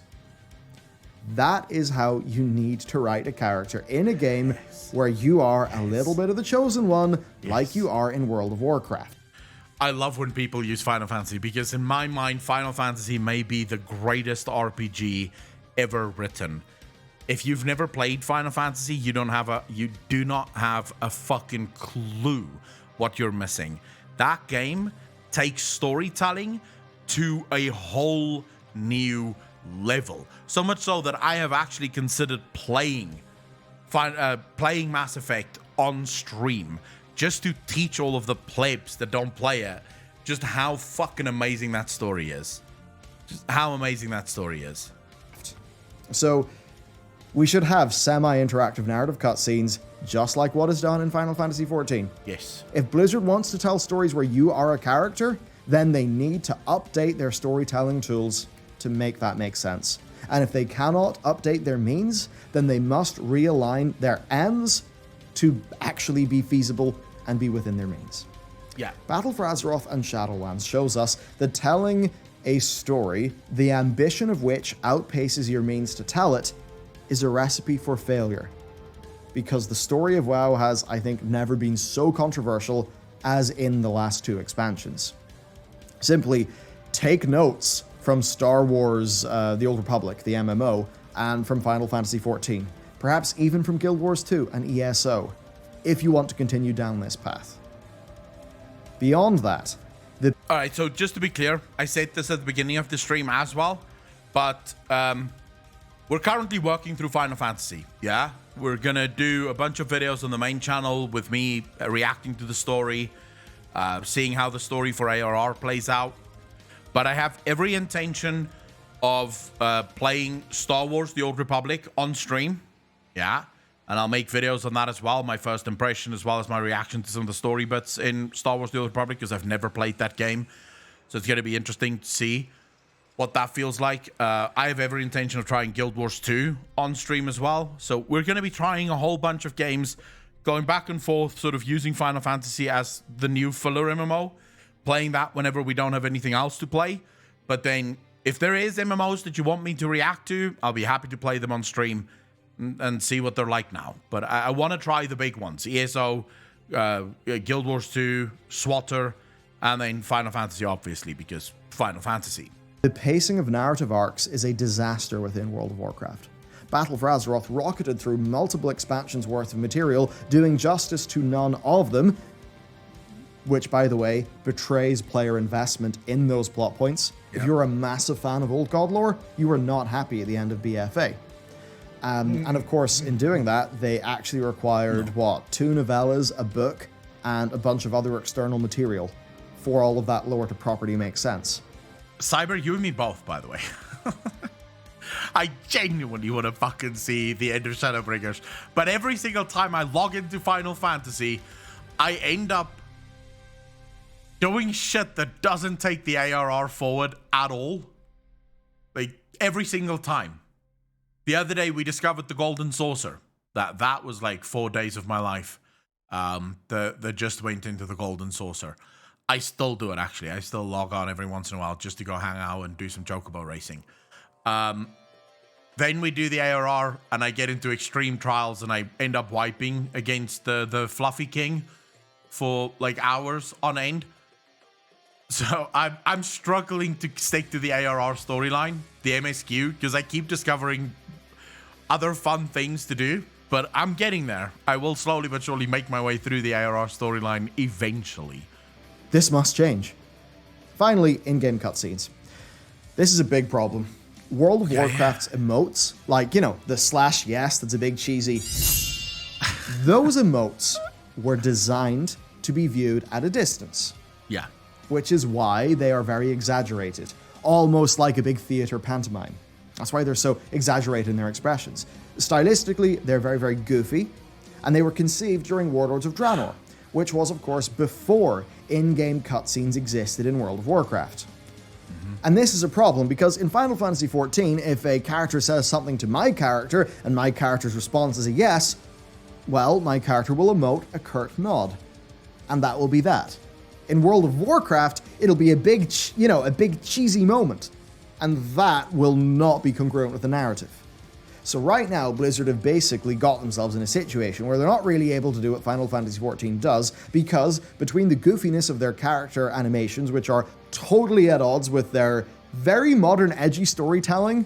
That is how you need to write a character in a game where you are a little bit of the chosen one, like you are in World of Warcraft. I love when people use Final Fantasy because in my mind, Final Fantasy may be the greatest RPG ever written. If you've never played Final Fantasy, you do not have a fucking clue what you're missing. That game takes storytelling to a whole new level. So much so that I have actually considered playing Mass Effect on stream just to teach all of the plebs that don't play it just how fucking amazing that story is. Just how amazing that story is. So, We should have semi-interactive narrative cutscenes, just like what is done in Final Fantasy XIV. Yes. If Blizzard wants to tell stories where you are a character, then they need to update their storytelling tools to make that make sense. And if they cannot update their means, then they must realign their ends to actually be feasible and be within their means. Yeah. Battle for Azeroth and Shadowlands shows us that telling a story, the ambition of which outpaces your means to tell it, is a recipe for failure. Because the story of WoW has, I think, never been so controversial as in the last 2 expansions. Simply take notes from Star Wars The Old Republic, the MMO, and from Final Fantasy XIV, perhaps even from Guild Wars 2 and ESO, if you want to continue down this path. Beyond that, Alright, so just to be clear, I said this at the beginning of the stream as well, but we're currently working through Final Fantasy, yeah? We're gonna do a bunch of videos on the main channel with me reacting to the story, seeing how the story for ARR plays out. But I have every intention of playing Star Wars The Old Republic on stream, yeah? And I'll make videos on that as well, my first impression, as well as my reaction to some of the story bits in Star Wars The Old Republic, because I've never played that game. So it's going to be interesting to see what that feels like. I have every intention of trying Guild Wars 2 on stream as well. So we're going to be trying a whole bunch of games, going back and forth, sort of using Final Fantasy as the new filler MMO, playing that whenever we don't have anything else to play. But then if there is MMOs that you want me to react to, I'll be happy to play them on stream and see what they're like now. But I want to try the big ones. ESO, Guild Wars 2, SWATer, and then Final Fantasy, obviously, because Final Fantasy. the pacing of narrative arcs is a disaster within World of Warcraft. Battle for Azeroth rocketed through multiple expansions worth of material, doing justice to none of them, which, by the way, betrays player investment in those plot points. If you're a massive fan of old god lore, you are not happy at the end of BFA. And of course, in doing that, they actually required, 2 novellas, a book, and a bunch of other external material for all of that lore to properly make sense. Cyber, you and me both, by the way. I genuinely want to fucking see the end of Shadowbringers. But every single time I log into Final Fantasy, I end up doing shit that doesn't take the ARR forward at all. Like, every single time. The other day, we discovered the Golden Saucer. That was like 4 days of my life that just went into the Golden Saucer. I still do it, actually. I still log on every once in a while just to go hang out and do some chocobo racing. Then we do the ARR, and I get into extreme trials, and I end up wiping against the Fluffy King for like hours on end. So I'm struggling to stick to the ARR storyline, the MSQ, because I keep discovering other fun things to do, but I'm getting there. I will slowly but surely make my way through the ARR storyline eventually. This must change. Finally, in-game cutscenes. This is a big problem. World of Warcraft's emotes, like, you know, the /yes, that's a big cheesy. Those emotes were designed to be viewed at a distance. Yeah. Which is why they are very exaggerated, almost like a big theater pantomime. That's why they're so exaggerated in their expressions. Stylistically, they're very, very goofy, and they were conceived during Warlords of Draenor, which was, of course, before in-game cutscenes existed in World of Warcraft. And this is a problem because in Final Fantasy XIV, if a character says something to my character and my character's response is a yes, well, my character will emote a curt nod. And that will be that. In World of Warcraft, it'll be a big, a big cheesy moment. And that will not be congruent with the narrative. So right now, Blizzard have basically got themselves in a situation where they're not really able to do what Final Fantasy XIV does, because between the goofiness of their character animations, which are totally at odds with their very modern, edgy storytelling,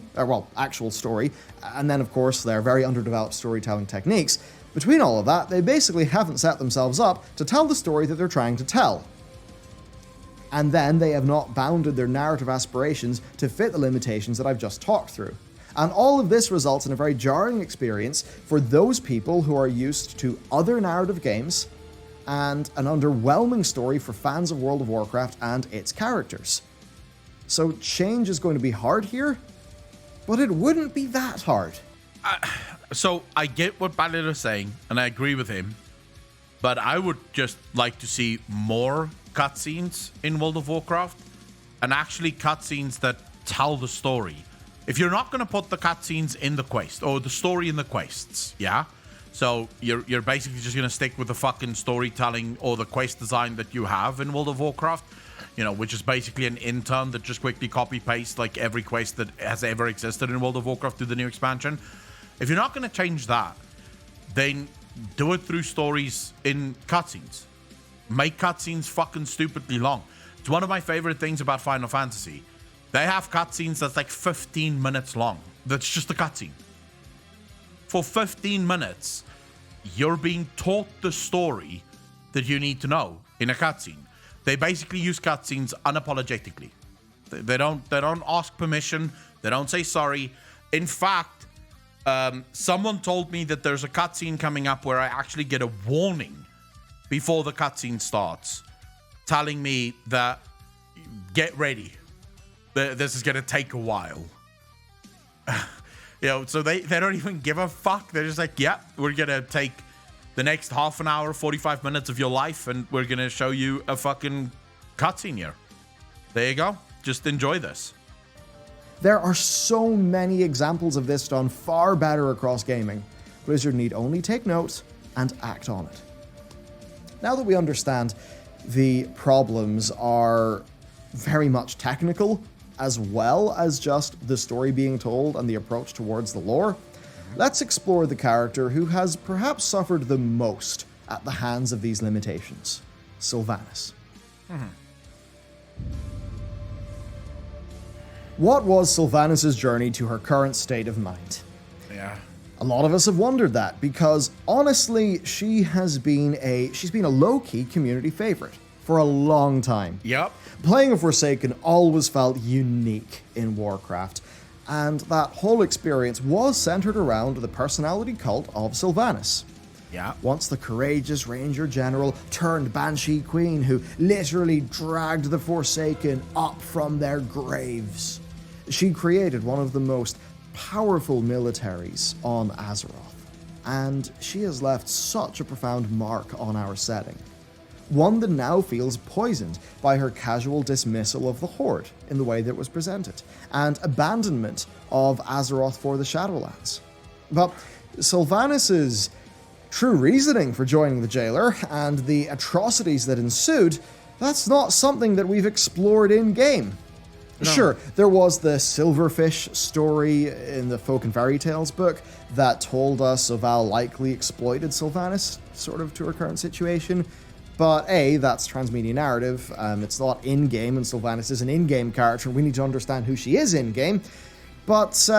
actual story, and then, of course, their very underdeveloped storytelling techniques, between all of that, they basically haven't set themselves up to tell the story that they're trying to tell. And then they have not bounded their narrative aspirations to fit the limitations that I've just talked through. And all of this results in a very jarring experience for those people who are used to other narrative games and an underwhelming story for fans of World of Warcraft and its characters. So change is going to be hard here, but it wouldn't be that hard. So I get what Balil is saying, and I agree with him. But I would just like to see more cutscenes in World of Warcraft, and actually cutscenes that tell the story. If you're not going to put the cutscenes in the quest, or the story in the quests, yeah? So you're basically just going to stick with the fucking storytelling or the quest design that you have in World of Warcraft, you know, which is basically an intern that just quickly copy-paste like every quest that has ever existed in World of Warcraft through the new expansion. If you're not going to change that, then do it through stories in cutscenes. Make cutscenes fucking stupidly long. It's one of my favorite things about Final Fantasy. They have cutscenes that's like 15 minutes long. That's just a cutscene. For 15 minutes, you're being taught the story that you need to know in a cutscene. They basically use cutscenes unapologetically. They don't ask permission. They don't say sorry. In fact, someone told me that there's a cutscene coming up where I actually get a warning before the cutscene starts, telling me that get ready. This is gonna take a while. You know, so they don't even give a fuck. They're just like, yeah, we're gonna take the next half an hour, 45 minutes of your life, and we're gonna show you a fucking cutscene here. There you go. Just enjoy this. There are so many examples of this done far better across gaming. Blizzard need only take note and act on it. Now that we understand the problems are very much technical, as well as just the story being told and the approach towards the lore, let's explore the character who has perhaps suffered the most at the hands of these limitations, Sylvanas. What was Sylvanas' journey to her current state of mind? Yeah. A lot of us have wondered that, because honestly, she's been a low-key community favorite for a long time. Yep. Playing a Forsaken always felt unique in Warcraft, and that whole experience was centered around the personality cult of Sylvanas. Yeah. Once the courageous Ranger General turned Banshee Queen who literally dragged the Forsaken up from their graves. She created one of the most powerful militaries on Azeroth, and she has left such a profound mark on our setting. One that now feels poisoned by her casual dismissal of the Horde in the way that was presented, and abandonment of Azeroth for the Shadowlands. But Sylvanas' true reasoning for joining the Jailer and the atrocities that ensued, that's not something that we've explored in-game. No. Sure, there was the Silverfish story in the Folk and Fairy Tales book that told us Oval likely exploited Sylvanas, sort of to her current situation. But A, that's transmedia narrative, it's not in-game, and Sylvanas is an in-game character, and we need to understand who she is in-game. But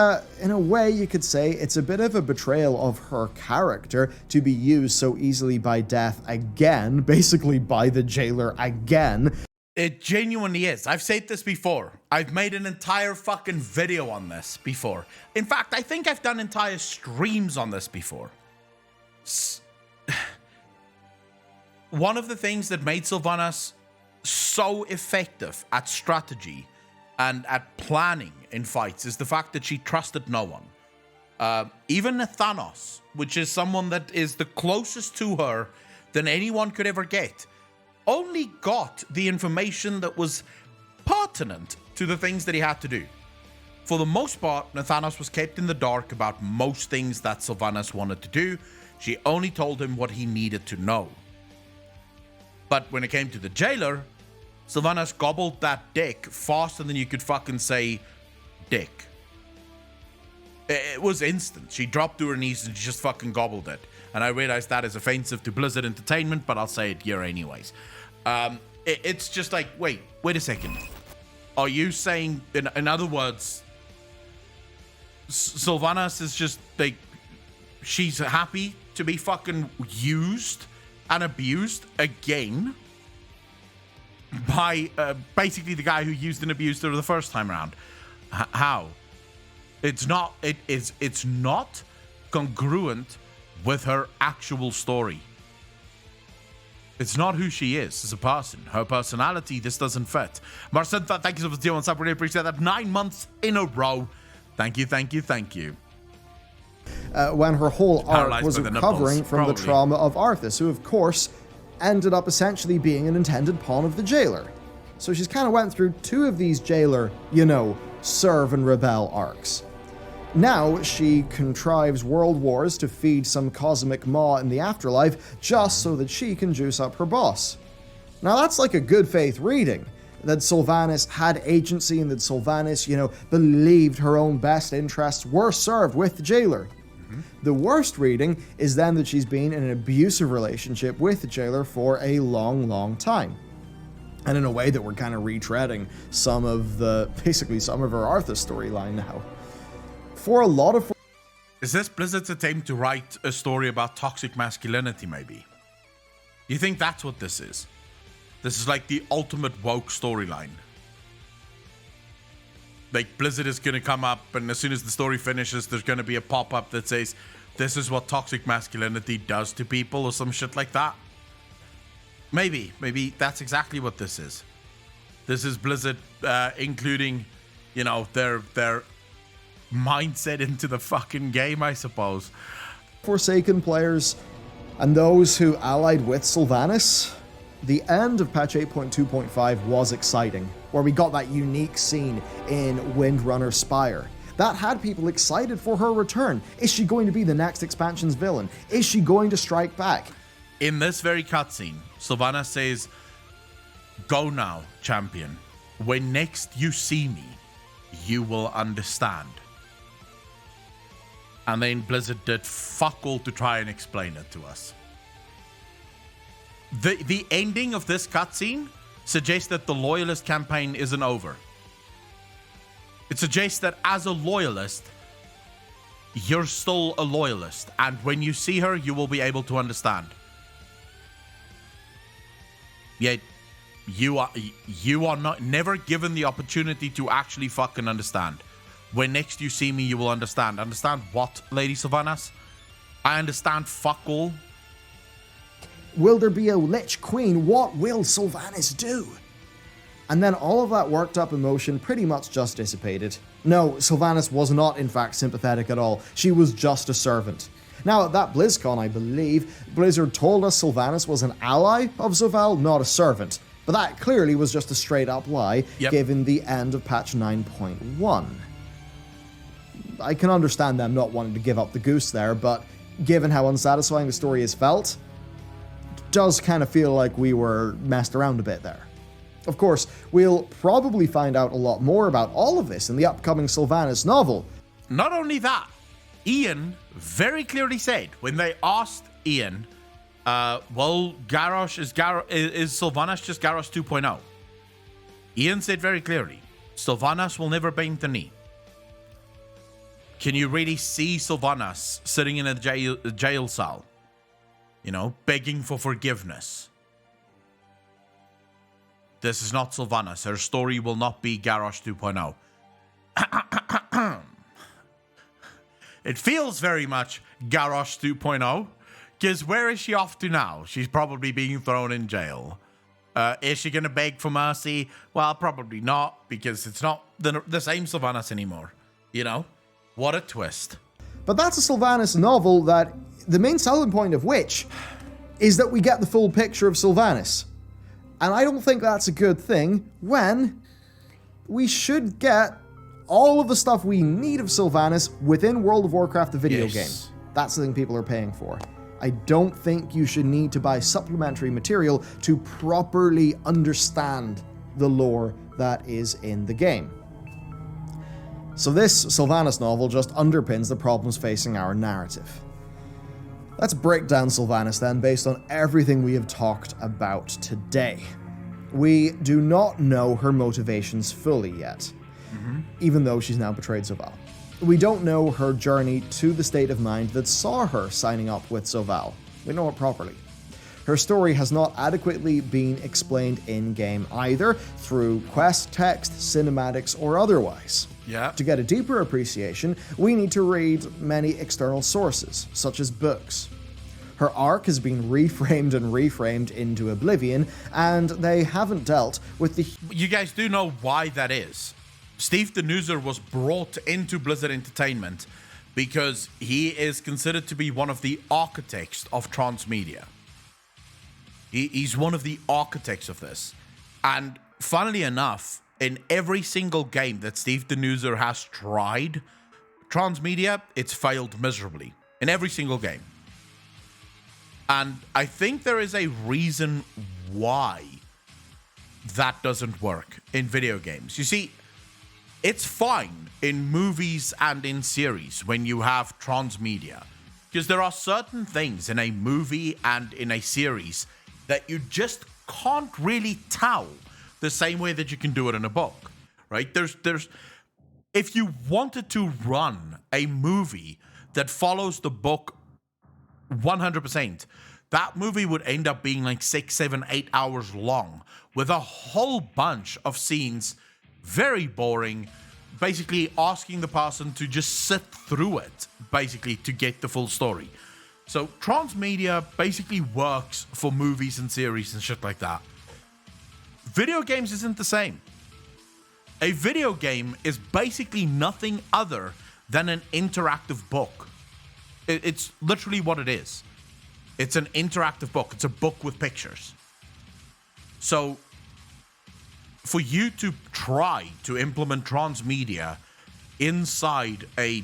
in a way, you could say it's a bit of a betrayal of her character to be used so easily by Death again, basically by the Jailer again. It genuinely is. I've said this before. I've made an entire fucking video on this before. In fact, I think I've done entire streams on this before. One of the things that made Sylvanas so effective at strategy and at planning in fights is the fact that she trusted no one. Even Thanos, which is someone that is the closest to her than anyone could ever get, only got the information that was pertinent to the things that he had to do. For the most part, Thanos was kept in the dark about most things that Sylvanas wanted to do. She only told him what he needed to know. But when it came to the Jailer, Sylvanas gobbled that dick faster than you could fucking say dick. It was instant. She dropped to her knees and she just fucking gobbled it. And I realized that is offensive to Blizzard Entertainment, but I'll say it here anyways. It's just like, wait a second. Are you saying, in other words, Sylvanas is just like, she's happy to be fucking used and abused again by basically the guy who used and abused her the first time around? How? It's not congruent with her actual story. It's not who she is as a person. Her personality, this doesn't fit. Marcintha, thank you so much for the sub. Really appreciate that. 9 months in a row. Thank you. when her whole arc Paralyzed was by the recovering nipples, from the probably. trauma of Arthas, who of course ended up essentially being an intended pawn of the jailer. So she's kind of went through two of these jailer, serve and rebel arcs. Now she contrives world wars to feed some cosmic maw in the afterlife just so that she can juice up her boss. Now that's like a good faith reading, that Sylvanas had agency and that Sylvanas, believed her own best interests were served with the jailer. The worst reading is then that she's been in an abusive relationship with the jailer for a long, long time. And in a way that we're kind of retreading some of her Arthas storyline now. For a lot of... Is this Blizzard's attempt to write a story about toxic masculinity, maybe? You think that's what this is? This is like the ultimate woke storyline. Like, Blizzard is going to come up, and as soon as the story finishes, there's going to be a pop-up that says, this is what toxic masculinity does to people, or some shit like that. Maybe that's exactly what this is. This is Blizzard including, their mindset into the fucking game, I suppose. Forsaken players and those who allied with Sylvanas, the end of patch 8.2.5 was exciting, where we got that unique scene in Windrunner Spire. That had people excited for her return. Is she going to be the next expansion's villain? Is she going to strike back? In this very cutscene, Sylvanas says, "Go now, champion. When next you see me, you will understand." And then Blizzard did fuck all to try and explain it to us. The ending of this cutscene suggests that the Loyalist campaign isn't over. It suggests that as a Loyalist, you're still a Loyalist, and when you see her, you will be able to understand. Yet, you are never given the opportunity to actually fucking understand. When next you see me, you will understand. Understand what, Lady Sylvanas? I understand fuck all. Will there be a Lich Queen? What will Sylvanas do? And then all of that worked up emotion pretty much just dissipated. No, Sylvanas was not in fact sympathetic at all. She was just a servant. Now, at that BlizzCon, I believe, Blizzard told us Sylvanas was an ally of Zovelle, not a servant. But that clearly was just a straight up lie, given the end of patch 9.1. I can understand them not wanting to give up the goose there, but given how unsatisfying the story has felt, it does kind of feel like we were messed around a bit there. Of course, we'll probably find out a lot more about all of this in the upcoming Sylvanas novel. Not only that, Ian very clearly said, when they asked Ian, Garrosh, is Sylvanas just Garrosh 2.0? Ian said very clearly, Sylvanas will never bend the knee. Can you really see Sylvanas sitting in a jail cell, begging for forgiveness? This is not Sylvanas. Her story will not be Garrosh 2.0. It feels very much Garrosh 2.0, because where is she off to now? She's probably being thrown in jail. Is she going to beg for mercy? Well, probably not, because it's not the same Sylvanas anymore. What a twist. But that's a Sylvanas novel that the main selling point of which is that we get the full picture of Sylvanas. And I don't think that's a good thing when we should get all of the stuff we need of Sylvanas within World of Warcraft, the video game. That's the thing people are paying for. I don't think you should need to buy supplementary material to properly understand the lore that is in the game. So this Sylvanas novel just underpins the problems facing our narrative. Let's break down Sylvanas then, based on everything we have talked about today. We do not know her motivations fully yet, even though she's now betrayed Zovelle. We don't know her journey to the state of mind that saw her signing up with Zovelle. We know it properly. Her story has not adequately been explained in-game either, through quest text, cinematics, or otherwise. To get a deeper appreciation, we need to read many external sources, such as books. Her arc has been reframed into oblivion, and they haven't dealt with the... You guys do know why that is. Steve the Newser was brought into Blizzard Entertainment because he is considered to be one of the architects of transmedia. He's one of the architects of this. And funnily enough, in every single game that Steve Denuser has tried transmedia, it's failed miserably. In every single game. And I think there is a reason why that doesn't work in video games. You see, it's fine in movies and in series when you have transmedia, because there are certain things in a movie and in a series that you just can't really tell the same way that you can do it in a book, right? There's if you wanted to run a movie that follows the book 100%, that movie would end up being like 6, 7, 8 hours long with a whole bunch of scenes, very boring, basically asking the person to just sit through it, basically, to get the full story. So transmedia basically works for movies and series and shit like that. Video games isn't the same. A video game is basically nothing other than an interactive book. It's literally what it is. It's an interactive book. It's a book with pictures. So for you to try to implement transmedia inside a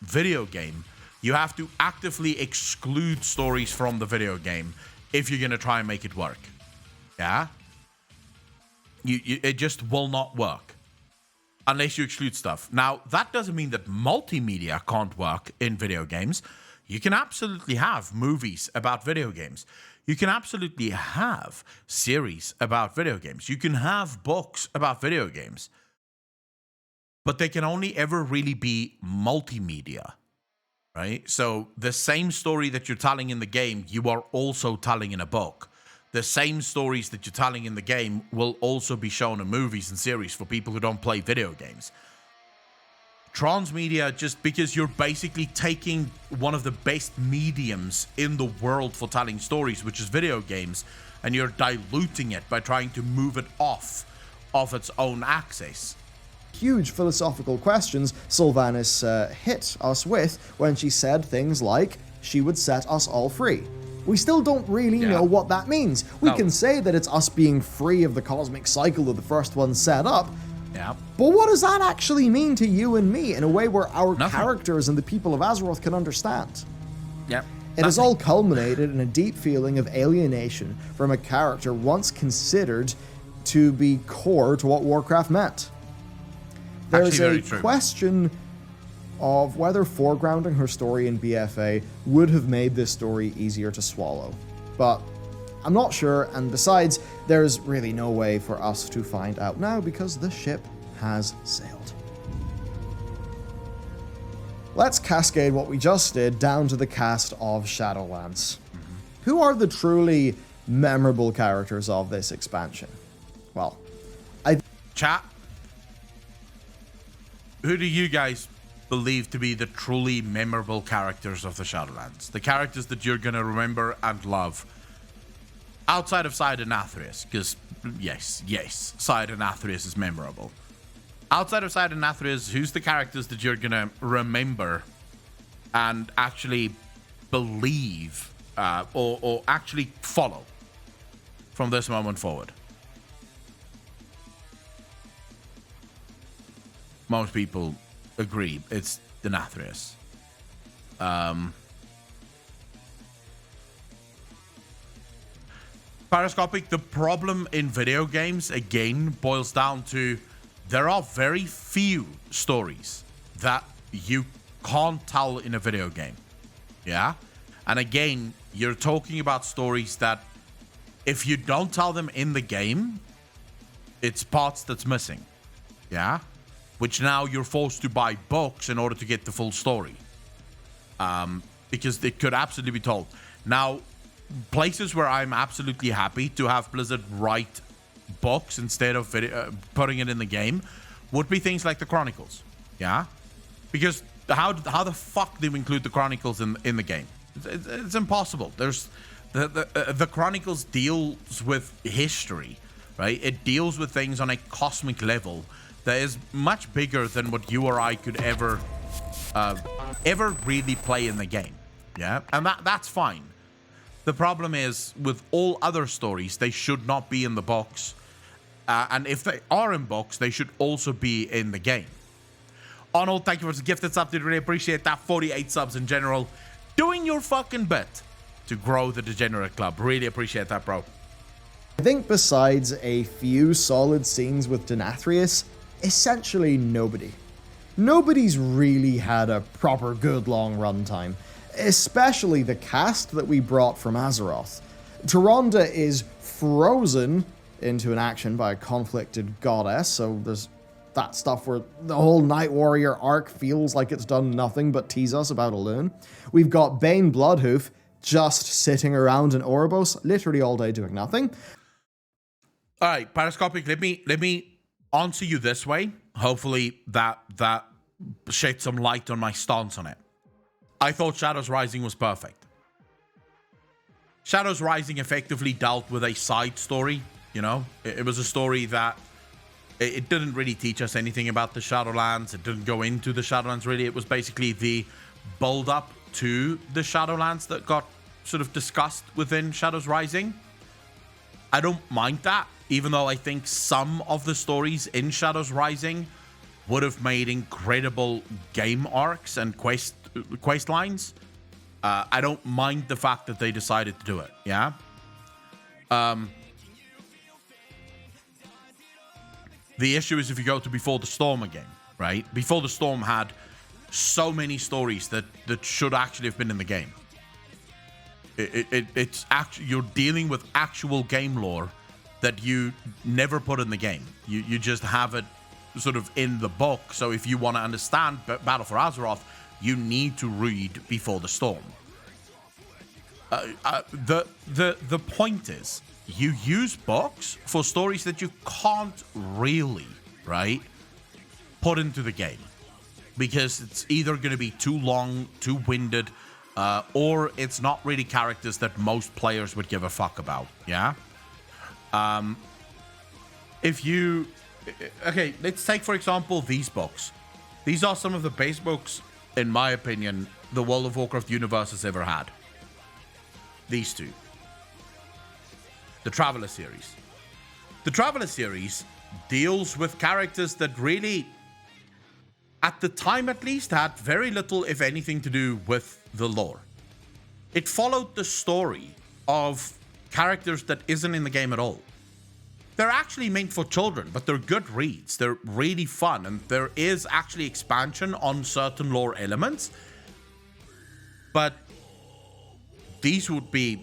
video game, you have to actively exclude stories from the video game if you're going to try and make it work. Yeah? It just will not work unless you exclude stuff. Now, that doesn't mean that multimedia can't work in video games. You can absolutely have movies about video games. You can absolutely have series about video games. You can have books about video games. But they can only ever really be multimedia, right? So the same story that you're telling in the game, you are also telling in a book. The same stories that you're telling in the game will also be shown in movies and series for people who don't play video games. Transmedia, just because you're basically taking one of the best mediums in the world for telling stories, which is video games, and you're diluting it by trying to move it off of its own axis. Huge philosophical questions Sylvanas hit us with when she said things like, she would set us all free. We still don't really know what that means. We can say that it's us being free of the cosmic cycle that the first one set up, but what does that actually mean to you and me in a way where our characters and the people of Azeroth can understand? It has all culminated in a deep feeling of alienation from a character once considered to be core to what Warcraft meant. There's a question of whether foregrounding her story in BFA would have made this story easier to swallow. But I'm not sure, and besides, there's really no way for us to find out now because the ship has sailed. Let's cascade what we just did down to the cast of Shadowlands. Who are the truly memorable characters of this expansion? Well, Chat, who do you guys believe to be the truly memorable characters of the Shadowlands? The characters that you're going to remember and love. Outside of Side and Athreus, because yes, Side and Athreus is memorable. Outside of Side and Athreus, who's the characters that you're going to remember and actually believe or actually follow from this moment forward? Most people agree it's the Athreus. Parascopic, the problem in video games, again, boils down to there are very few stories that you can't tell in a video game. Yeah? And again, you're talking about stories that if you don't tell them in the game, it's parts that's missing. Yeah? Which now you're forced to buy books in order to get the full story. Because it could absolutely be told. Now, places where I'm absolutely happy to have Blizzard write books instead of putting it in the game would be things like the Chronicles. Yeah? Because how the fuck do we include the Chronicles in the game? It's impossible. There's the Chronicles deals with history, right? It deals with things on a cosmic level that is much bigger than what you or I could ever ever really play in the game. Yeah, and that's fine. The problem is, with all other stories, they should not be in the box. And if they are in box, they should also be in the game. Arnold, thank you for the gifted sub, dude. Really appreciate that. 48 subs in general. Doing your fucking bit to grow the Degenerate Club. Really appreciate that, bro. I think besides a few solid scenes with Denathrius, essentially nobody. Nobody's really had a proper good long runtime. Especially the cast that we brought from Azeroth. Tyrande is frozen into an action by a conflicted goddess, so there's that stuff where the whole Night Warrior arc feels like it's done nothing but tease us about Elune. We've got Bane Bloodhoof just sitting around in Oribos, literally all day doing nothing. All right, Parascopic, let me answer you this way. Hopefully that sheds some light on my stance on it. I thought Shadows Rising was perfect. Shadows Rising effectively dealt with a side story, you know? It was a story that it didn't really teach us anything about the Shadowlands. It didn't go into the Shadowlands, really. It was basically the build-up to the Shadowlands that got sort of discussed within Shadows Rising. I don't mind that, even though I think some of the stories in Shadows Rising would have made incredible game arcs and quest lines. I don't mind the fact that they decided to do it, yeah? The issue is if you go to Before the Storm again, right? Before the Storm had so many stories that should actually have been in the game. It's actually, you're dealing with actual game lore that you never put in the game. You just have it sort of in the book. So if you want to understand Battle for Azeroth, you need to read Before the Storm. The point is, you use books for stories that you can't really, right, put into the game. Because it's either going to be too long, too winded, or it's not really characters that most players would give a fuck about, yeah? Okay, let's take, for example, these books. These are some of the best books, in my opinion, the World of Warcraft universe has ever had. These two. The Traveler series. The Traveler series deals with characters that really, at the time at least, had very little, if anything, to do with the lore. It followed the story of characters that isn't in the game at all. They're actually meant for children, but they're good reads. They're really fun, and there is actually expansion on certain lore elements. But these would be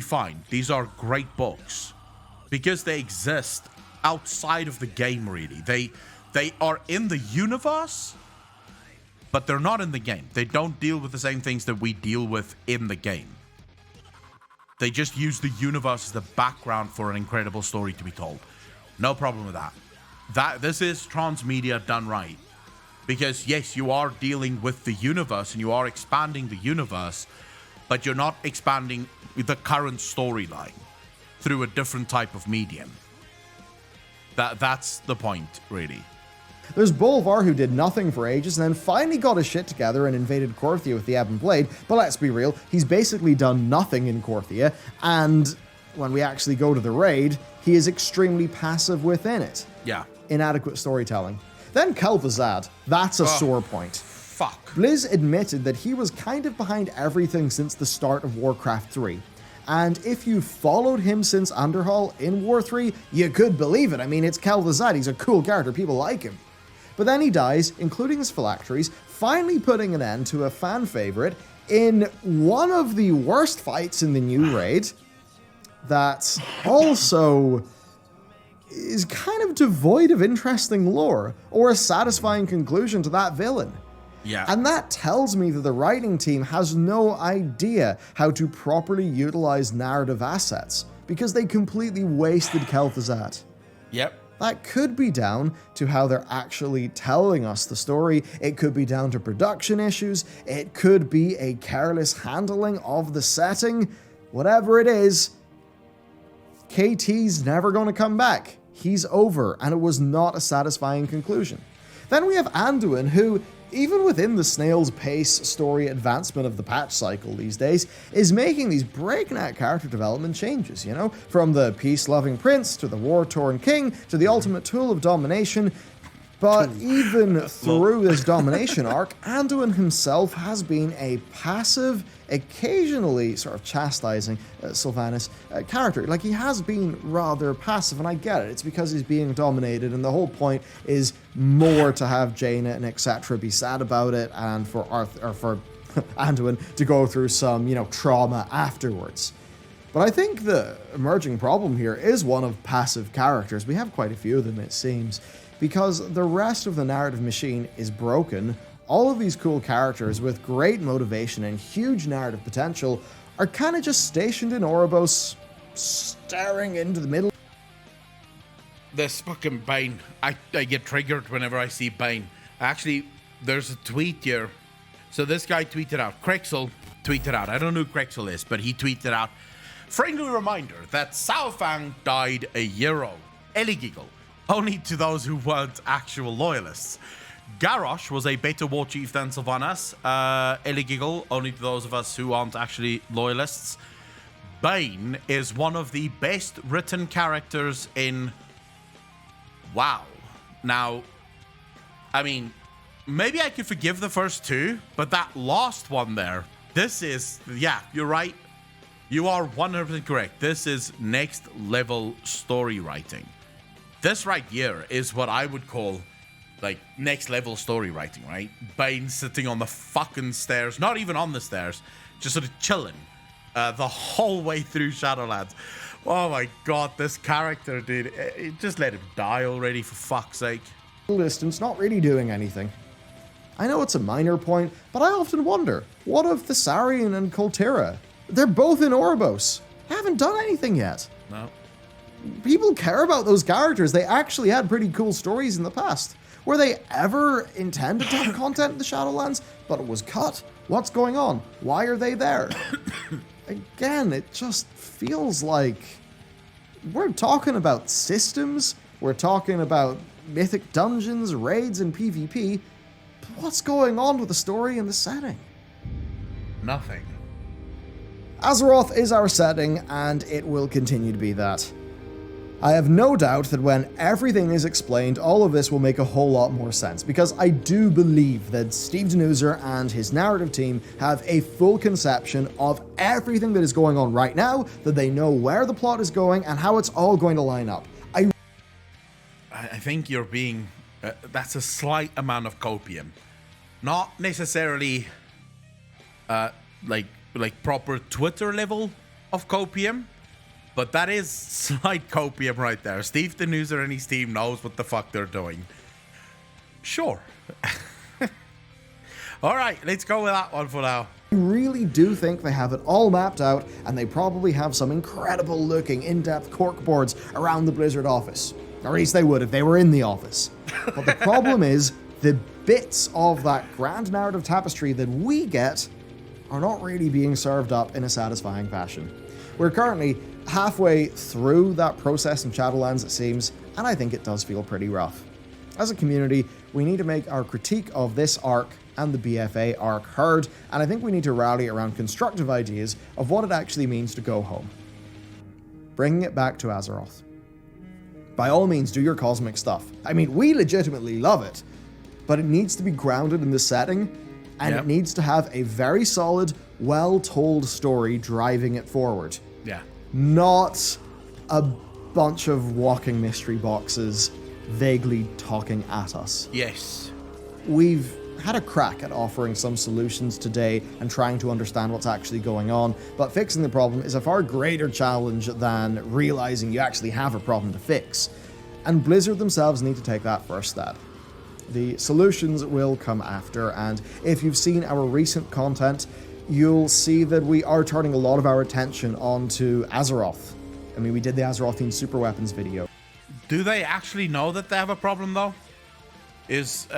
fine. These are great books because they exist outside of the game, really. They are in the universe, but they're not in the game. They don't deal with the same things that we deal with in the game. They just use the universe as the background for an incredible story to be told. No problem with that. This is transmedia done right. Because yes, you are dealing with the universe and you are expanding the universe, but you're not expanding the current storyline through a different type of medium. That's the point, really. There's Bolvar, who did nothing for ages and then finally got his shit together and invaded Korthia with the Ebon Blade, but let's be real, he's basically done nothing in Korthia, and when we actually go to the raid, he is extremely passive within it. Yeah. Inadequate storytelling. Then Kel'Thuzad, that's a sore point. Fuck. Blizz admitted that he was kind of behind everything since the start of Warcraft 3. And if you followed him since Underhall in War 3, you could believe it. I mean, it's Kel'Thuzad, he's a cool character, people like him. But then he dies, including his phylacteries, finally putting an end to a fan favorite in one of the worst fights in the new raid that also is kind of devoid of interesting lore or a satisfying conclusion to that villain. Yeah. And that tells me that the writing team has no idea how to properly utilize narrative assets because they completely wasted Kel'Thuzad. Yep. That could be down to how they're actually telling us the story. It could be down to production issues. It could be a careless handling of the setting. Whatever it is, KT's never going to come back. He's over, and it was not a satisfying conclusion. Then we have Anduin, who, even within the snail's pace story advancement of the patch cycle these days, is making these breakneck character development changes, you know? From the peace-loving prince, to the war-torn king, to the ultimate tool of domination. But even through this domination arc, Anduin himself has been a passive, occasionally sort of chastising Sylvanas character. Like, he has been rather passive, and I get it. It's because he's being dominated, and the whole point is more to have Jaina and etc. be sad about it, and for Anduin to go through some, you know, trauma afterwards. But I think the emerging problem here is one of passive characters. We have quite a few of them, it seems. Because the rest of the narrative machine is broken, all of these cool characters with great motivation and huge narrative potential are kind of just stationed in Oribos, staring into the middle. This fucking Bane. I get triggered whenever I see Bane. Actually, there's a tweet here. So this guy tweeted out, Krexel tweeted out, I don't know who Krexel is, but he tweeted out, friendly reminder that Cao Fang died a year ago. Eligiggle. Only to those who weren't actual loyalists. Garrosh was a better war chief than Sylvanas. Eligiggle, only to those of us who aren't actually loyalists. Bane is one of the best written characters in WoW. Now, I mean, maybe I could forgive the first two, but that last one there, this is, yeah, you're right. You are 100% correct. This is next level story writing. This right here is what I would call, like, next level story writing, right? Bane sitting on the fucking stairs, not even on the stairs, just sort of chilling the whole way through Shadowlands. Oh my god, this character, dude. Just let him die already, for fuck's sake. Distance, not really doing anything. I know it's a minor point, but I often wonder, what of Thessarian and Coltera? They're both in Oribos. Haven't done anything yet. No. People care about those characters. They actually had pretty cool stories in the past. Were they ever intended to have content in the Shadowlands, but it was cut? What's going on? Why are they there? Again, it just feels like we're talking about systems, we're talking about mythic dungeons, raids, and PvP, but what's going on with the story and the setting? Nothing. Azeroth is our setting, and it will continue to be that. I have no doubt that when everything is explained, all of this will make a whole lot more sense, because I do believe that Steve Denuser and his narrative team have a full conception of everything that is going on right now, that they know where the plot is going and how it's all going to line up. I think you're being... that's a slight amount of copium. Not necessarily like proper Twitter level of copium, but that is slight copium right there. Steve Denuser and his team knows what the fuck they're doing. Sure. All right, let's go with that one for now. I really do think they have it all mapped out, and they probably have some incredible looking in-depth corkboards around the Blizzard office. Or at least they would if they were in the office. But the problem is, the bits of that grand narrative tapestry that we get are not really being served up in a satisfying fashion. We're currently halfway through that process in Shadowlands, it seems, and I think it does feel pretty rough. As a community, we need to make our critique of this arc and the BFA arc heard, and I think we need to rally around constructive ideas of what it actually means to go home. Bringing it back to Azeroth. By all means, do your cosmic stuff. I mean, we legitimately love it, but it needs to be grounded in the setting, and it needs to have a very solid, well-told story driving it forward. Yeah. Not a bunch of walking mystery boxes vaguely talking at us. Yes. We've had a crack at offering some solutions today and trying to understand what's actually going on, but fixing the problem is a far greater challenge than realizing you actually have a problem to fix. And Blizzard themselves need to take that first step. The solutions will come after, and if you've seen our recent content, you'll see that we are turning a lot of our attention onto Azeroth. I mean, we did the Azerothian super weapons video. Do they actually know that they have a problem, though? Is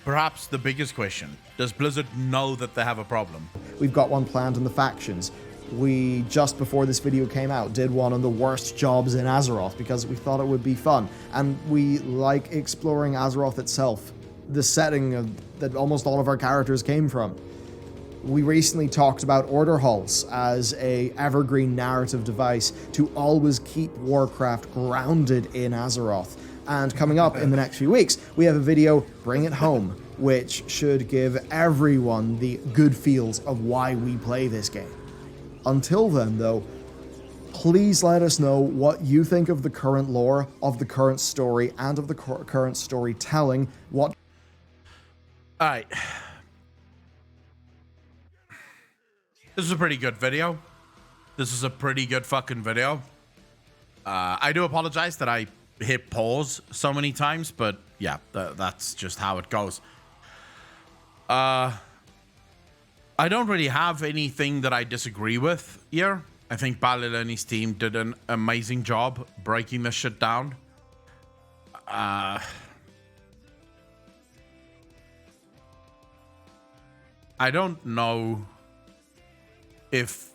perhaps the biggest question. Does Blizzard know that they have a problem? We've got one planned in the factions. We, just before this video came out, did one on the worst jobs in Azeroth because we thought it would be fun. And we like exploring Azeroth itself. the setting that almost all of our characters came from. We recently talked about order halls as a evergreen narrative device to always keep Warcraft grounded in Azeroth. And coming up in the next few weeks, we have a video, Bring It Home, which should give everyone the good feels of why we play this game. Until then, though, please let us know what you think of the current lore, of the current story, and of the current storytelling. What? All right. This is a pretty good video. This is a pretty good fucking video. I do apologize that I hit pause so many times, but yeah, that's just how it goes. I don't really have anything that I disagree with here. I think Balil and his team did an amazing job breaking this shit down. I don't know if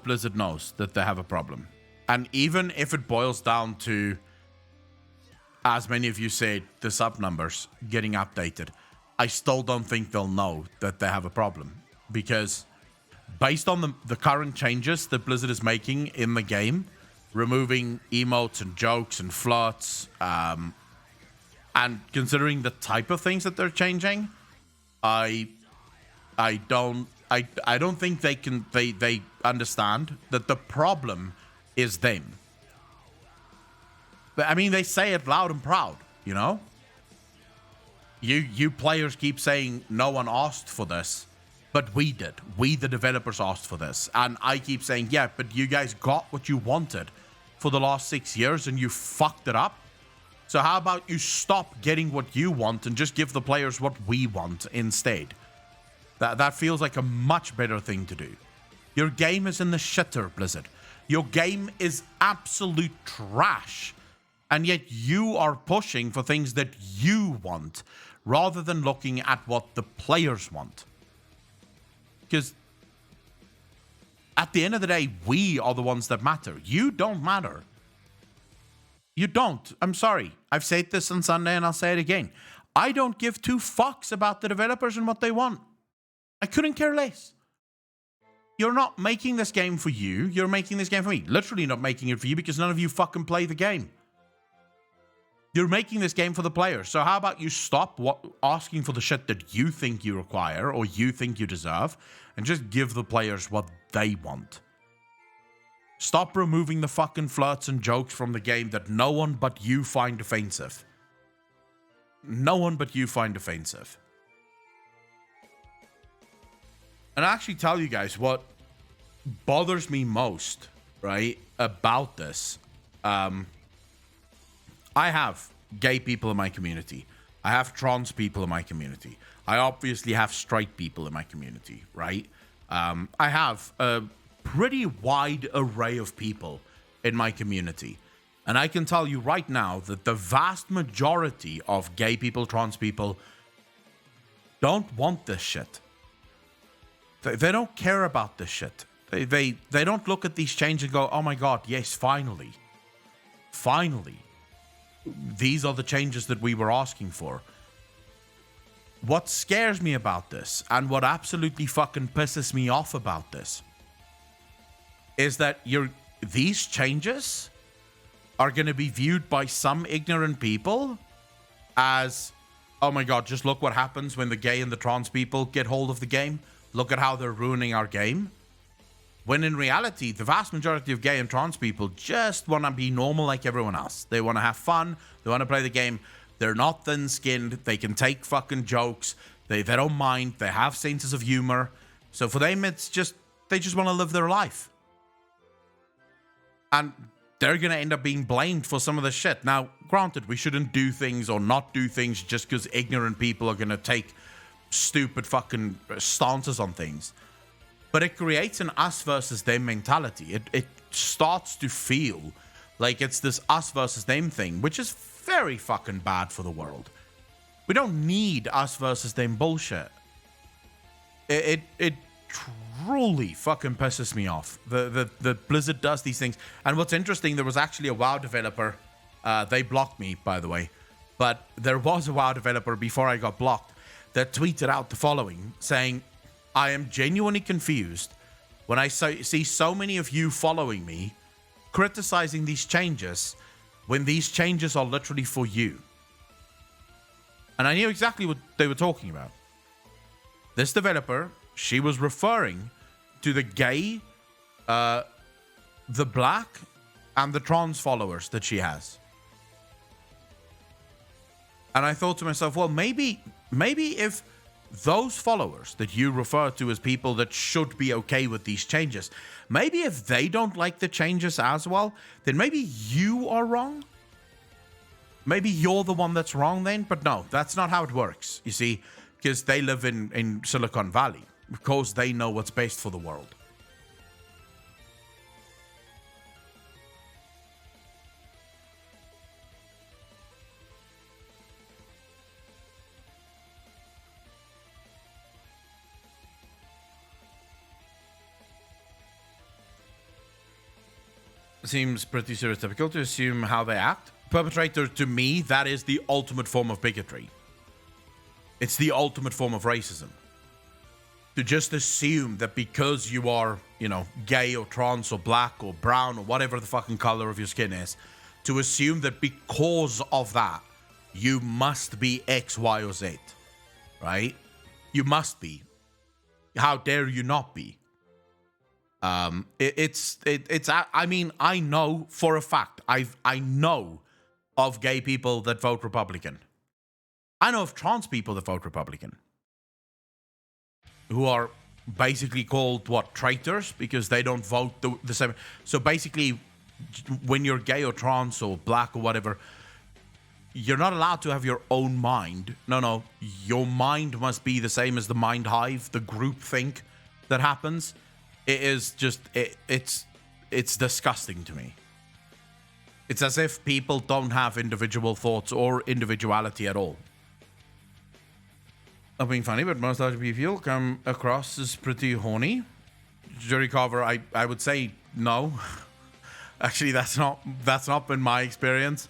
Blizzard knows that they have a problem. And even if it boils down to, as many of you said, the sub numbers getting updated, I still don't think they'll know that they have a problem. Because based on the current changes that Blizzard is making in the game, removing emotes and jokes and flirts, and considering the type of things that they're changing, I don't think they understand that the problem is them. But I mean, they say it loud and proud, you know? You players keep saying no one asked for this, but we did. We, the developers, asked for this. And I keep saying, yeah, but you guys got what you wanted for the last 6 years and you fucked it up. So how about you stop getting what you want and just give the players what we want instead? That feels like a much better thing to do. Your game is in the shitter, Blizzard. Your game is absolute trash. And yet you are pushing for things that you want rather than looking at what the players want. Because at the end of the day, we are the ones that matter. You don't matter. You don't. I'm sorry. I've said this on Sunday and I'll say it again. I don't give two fucks about the developers and what they want. I couldn't care less. You're not making this game for you. You're making this game for me. Literally not making it for you because none of you fucking play the game. You're making this game for the players. So how about you stop asking for the shit that you think you require or you think you deserve and just give the players what they want. Stop removing the fucking flirts and jokes from the game that no one but you find offensive. No one but you find offensive. And I actually tell you guys what bothers me most, right, about this. I have gay people in my community. I have trans people in my community. I obviously have straight people in my community, right? I have a pretty wide array of people in my community. And I can tell you right now that the vast majority of gay people, trans people, don't want this shit. They don't care about this shit. They don't look at these changes and go, oh my God, yes, finally. Finally. These are the changes that we were asking for. What scares me about this, and what absolutely fucking pisses me off about this, is that these changes are going to be viewed by some ignorant people as, oh my God, just look what happens when the gay and the trans people get hold of the game. Look at how they're ruining our game. When in reality, the vast majority of gay and trans people just want to be normal like everyone else. They want to have fun. They want to play the game. They're not thin-skinned. They can take fucking jokes. They don't mind. They have senses of humor. So for them, it's just, they just want to live their life. And they're going to end up being blamed for some of the shit. Now, granted, we shouldn't do things or not do things just because ignorant people are going to take stupid fucking stances on things. But it creates an us versus them mentality. It starts to feel like it's this us versus them thing, which is very fucking bad for the world. We don't need us versus them bullshit. It truly fucking pisses me off. The Blizzard does these things. And what's interesting, there was actually a WoW developer. They blocked me, by the way. But there was a WoW developer before I got blocked that tweeted out the following, saying, I am genuinely confused when I see so many of you following me criticizing these changes when these changes are literally for you. And I knew exactly what they were talking about. This developer, she was referring to the gay, the black, and the trans followers that she has. And I thought to myself, well, maybe if those followers that you refer to as people that should be okay with these changes, maybe if they don't like the changes as well, then maybe you are wrong. Maybe you're the one that's wrong then. But no, that's not how it works, you see, because they live in Silicon Valley. Of course, they know what's best for the world. Seems pretty stereotypical to assume how they act. Perpetrator, to me, that is the ultimate form of bigotry. It's the ultimate form of racism. To just assume that because you are, you know, gay or trans or black or brown or whatever the fucking color of your skin is, to assume that because of that, you must be X, Y, or Z. Right? You must be. How dare you not be? I mean, I know for a fact, I know of gay people that vote Republican. I know of trans people that vote Republican. Who are basically called, what, traitors? Because they don't vote the same. So basically, when you're gay or trans or black or whatever, you're not allowed to have your own mind. No, your mind must be the same as the mind hive, the group think that happens. It is just, it's disgusting to me. It's as if people don't have individual thoughts or individuality at all. Not being funny, but most LGBT people come across as pretty horny. Jury Carver, I would say no. Actually, that's not been my experience.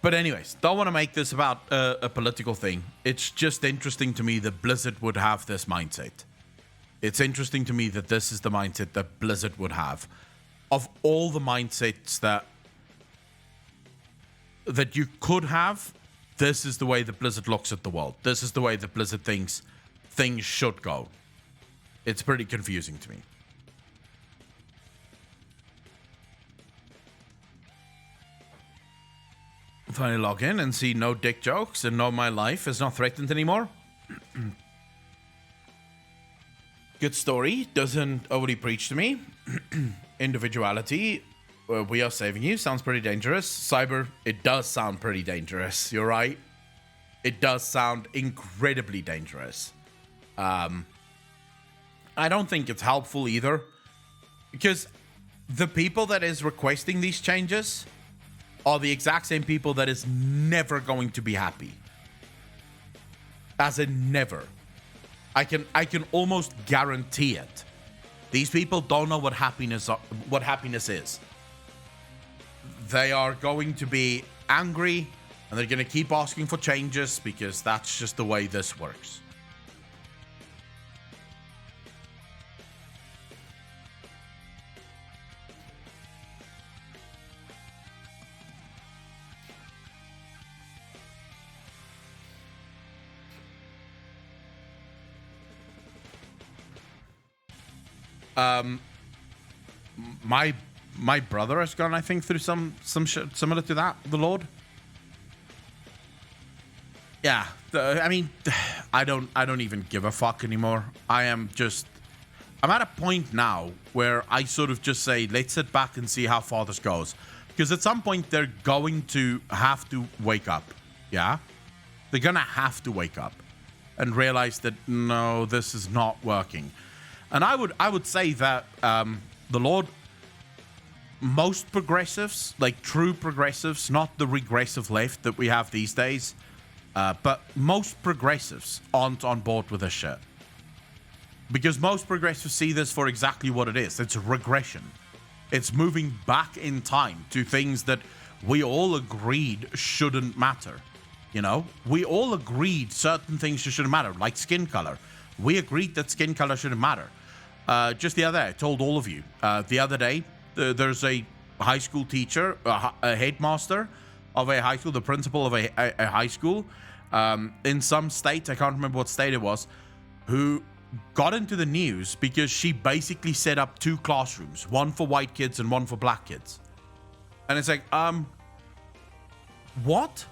But anyways, don't want to make this about a political thing. It's just interesting to me that Blizzard would have this mindset. It's interesting to me that this is the mindset that Blizzard would have. Of all the mindsets that you could have, this is the way that Blizzard looks at the world. This is the way that Blizzard thinks things should go. It's pretty confusing to me. Finally log in and see no dick jokes and know my life is not threatened anymore. Good story. Doesn't overly preach to me. Individuality. We are saving you. Sounds pretty dangerous. Cyber. It does sound pretty dangerous. You're right. It does sound incredibly dangerous. I don't think it's helpful either. Because the people that is requesting these changes are the exact same people that is never going to be happy. As in never. I can almost guarantee it. These people don't know what happiness is. They are going to be angry and they're going to keep asking for changes because that's just the way this works. My brother has gone, I think, through some shit similar to that. The Lord. Yeah, I mean, I don't even give a fuck anymore. I'm at a point now where I sort of just say, let's sit back and see how far this goes, because at some point they're going to have to wake up. Yeah, they're gonna have to wake up and realize that no, this is not working. And I would say that the Lord, most progressives, like true progressives, not the regressive left that we have these days, but most progressives aren't on board with this shit. Because most progressives see this for exactly what it is. It's regression. It's moving back in time to things that we all agreed shouldn't matter. You know, we all agreed certain things shouldn't matter, like skin color. We agreed that skin color shouldn't matter. Just the other day, I told all of you, the other day, there's a high school teacher, a headmaster of a high school, the principal of a high school, in some state, I can't remember what state it was, who got into the news because she basically set up 2 classrooms, one for white kids and one for black kids. And it's like, what?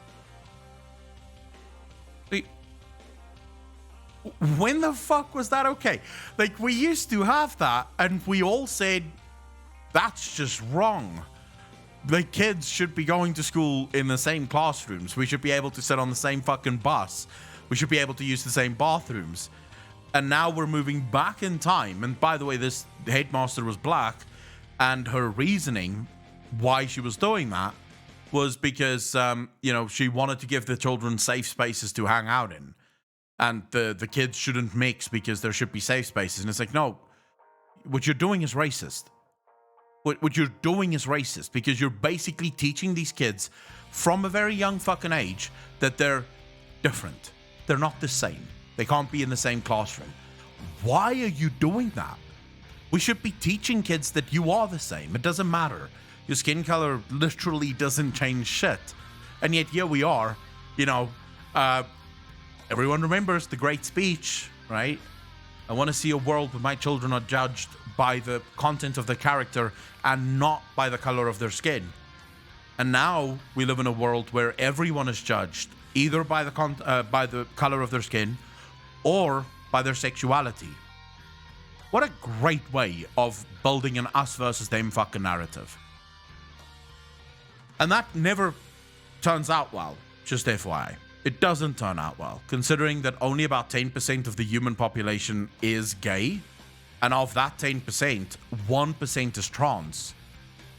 When the fuck was that okay? Like, we used to have that, and we all said, that's just wrong. The kids should be going to school in the same classrooms. We should be able to sit on the same fucking bus. We should be able to use the same bathrooms. And now we're moving back in time. And by the way, this headmaster was black, and her reasoning why she was doing that was because, she wanted to give the children safe spaces to hang out in. And the kids shouldn't mix because there should be safe spaces. And it's like, no, what you're doing is racist. What you're doing is racist because you're basically teaching these kids from a very young fucking age that they're different. They're not the same. They can't be in the same classroom. Why are you doing that? We should be teaching kids that you are the same. It doesn't matter. Your skin color literally doesn't change shit. And yet here we are, everyone remembers the great speech, right? I want to see a world where my children are judged by the content of the character and not by the color of their skin. And now we live in a world where everyone is judged either by the color of their skin or by their sexuality. What a great way of building an us versus them fucking narrative. And that never turns out well, just FYI. It doesn't turn out well, considering that only about 10% of the human population is gay, and of that 10%, 1% is trans.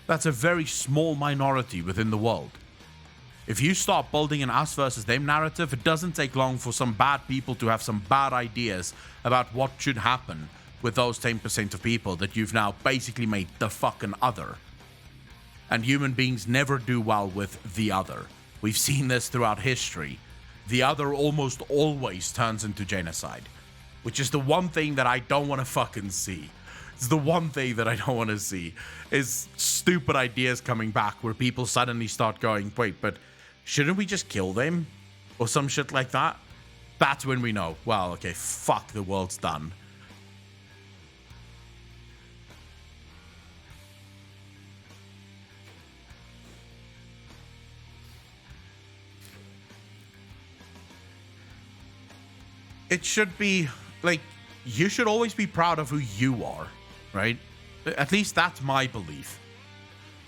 That's a very small minority within the world. If you start building an us versus them narrative, it doesn't take long for some bad people to have some bad ideas about what should happen with those 10% of people that you've now basically made the fucking other. And human beings never do well with the other. We've seen this throughout history. The other almost always turns into genocide, which is the one thing that I don't want to fucking see. It's the one thing that I don't want to see is stupid ideas coming back where people suddenly start going, wait, but shouldn't we just kill them? Or some shit like that. That's when we know, well, okay, fuck, the world's done. It should be, like, you should always be proud of who you are, right? At least that's my belief.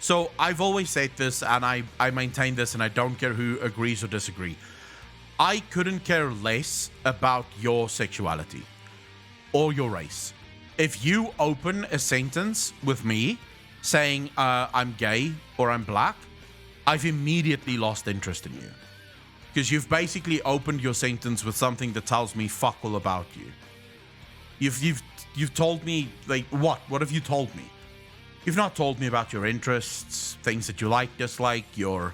So I've always said this, and I maintain this, and I don't care who agrees or disagrees. I couldn't care less about your sexuality or your race. If you open a sentence with me saying I'm gay or I'm black, I've immediately lost interest in you. Because you've basically opened your sentence with something that tells me fuck all about you. You've told me, like, what? What have you told me? You've not told me about your interests, things that you like, dislike, your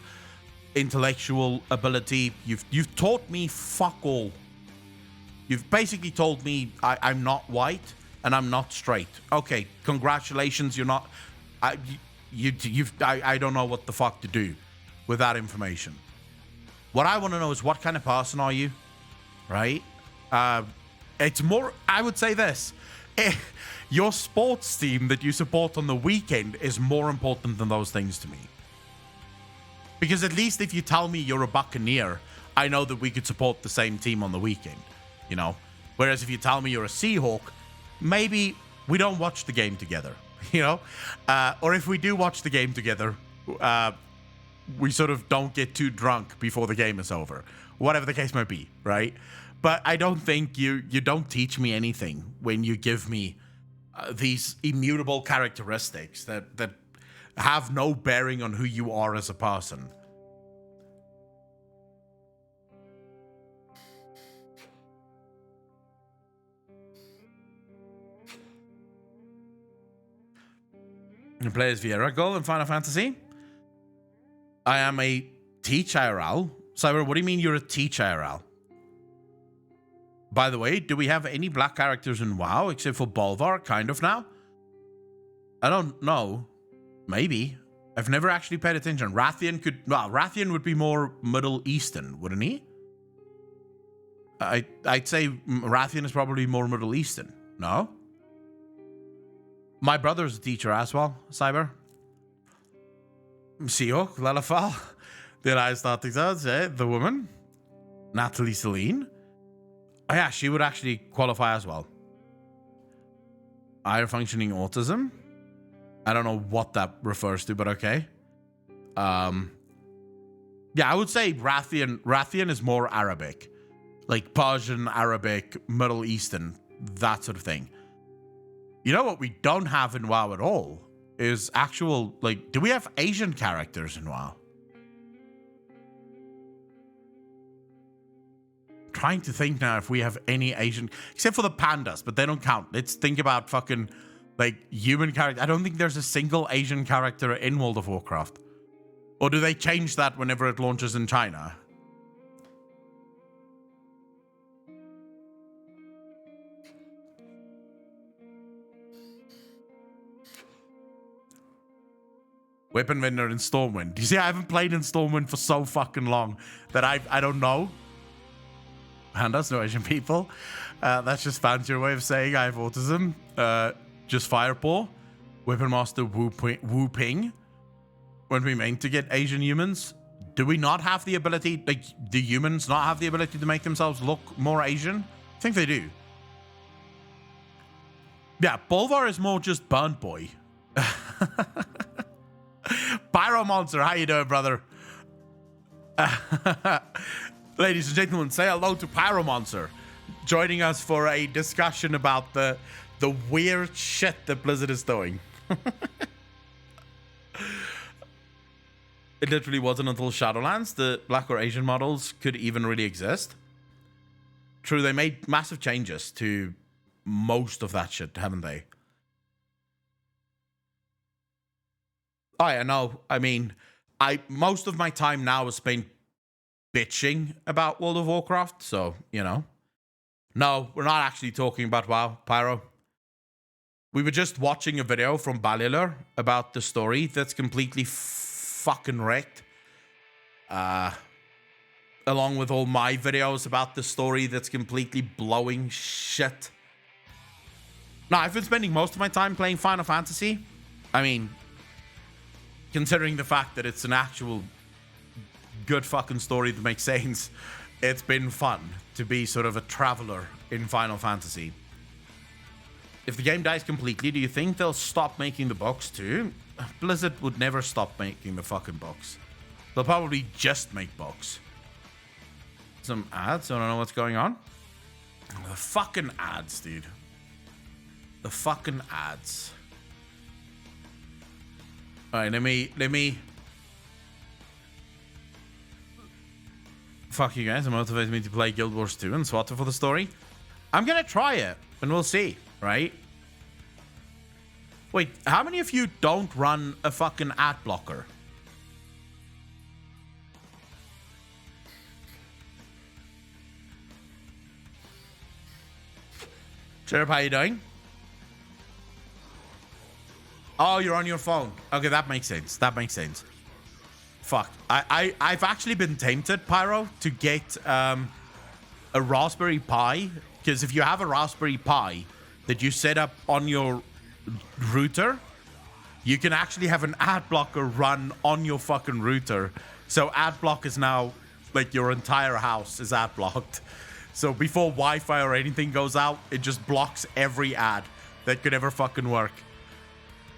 intellectual ability. You've taught me fuck all. You've basically told me I'm not white and I'm not straight. Okay, congratulations, you're not. I don't know what the fuck to do with that information. What I want to know is what kind of person are you, right? It's more, I would say this. Your sports team that you support on the weekend is more important than those things to me. Because at least if you tell me you're a Buccaneer, I know that we could support the same team on the weekend, you know? Whereas if you tell me you're a Seahawk, maybe we don't watch the game together, you know? Or if we do watch the game together, we sort of don't get too drunk before the game is over. Whatever the case might be, right? But I don't think you don't teach me anything when you give me these immutable characteristics that have no bearing on who you are as a person. You play as Viera Girl in Final Fantasy. I am a teach IRL. Cyber, what do you mean you're a teach IRL? By the way, do we have any black characters in WoW except for Bolvar? Kind of now. I don't know. Maybe. I've never actually paid attention. Rathian would be more Middle Eastern, wouldn't he? I'd say Rathian is probably more Middle Eastern. No? My brother's a teacher as well, Cyber. Seahawk, Lalafal. Did I start the woman? Natalie Celine. Oh yeah, she would actually qualify as well. Higher functioning autism. I don't know what that refers to, but okay. Yeah, I would say Rathian is more Arabic. Like Persian, Arabic, Middle Eastern, that sort of thing. You know what we don't have in WoW at all is actual, like, do we have Asian characters in WoW? Trying to think now if we have any Asian, except for the pandas, but they don't count. Let's think about fucking, like, human character. I don't think there's a single Asian character in World of Warcraft. Or do they change that whenever it launches in China? Weapon vendor in Stormwind. You see, I haven't played in Stormwind for so fucking long that I don't know. Pandas, no Asian people. That's just fancier way of saying I have autism. Just Firepaw. Weapon Master Wu Ping. When we meant to get Asian humans, do we not have the ability, like, do humans not have the ability to make themselves look more Asian? I think they do. Yeah, Bolvar is more just Burnt Boy. Pyro Monster, how you doing, brother? Ladies and gentlemen, say hello to Pyro Monster, joining us for a discussion about the weird shit that Blizzard is doing. It literally wasn't until Shadowlands that Black or Asian models could even really exist. True, they made massive changes to most of that shit, haven't they? Oh, yeah, no. I mean, most of my time now is spent bitching about World of Warcraft, so, you know. No, we're not actually talking about WoW, Pyro. We were just watching a video from Balliler about the story that's completely fucking wrecked. Along with all my videos about the story that's completely blowing shit. No, I've been spending most of my time playing Final Fantasy. I mean, considering the fact that it's an actual good fucking story that makes sense, it's been fun to be sort of a traveler in Final Fantasy. If the game dies completely, do you think they'll stop making the books too? Blizzard would never stop making the fucking books. They'll probably just make books. Some ads, I don't know what's going on. The fucking ads, dude. The fucking ads. Alright, let me fuck you guys. It motivates me to play Guild Wars 2 and SWAT for the story. I'm gonna try it, and we'll see, right? Wait, how many of you don't run a fucking ad blocker? Sheriff, how you doing? Oh, you're on your phone. Okay, that makes sense. That makes sense. Fuck. I've actually been tempted, Pyro, to get a Raspberry Pi. Because if you have a Raspberry Pi that you set up on your router, you can actually have an ad blocker run on your fucking router. So ad block is now, like, your entire house is ad blocked. So before Wi-Fi or anything goes out, it just blocks every ad that could ever fucking work.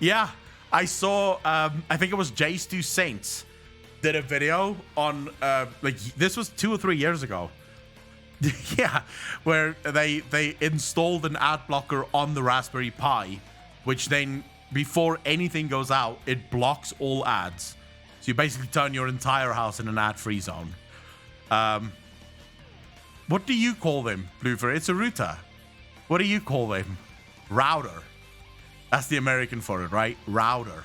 Yeah, I saw, I think it was Jace 2 Saints did a video on, like, this was 2 or 3 years ago. Yeah, where they installed an ad blocker on the Raspberry Pi, which then, before anything goes out, it blocks all ads. So you basically turn your entire house in an ad-free zone. What do you call them, Bluefer? It's a router. What do you call them? Router. That's the American for it, right? Router.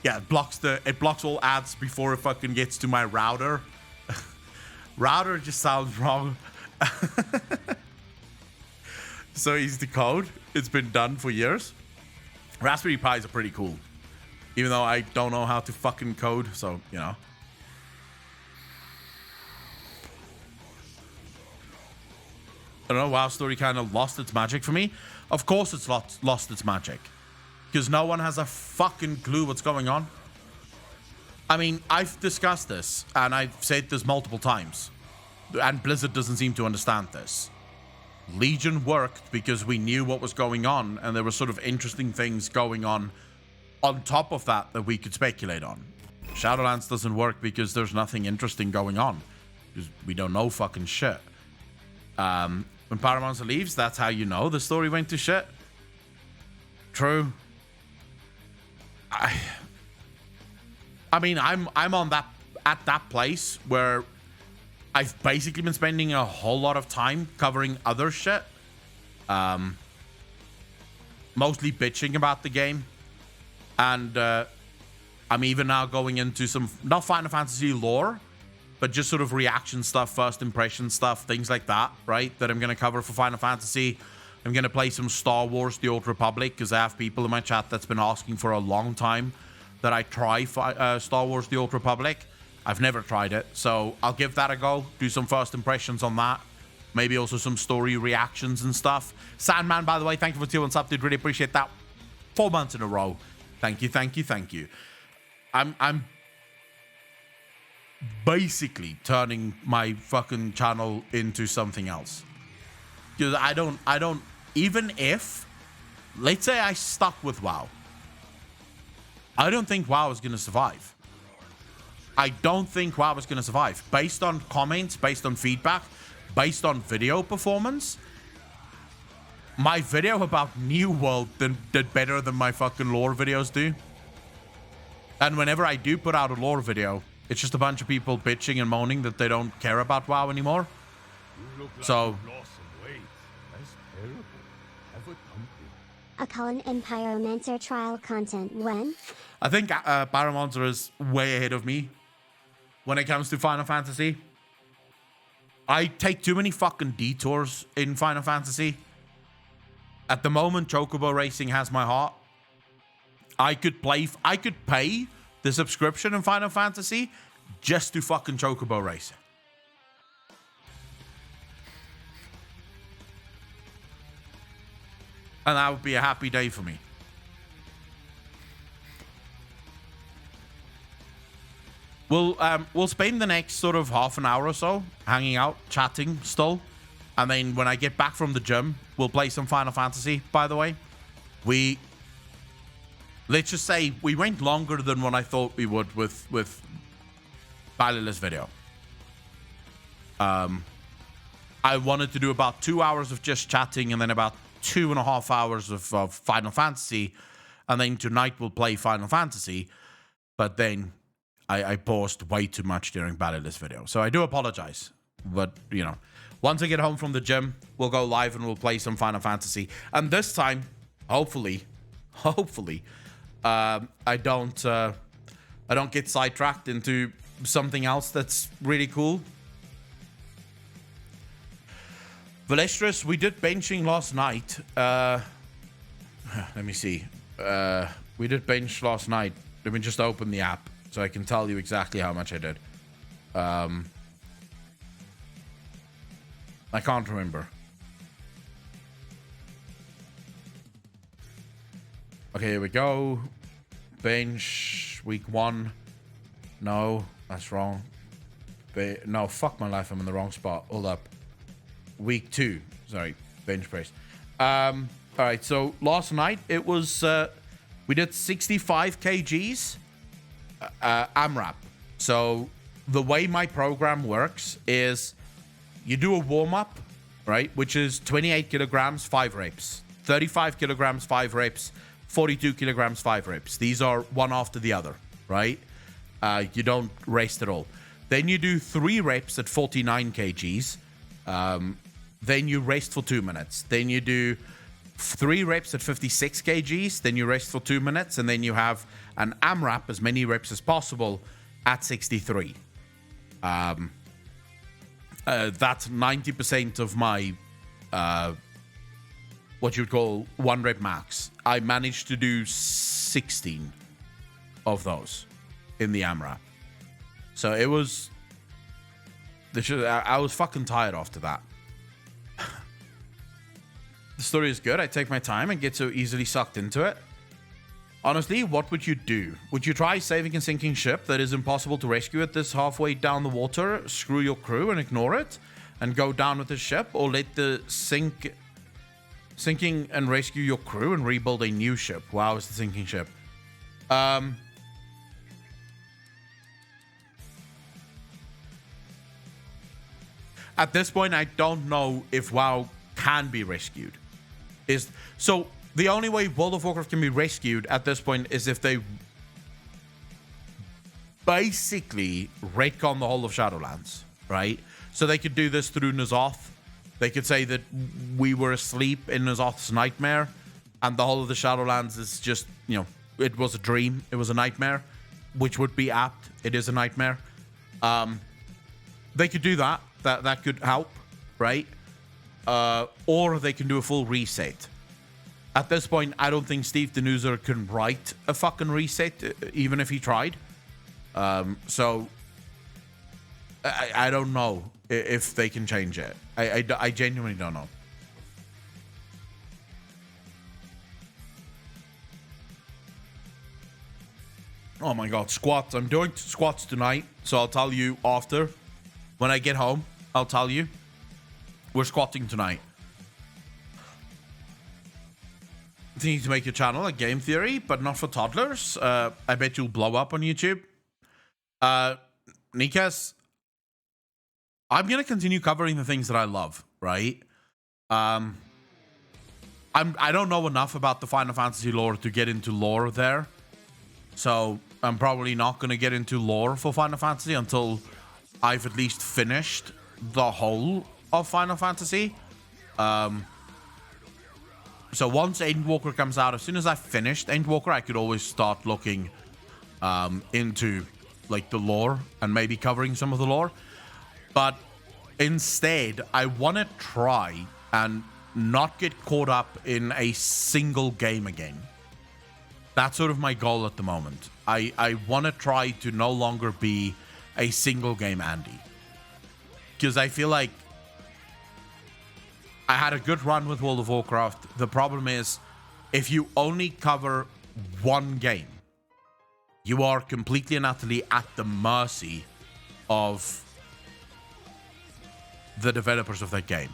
Yeah, it blocks all ads before it fucking gets to my router. Router just sounds wrong. So here's the code. It's been done for years. Raspberry Pis are pretty cool. Even though I don't know how to fucking code, so, you know. I don't know, WoW Story kind of lost its magic for me. Of course it's lost its magic. Because no one has a fucking clue what's going on. I mean, I've discussed this, and I've said this multiple times. And Blizzard doesn't seem to understand this. Legion worked because we knew what was going on, and there were sort of interesting things going on top of that we could speculate on. Shadowlands doesn't work because there's nothing interesting going on. Because we don't know fucking shit. When Paramonster leaves, that's how you know the story went to shit. True. I mean, I'm on at that place where I've basically been spending a whole lot of time covering other shit. Mostly bitching about the game. And I'm even now going into some, not Final Fantasy lore, but just sort of reaction stuff, first impression stuff, things like that, right? That I'm going to cover for Final Fantasy. I'm going to play some Star Wars The Old Republic, because I have people in my chat that's been asking for a long time that I try Star Wars The Old Republic. I've never tried it, so I'll give that a go. Do some first impressions on that. Maybe also some story reactions and stuff. Sandman, by the way, thank you for 2 months up, dude. Really appreciate that. 4 months in a row. Thank you, thank you, thank you. I'm basically turning my fucking channel into something else. Because I don't, even if, let's say I stuck with WoW, I don't think WoW is going to survive. I don't think WoW is going to survive. Based on comments, based on feedback, based on video performance, my video about New World did better than my fucking lore videos do. And whenever I do put out a lore video, it's just a bunch of people bitching and moaning that they don't care about WoW anymore. So... A Colin and Pyromancer trial content when? I think Pyromancer is way ahead of me when it comes to Final Fantasy. I take too many fucking detours in Final Fantasy. At the moment, Chocobo Racing has my heart. I could pay the subscription in Final Fantasy just to fucking Chocobo Racing. And that would be a happy day for me. We'll spend the next sort of half an hour or so hanging out, chatting still. And then when I get back from the gym, we'll play some Final Fantasy, by the way. Let's just say we went longer than what I thought we would with Ballila's video. I wanted to do about 2 hours of just chatting and then about 2.5 hours of Final Fantasy. And then tonight we'll play Final Fantasy. But then I paused way too much during Ballila's video. So I do apologize. But, you know, once I get home from the gym, we'll go live and we'll play some Final Fantasy. And this time, hopefully, I don't get sidetracked into something else that's really cool. Valestris, we did benching last night. Let me see. We did bench last night. Let me just open the app so I can tell you exactly how much I did. I can't remember. Okay, here we go. Bench week 1. No, that's wrong. No, fuck my life. I'm in the wrong spot. Hold up. Week 2. Sorry, bench press. All right, so last night it was we did 65 kgs AMRAP. So the way my program works is you do a warm-up, right, which is 28 kilograms, 5 reps, 35 kilograms, 5 reps, 42 kilograms, 5 reps. These are one after the other, right? You don't rest at all. Then you do 3 reps at 49 kgs. Then you rest for 2 minutes. Then you do 3 reps at 56 kgs, then you rest for 2 minutes, and then you have an AMRAP, as many reps as possible, at 63. That's 90% of my what you would call 1 rep max. I managed to do 16 of those in the AMRAP. So it was... I was fucking tired after that. The story is good. I take my time and get so easily sucked into it. Honestly, what would you do? Would you try saving a sinking ship that is impossible to rescue at this halfway down the water, screw your crew and ignore it, and go down with the ship, or let the sinking and rescue your crew and rebuild a new ship? Wow, it's the sinking ship. At this point, I don't know if WoW can be rescued. So the only way World of Warcraft can be rescued at this point is if they basically retcon the whole of Shadowlands, right? So they could do this through N'Zoth. They could say that we were asleep in N'Zoth's nightmare, and the whole of the Shadowlands is just, it was a dream. It was a nightmare, which would be apt. It is a nightmare. They could do that. That could help, right? Or they can do a full reset. At this point, I don't think Steve Denuser can write a fucking reset, even if he tried. So I don't know if they can change it. I genuinely don't know. Oh my god, squats. I'm doing squats tonight, so I'll tell you after. When I get home, I'll tell you. We're squatting tonight. I think you need to make your channel a game theory, but not for toddlers. I bet you'll blow up on YouTube. Nikas, I'm going to continue covering the things that I love, right? I don't know enough about the Final Fantasy lore to get into lore there. So I'm probably not going to get into lore for Final Fantasy until I've at least finished the whole of Final Fantasy. So once Endwalker comes out, as soon as I've finished Endwalker, I could always start looking into like the lore and maybe covering some of the lore. But instead, I want to try and not get caught up in a single game again. That's sort of my goal at the moment. I want to try to no longer be a single game Andy. Because I feel like I had a good run with World of Warcraft. The problem is, if you only cover one game, you are completely and utterly at the mercy of the developers of that game.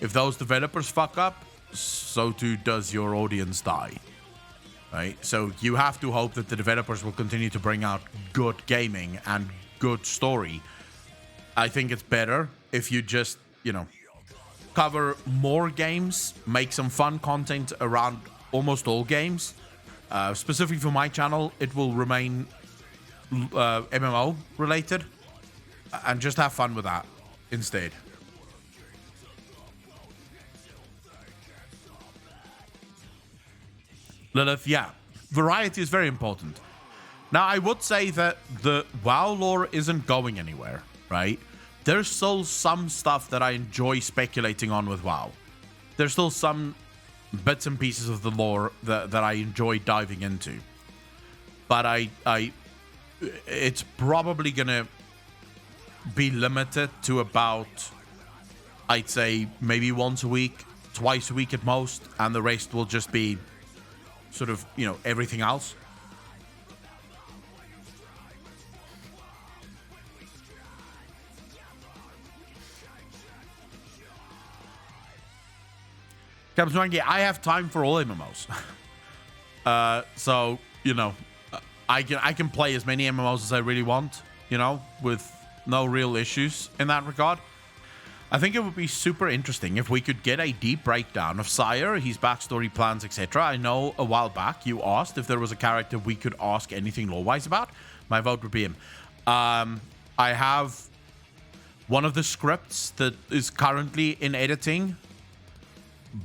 If those developers fuck up, so too does your audience die. Right? So you have to hope that the developers will continue to bring out good gaming and good story. I think it's better if you just, cover more games, make some fun content around almost all games. Specifically for my channel, it will remain MMO related, and just have fun with that instead. Lilith, yeah, variety is very important. Now, I would say that the WoW lore isn't going anywhere, right? There's still some stuff that I enjoy speculating on with WoW. There's still some bits and pieces of the lore that I enjoy diving into. But it's probably gonna be limited to about, I'd say, maybe once a week, twice a week at most, and the rest will just be sort of, everything else. I have time for all MMOs. So, I can play as many MMOs as I really want, with no real issues in that regard. I think it would be super interesting if we could get a deep breakdown of Sire, his backstory, plans, etc. I know a while back you asked if there was a character we could ask anything lore-wise about. My vote would be him. I have one of the scripts that is currently in editing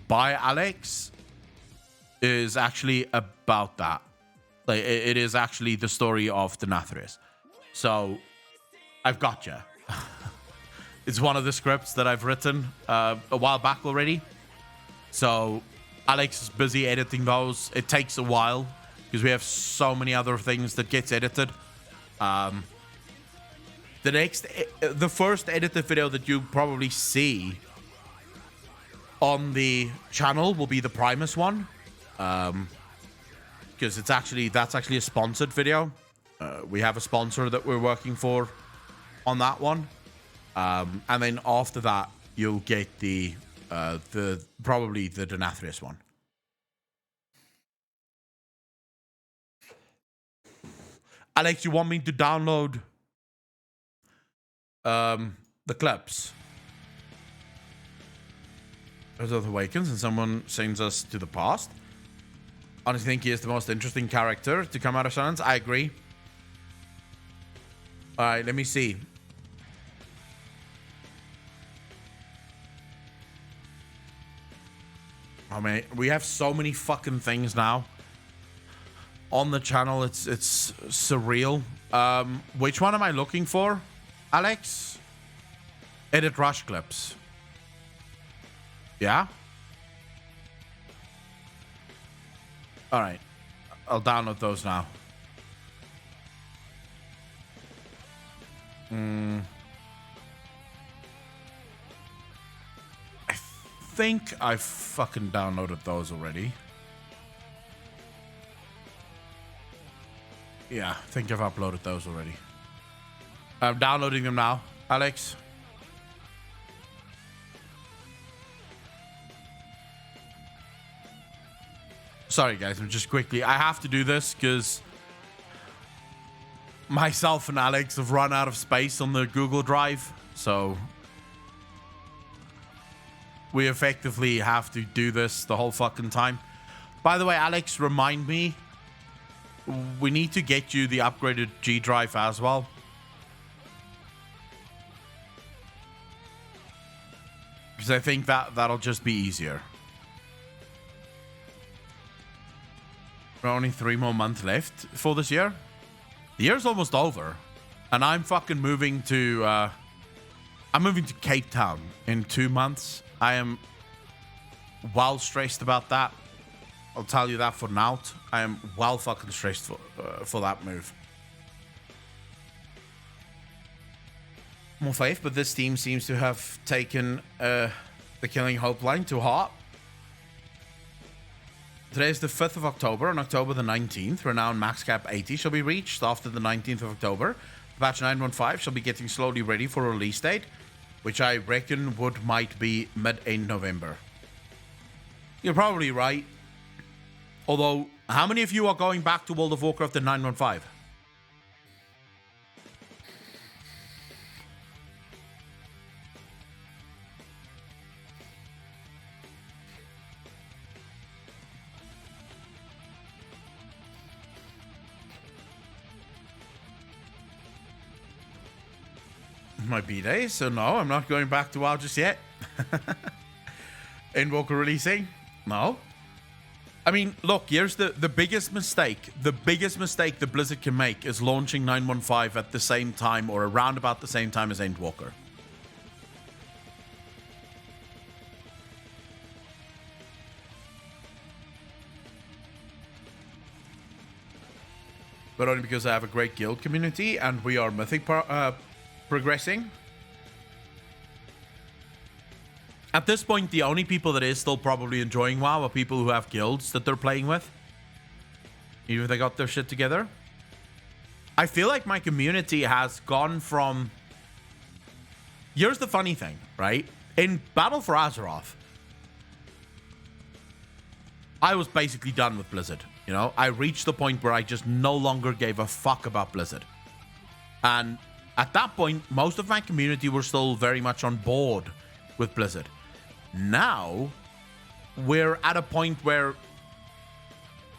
by Alex. is actually about that. Like, it is actually the story of the Nathris. So, I've got you. It's one of the scripts that I've written a while back already. So, Alex is busy editing those. It takes a while because we have so many other things that gets edited. The first edited video that you probably see on the channel will be the Primus one. Because that's actually a sponsored video. We have a sponsor that we're working for on that one. And then after that, you'll get probably the Denathrius one. Alex, you want me to download the clips? Azeroth Awakens and someone sends us to the past. Honestly think he is the most interesting character to come out of Silence. I agree. Alright, let me see. Oh man, we have so many fucking things now on the channel. It's surreal. Which one am I looking for, Alex? Edit rush clips. Yeah? Alright. I'll download those now. I think I fucking downloaded those already. Yeah, I think I've uploaded those already. I'm downloading them now, Alex. Sorry, guys, I'm just quickly. I have to do this because myself and Alex have run out of space on the Google Drive. So we effectively have to do this the whole fucking time. By the way, Alex, remind me. We need to get you the upgraded G drive as well. Because I think that'll just be easier. We're only 3 more months left for this year. The year's almost over. And I'm fucking moving to... I'm moving to Cape Town in 2 months. I am well stressed about that. I'll tell you that for now. I am well fucking stressed for that move. More faith, but this team seems to have taken the Killing Hope line to heart. Today is the 5th of October. On October the 19th, renowned max cap 80 shall be reached. After the 19th of October, patch 915 shall be getting slowly ready for a release date, which I reckon might be mid-end November. You're probably right. Although, how many of you are going back to World of Warcraft in 915? My B-Day, so no, I'm not going back to WoW just yet. Invoker releasing? No. I mean, look, here's the biggest mistake. The biggest mistake that Blizzard can make is launching 915 at the same time or around about the same time as Endwalker. But only because I have a great guild community and we are mythic progressing. At this point, the only people that is still probably enjoying WoW are people who have guilds that they're playing with. Even if they got their shit together. I feel like my community has gone from... Here's the funny thing, right? In Battle for Azeroth, I was basically done with Blizzard. You know, I reached the point where I just no longer gave a fuck about Blizzard. And at that point, most of my community were still very much on board with Blizzard. Now, we're at a point where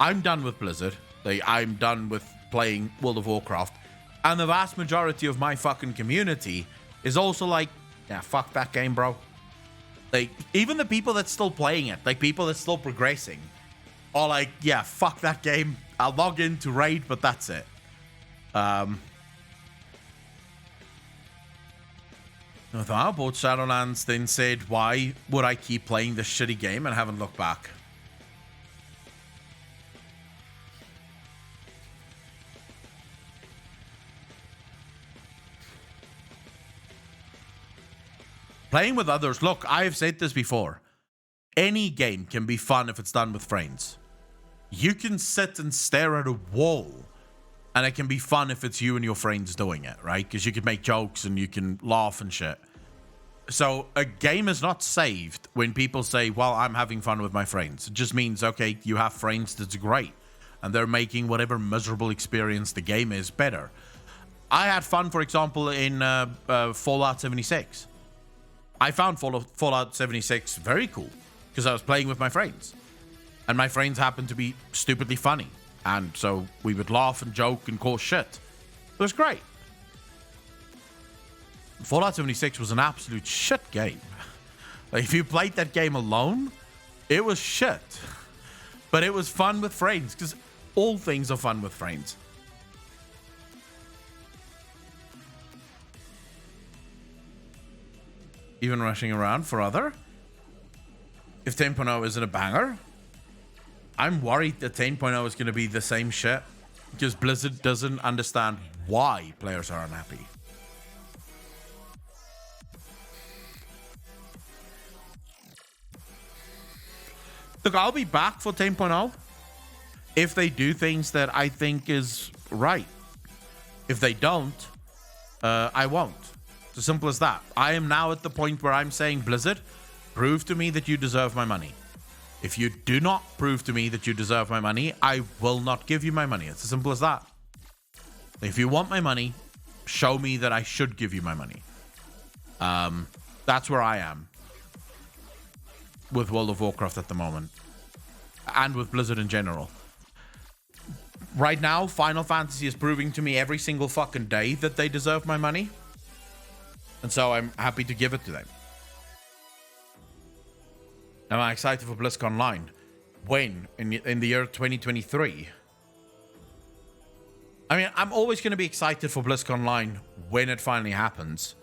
I'm done with Blizzard. Like, I'm done with playing World of Warcraft. And the vast majority of my fucking community is also like, yeah, fuck that game, bro. Like, even the people that's still playing it, like people that's still progressing, or like, yeah, fuck that game. I'll log in to raid, but that's it. I bought Shadowlands, then said, why would I keep playing this shitty game, and haven't looked back. Playing with others. Look, I've said this before. Any game can be fun if it's done with friends. You can sit and stare at a wall, and it can be fun if it's you and your friends doing it, right? Because you can make jokes and you can laugh and shit. So a game is not saved when people say, well, I'm having fun with my friends. It just means, okay, you have friends, that's great. And they're making whatever miserable experience the game is better. I had fun, for example, in Fallout 76. I found Fallout 76 very cool because I was playing with my friends. And my friends happened to be stupidly funny. And so we would laugh and joke and cause shit. It was great. Fallout 76 was an absolute shit game. Like, if you played that game alone, it was shit. But it was fun with friends, because all things are fun with friends. Even rushing around for other? If 10.0 isn't a banger, I'm worried that 10.0 is going to be the same shit, because Blizzard doesn't understand why players are unhappy. Look, I'll be back for 10.0 if they do things that I think is right. If they don't, I won't. It's as simple as that. I am now at the point where I'm saying, Blizzard, prove to me that you deserve my money. If you do not prove to me that you deserve my money, I will not give you my money. It's as simple as that. If you want my money, show me that I should give you my money. That's where I am with World of Warcraft at the moment, and with Blizzard in general. Right now, Final Fantasy is proving to me every single fucking day that they deserve my money, and so I'm happy to give it to them. Am I excited for BlizzCon Online? When? In the year 2023? I mean, I'm always going to be excited for BlizzCon Online when it finally happens.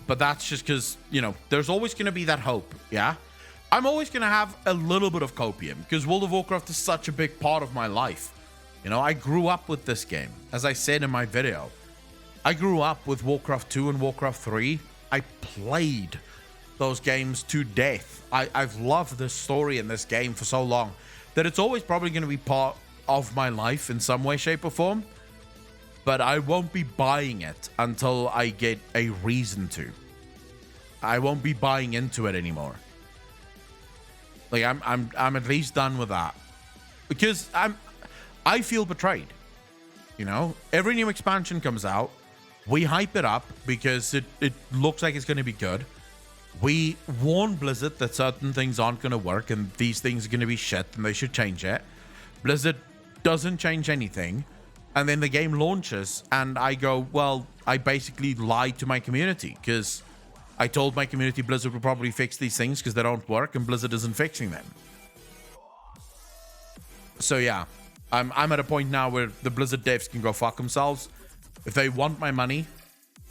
But that's just because, you know, there's always going to be that hope, yeah? I'm always going to have a little bit of copium, because World of Warcraft is such a big part of my life. You know, I grew up with this game. As I said in my video, I grew up with Warcraft 2 and Warcraft 3. I played those games to death. I've loved this story in this game for so long that it's always probably going to be part of my life in some way, shape, or form. But I won't be buying it until I get a reason to. I won't be buying into it anymore. Like, I'm at least done with that, because I feel betrayed. You know, every new expansion comes out, we hype it up because it looks like it's going to be good. We warn Blizzard that certain things aren't going to work and these things are going to be shit and they should change it. Blizzard doesn't change anything. And then the game launches and I go, well, I basically lied to my community, because I told my community Blizzard will probably fix these things because they don't work, and Blizzard isn't fixing them. So yeah, I'm at a point now where the Blizzard devs can go fuck themselves. If they want my money,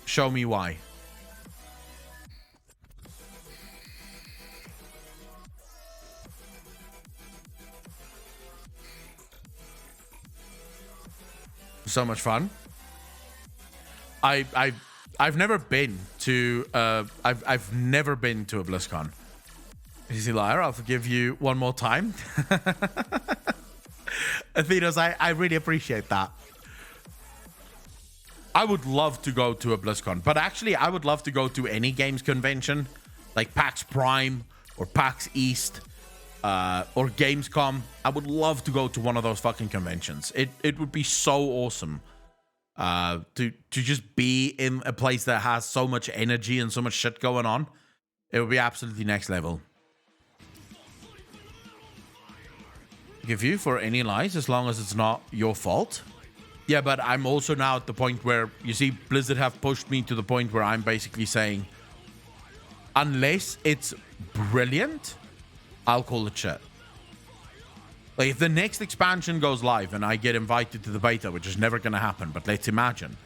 show me why. So much fun. I've never been to I've never been to a BlizzCon. Easy liar, I'll forgive you one more time. Athenos, I really appreciate that. I would love to go to a BlizzCon, but actually I would love to go to any games convention, like PAX Prime or PAX East, or Gamescom. I would love to go to one of those fucking conventions. It would be so awesome to just be in a place that has so much energy and so much shit going on. It would be absolutely next level. Give you for any lies as long as it's not your fault. Yeah, but I'm also now at the point where, you see, Blizzard have pushed me to the point where I'm basically saying, unless it's brilliant, I'll call it shit. Like, if the next expansion goes live and I get invited to the beta, which is never going to happen, but let's imagine,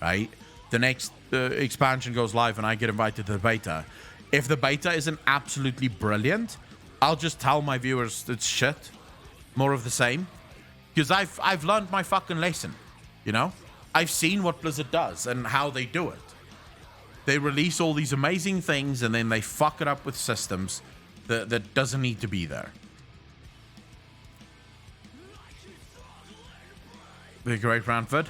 right? The next expansion goes live and I get invited to the beta. If the beta isn't absolutely brilliant, I'll just tell my viewers it's shit. More of the same. Because I've learned my fucking lesson, you know? I've seen what Blizzard does and how they do it. They release all these amazing things and then they fuck it up with systems that doesn't need to be there. The great Brantford.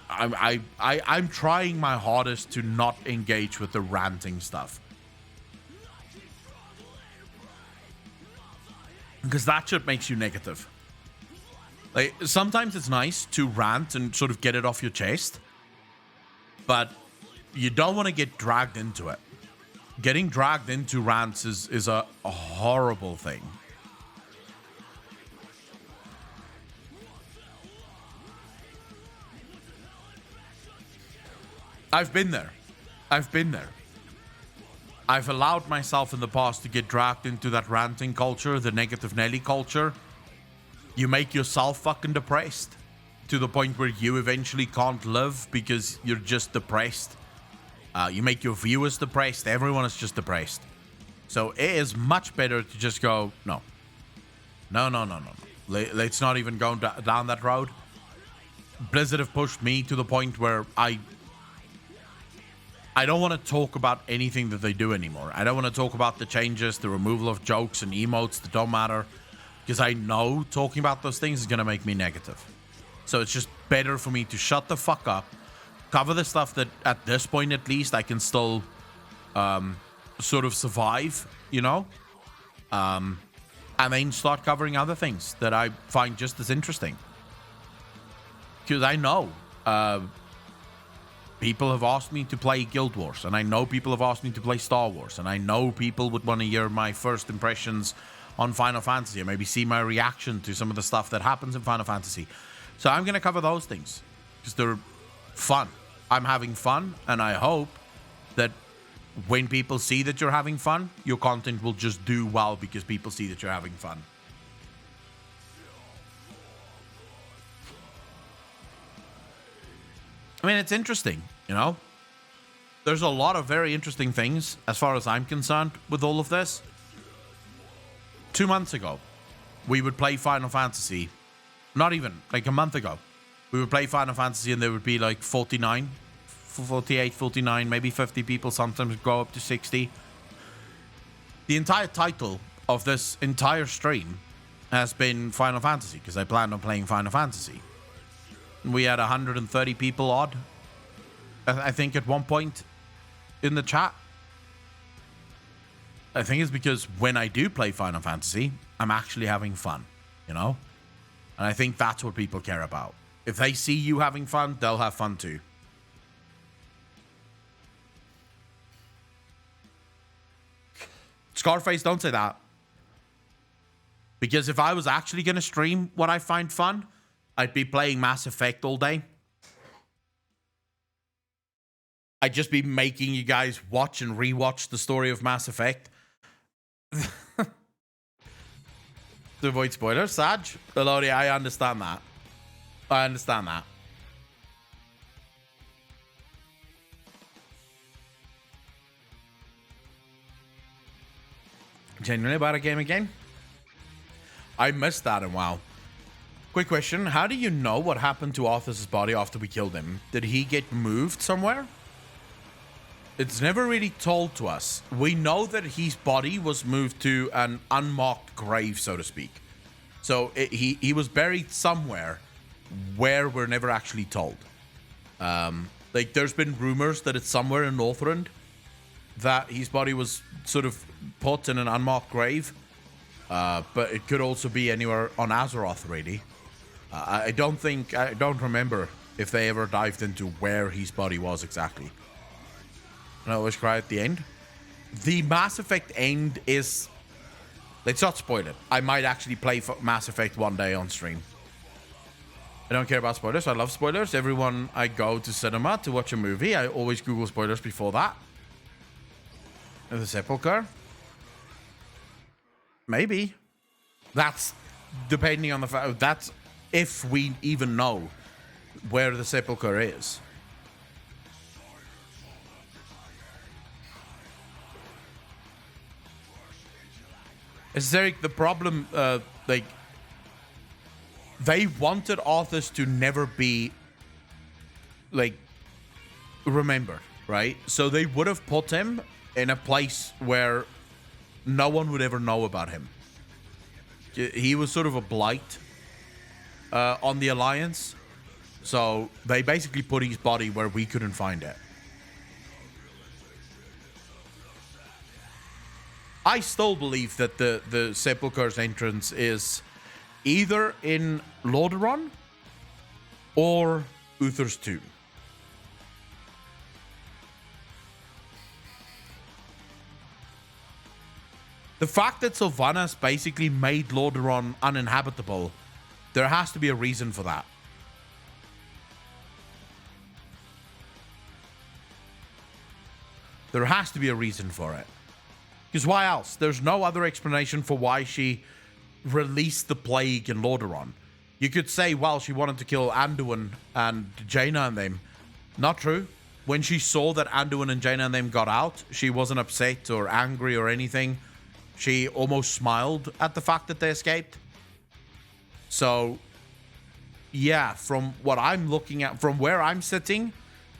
I'm trying my hardest to not engage with the ranting stuff. Because that shit makes you negative. Like, sometimes it's nice to rant and sort of get it off your chest. But you don't want to get dragged into it. Getting dragged into rants is a horrible thing. I've been there. I've been there. I've allowed myself in the past to get dragged into that ranting culture, the negative Nelly culture. You make yourself fucking depressed to the point where you eventually can't live because you're just depressed. You make your viewers depressed. Everyone is just depressed. So it is much better to just go, no. No. Let's not even go down that road. Blizzard have pushed me to the point where I don't want to talk about anything that they do anymore. I don't want to talk about the changes, the removal of jokes and emotes that don't matter. Because I know talking about those things is going to make me negative. So it's just better for me to shut the fuck up, cover the stuff that at this point at least I can still sort of survive, you know? And then start covering other things that I find just as interesting. Because I know people have asked me to play Guild Wars, and I know people have asked me to play Star Wars, and I know people would want to hear my first impressions on Final Fantasy, or maybe see my reaction to some of the stuff that happens in Final Fantasy. So I'm going to cover those things, because they're fun. I'm having fun, and I hope that when people see that you're having fun, your content will just do well because people see that you're having fun. I mean, it's interesting, you know? There's a lot of very interesting things, as far as I'm concerned, with all of this. 2 months ago, we would play Final Fantasy. Not even, like a month ago. We would play Final Fantasy and there would be like 49, 48, 49, maybe 50 people, sometimes go up to 60. The entire title of this entire stream has been Final Fantasy, because I planned on playing Final Fantasy. We had 130 people odd, I think, at one point in the chat. I think it's because when I do play Final Fantasy, I'm actually having fun, you know? And I think that's what people care about. If they see you having fun, they'll have fun too. Scarface, don't say that. Because if I was actually going to stream what I find fun, I'd be playing Mass Effect all day. I'd just be making you guys watch and rewatch the story of Mass Effect. To avoid spoilers, Sag. Elodie, I understand that. I understand that. Genuinely about a game again? I missed that in WoW. Quick question. How do you know what happened to Arthur's body after we killed him? Did he get moved somewhere? It's never really told to us. We know that his body was moved to an unmarked grave, so to speak. So he was buried somewhere where we're never actually told. Like, there's been rumors that it's somewhere in Northrend that his body was sort of put in an unmarked grave. But it could also be anywhere on Azeroth, really. I don't remember if they ever dived into where his body was exactly. And I always cry at the end. The Mass Effect end is... Let's not spoil it. I might actually play Mass Effect one day on stream. I don't care about spoilers. I love spoilers. Everyone I go to cinema to watch a movie, I always Google spoilers before that. The Sepulchre? Maybe. That's depending on the fact, that's if we even know where the sepulcher is. It's Eric, the problem, like, they wanted Arthas to never be, like, remembered, right? So they would have put him in a place where no one would ever know about him. He was sort of a blight on the Alliance. So they basically put his body where we couldn't find it. I still believe that the Sepulchre's entrance is either in Lordaeron or Uther's tomb. The fact that Sylvanas basically made Lordaeron uninhabitable, there has to be a reason for that. There has to be a reason for it. Because why else? There's no other explanation for why she released the plague in Lordaeron. You could say, well, she wanted to kill Anduin and Jaina and them. Not true. When she saw that Anduin and Jaina and them got out, she wasn't upset or angry or anything. She almost smiled at the fact that they escaped. So, yeah, from what I'm looking at, from where I'm sitting,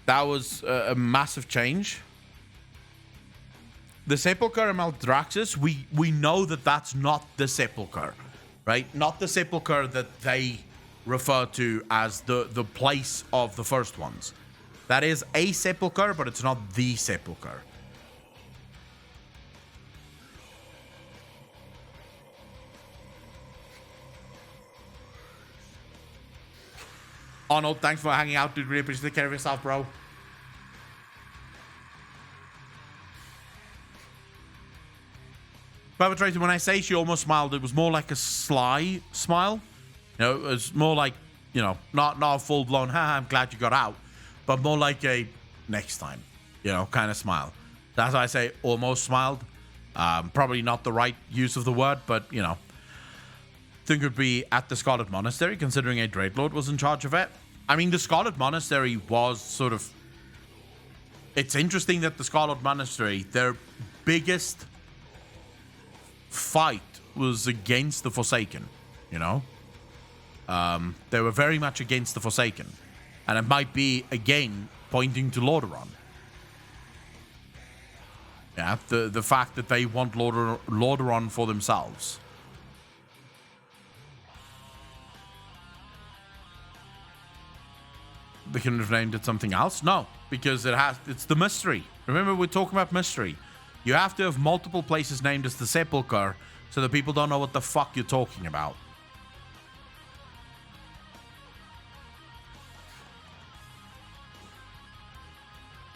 that was a massive change. The Sepulchre in Maldraxxus, we know that that's not the Sepulchre, right? Not the Sepulchre that they refer to as the place of the first ones. That is a Sepulchre, but it's not the Sepulchre. Arnold, thanks for hanging out, dude. Really appreciate it. Take care of yourself, bro. Perpetrator, when I say she almost smiled, it was more like a sly smile. You know, it was more like, you know, not a full-blown, haha, I'm glad you got out, but more like a next time, you know, kind of smile. That's why I say almost smiled. Probably not the right use of the word, but, you know, think it would be at the Scarlet Monastery, considering a Dreadlord was in charge of it. I mean, the Scarlet Monastery was sort of... It's interesting that the Scarlet Monastery, their biggest fight was against the Forsaken, you know? They were very much against the Forsaken. And it might be, again, pointing to Lordaeron. Yeah, the fact that they want Lordaeron for themselves. They couldn't have named it something else? No, because it's the mystery. Remember, we're talking about mystery. You have to have multiple places named as the Sepulchre so that people don't know what the fuck you're talking about.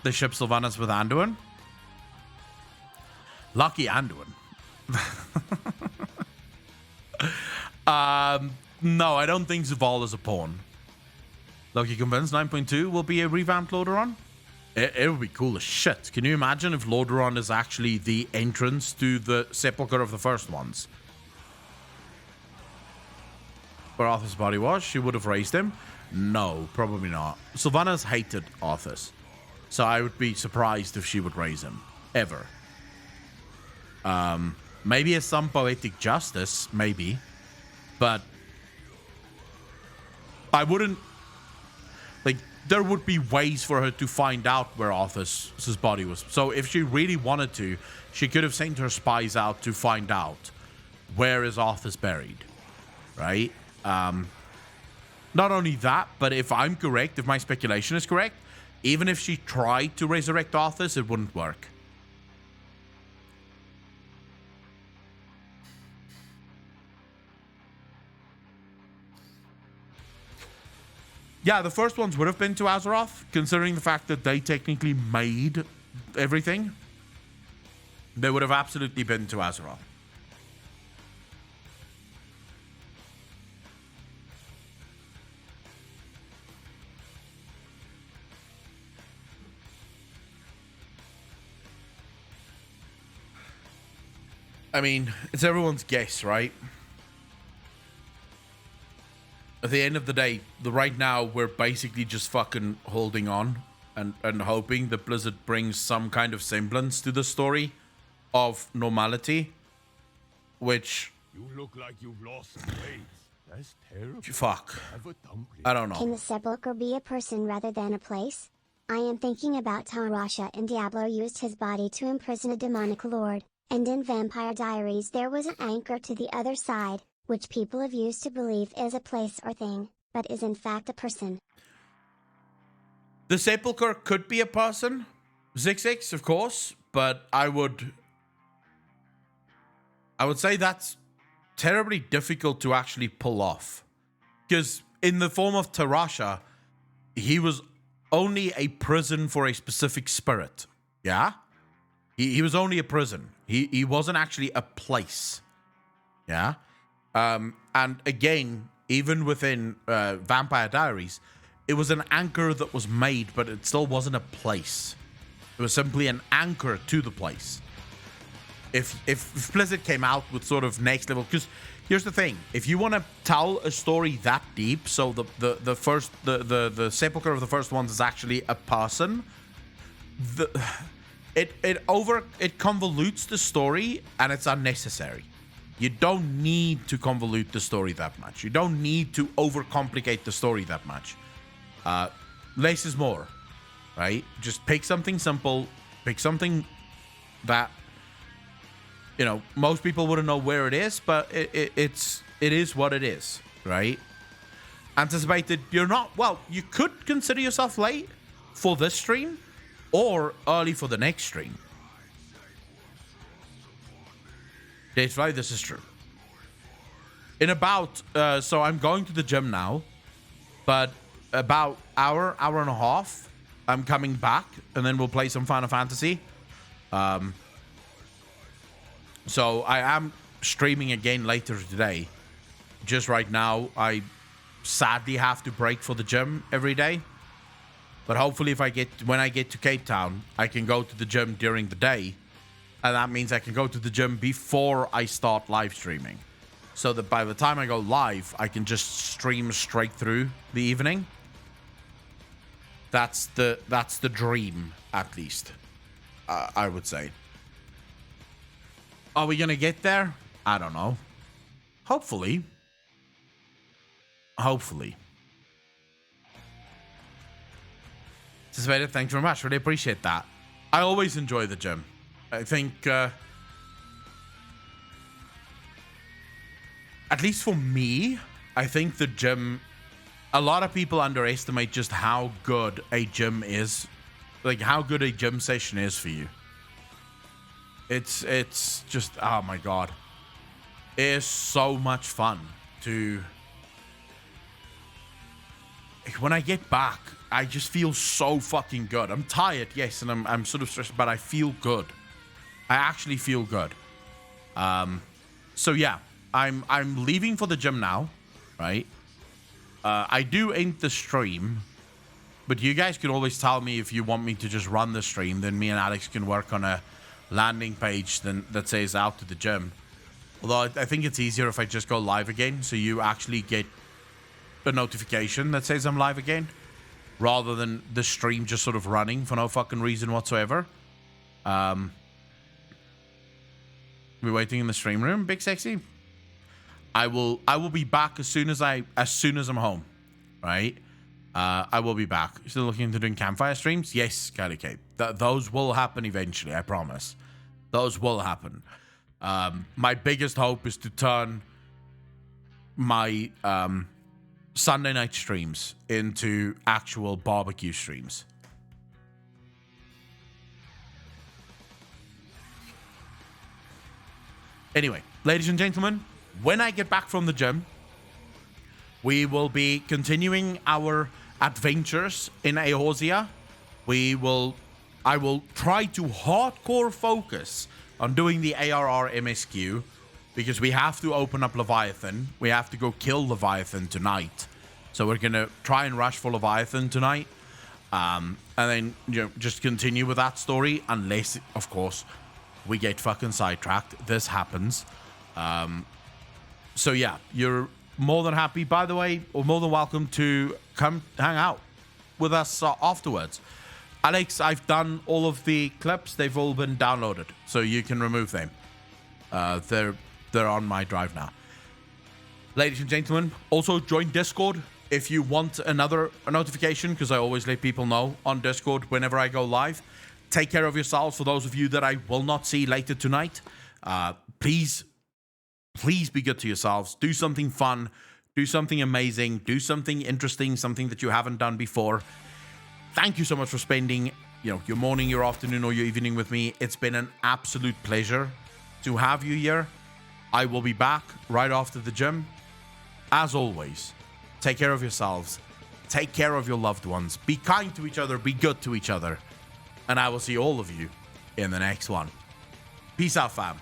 They ship Sylvanas with Anduin? Lucky Anduin. No, I don't think Zaval is a pawn. Loki convinced 9.2 will be a revamped Lordaeron? It would be cool as shit. Can you imagine if Lordaeron is actually the entrance to the Sepulchre of the first ones? Where Arthur's body was, she would have raised him? No, probably not. Sylvanas hated Arthas, so I would be surprised if she would raise him. Ever. Maybe as some poetic justice, maybe. But I wouldn't... Like, there would be ways for her to find out where Arthas's body was. So if she really wanted to, she could have sent her spies out to find out where is Arthas buried, right? Not only that, but if I'm correct, if my speculation is correct, even if she tried to resurrect Arthas, it wouldn't work. Yeah, the first ones would have been to Azeroth, considering the fact that they technically made everything. They would have absolutely been to Azeroth. I mean, it's everyone's guess, right? at the end of the day, right now we're basically just fucking holding on and hoping that Blizzard brings some kind of semblance to the story of normality, which You look like you've lost weight. That's terrible. fuck. Have a dumpling. I don't Can know. the sepulchre be a person rather than a place? I am thinking about how Rasha in Diablo used his body to imprison a demonic lord, and in Vampire Diaries there was an anchor to the other side, which people have used to believe is a place or thing, but is in fact a person. The sepulchre could be a person, Zix, of course, but I would say that's terribly difficult to actually pull off. Because in the form of Tarasha, he was only a prison for a specific spirit. Yeah? He was only a prison. He wasn't actually a place. Yeah? And again, even within Vampire Diaries, it was an anchor that was made, but it still wasn't a place. It was simply an anchor to the place. If Blizzard came out with sort of next level, because here's the thing: if you want to tell a story that deep, so the sepulchre of the first ones is actually a person, it convolutes the story and it's unnecessary. You don't need to convolute the story that much. You don't need to overcomplicate the story that much. Less is more, right? Just pick something simple, pick something that, you know, most people wouldn't know where it is, but it is what it is, right? Anticipated, you're not, well, you could consider yourself late for this stream or early for the next stream. Datefly, this is true. In about, so I'm going to the gym now, but about hour and a half, I'm coming back, and then we'll play some Final Fantasy. So I am streaming again later today. Just right now, I sadly have to break for the gym every day. But hopefully when I get to Cape Town, I can go to the gym during the day. And that means I can go to the gym before I start live streaming. So that by the time I go live, I can just stream straight through the evening. That's the dream, at least. I would say. Are we gonna get there? I don't know. Hopefully. Hopefully. Suspended, thanks very much. Really appreciate that. I always enjoy the gym. I think, at least for me, I think the gym, a lot of people underestimate just how good a gym is. Like, how good a gym session is for you. It's just, oh my God. It is so much fun to... When I get back, I just feel so fucking good. I'm tired, yes, and I'm sort of stressed, but I feel good. I actually feel good. So yeah, I'm leaving for the gym now, right? I do end the stream, but you guys can always tell me if you want me to just run the stream. Then me and Alex can work on a landing page that says out to the gym. Although I think it's easier if I just go live again, so you actually get a notification that says I'm live again, rather than the stream just sort of running for no fucking reason whatsoever. We're waiting in the stream room, Big Sexy. I will be back as soon as I'm home, right? I will be back. Still looking into doing campfire streams? Yes, Kylie Cape. Those will happen eventually, I promise. Those will happen. My biggest hope is to turn my Sunday night streams into actual barbecue streams. Anyway, ladies and gentlemen, when I get back from the gym, we will be continuing our adventures in Eorzea. I will try to hardcore focus on doing the ARR MSQ, because we have to open up Leviathan. We have to go kill Leviathan tonight. So we're going to try and rush for Leviathan tonight. And then, just continue with that story, unless, of course, we get fucking sidetracked. This happens. So yeah, you're more than happy, by the way, or more than welcome to come hang out with us afterwards. Alex, I've done all of the clips. They've all been downloaded, so you can remove them. They're on my drive now. Ladies and gentlemen, also join Discord if you want a notification, because I always let people know on Discord whenever I go live. Take care of yourselves. For those of you that I will not see later tonight, please be good to yourselves. Do something fun. Do something amazing. Do something interesting, something that you haven't done before. Thank you so much for spending, your morning, your afternoon, or your evening with me. It's been an absolute pleasure to have you here. I will be back right after the gym. As always, take care of yourselves. Take care of your loved ones. Be kind to each other. Be good to each other. And I will see all of you in the next one. Peace out, fam.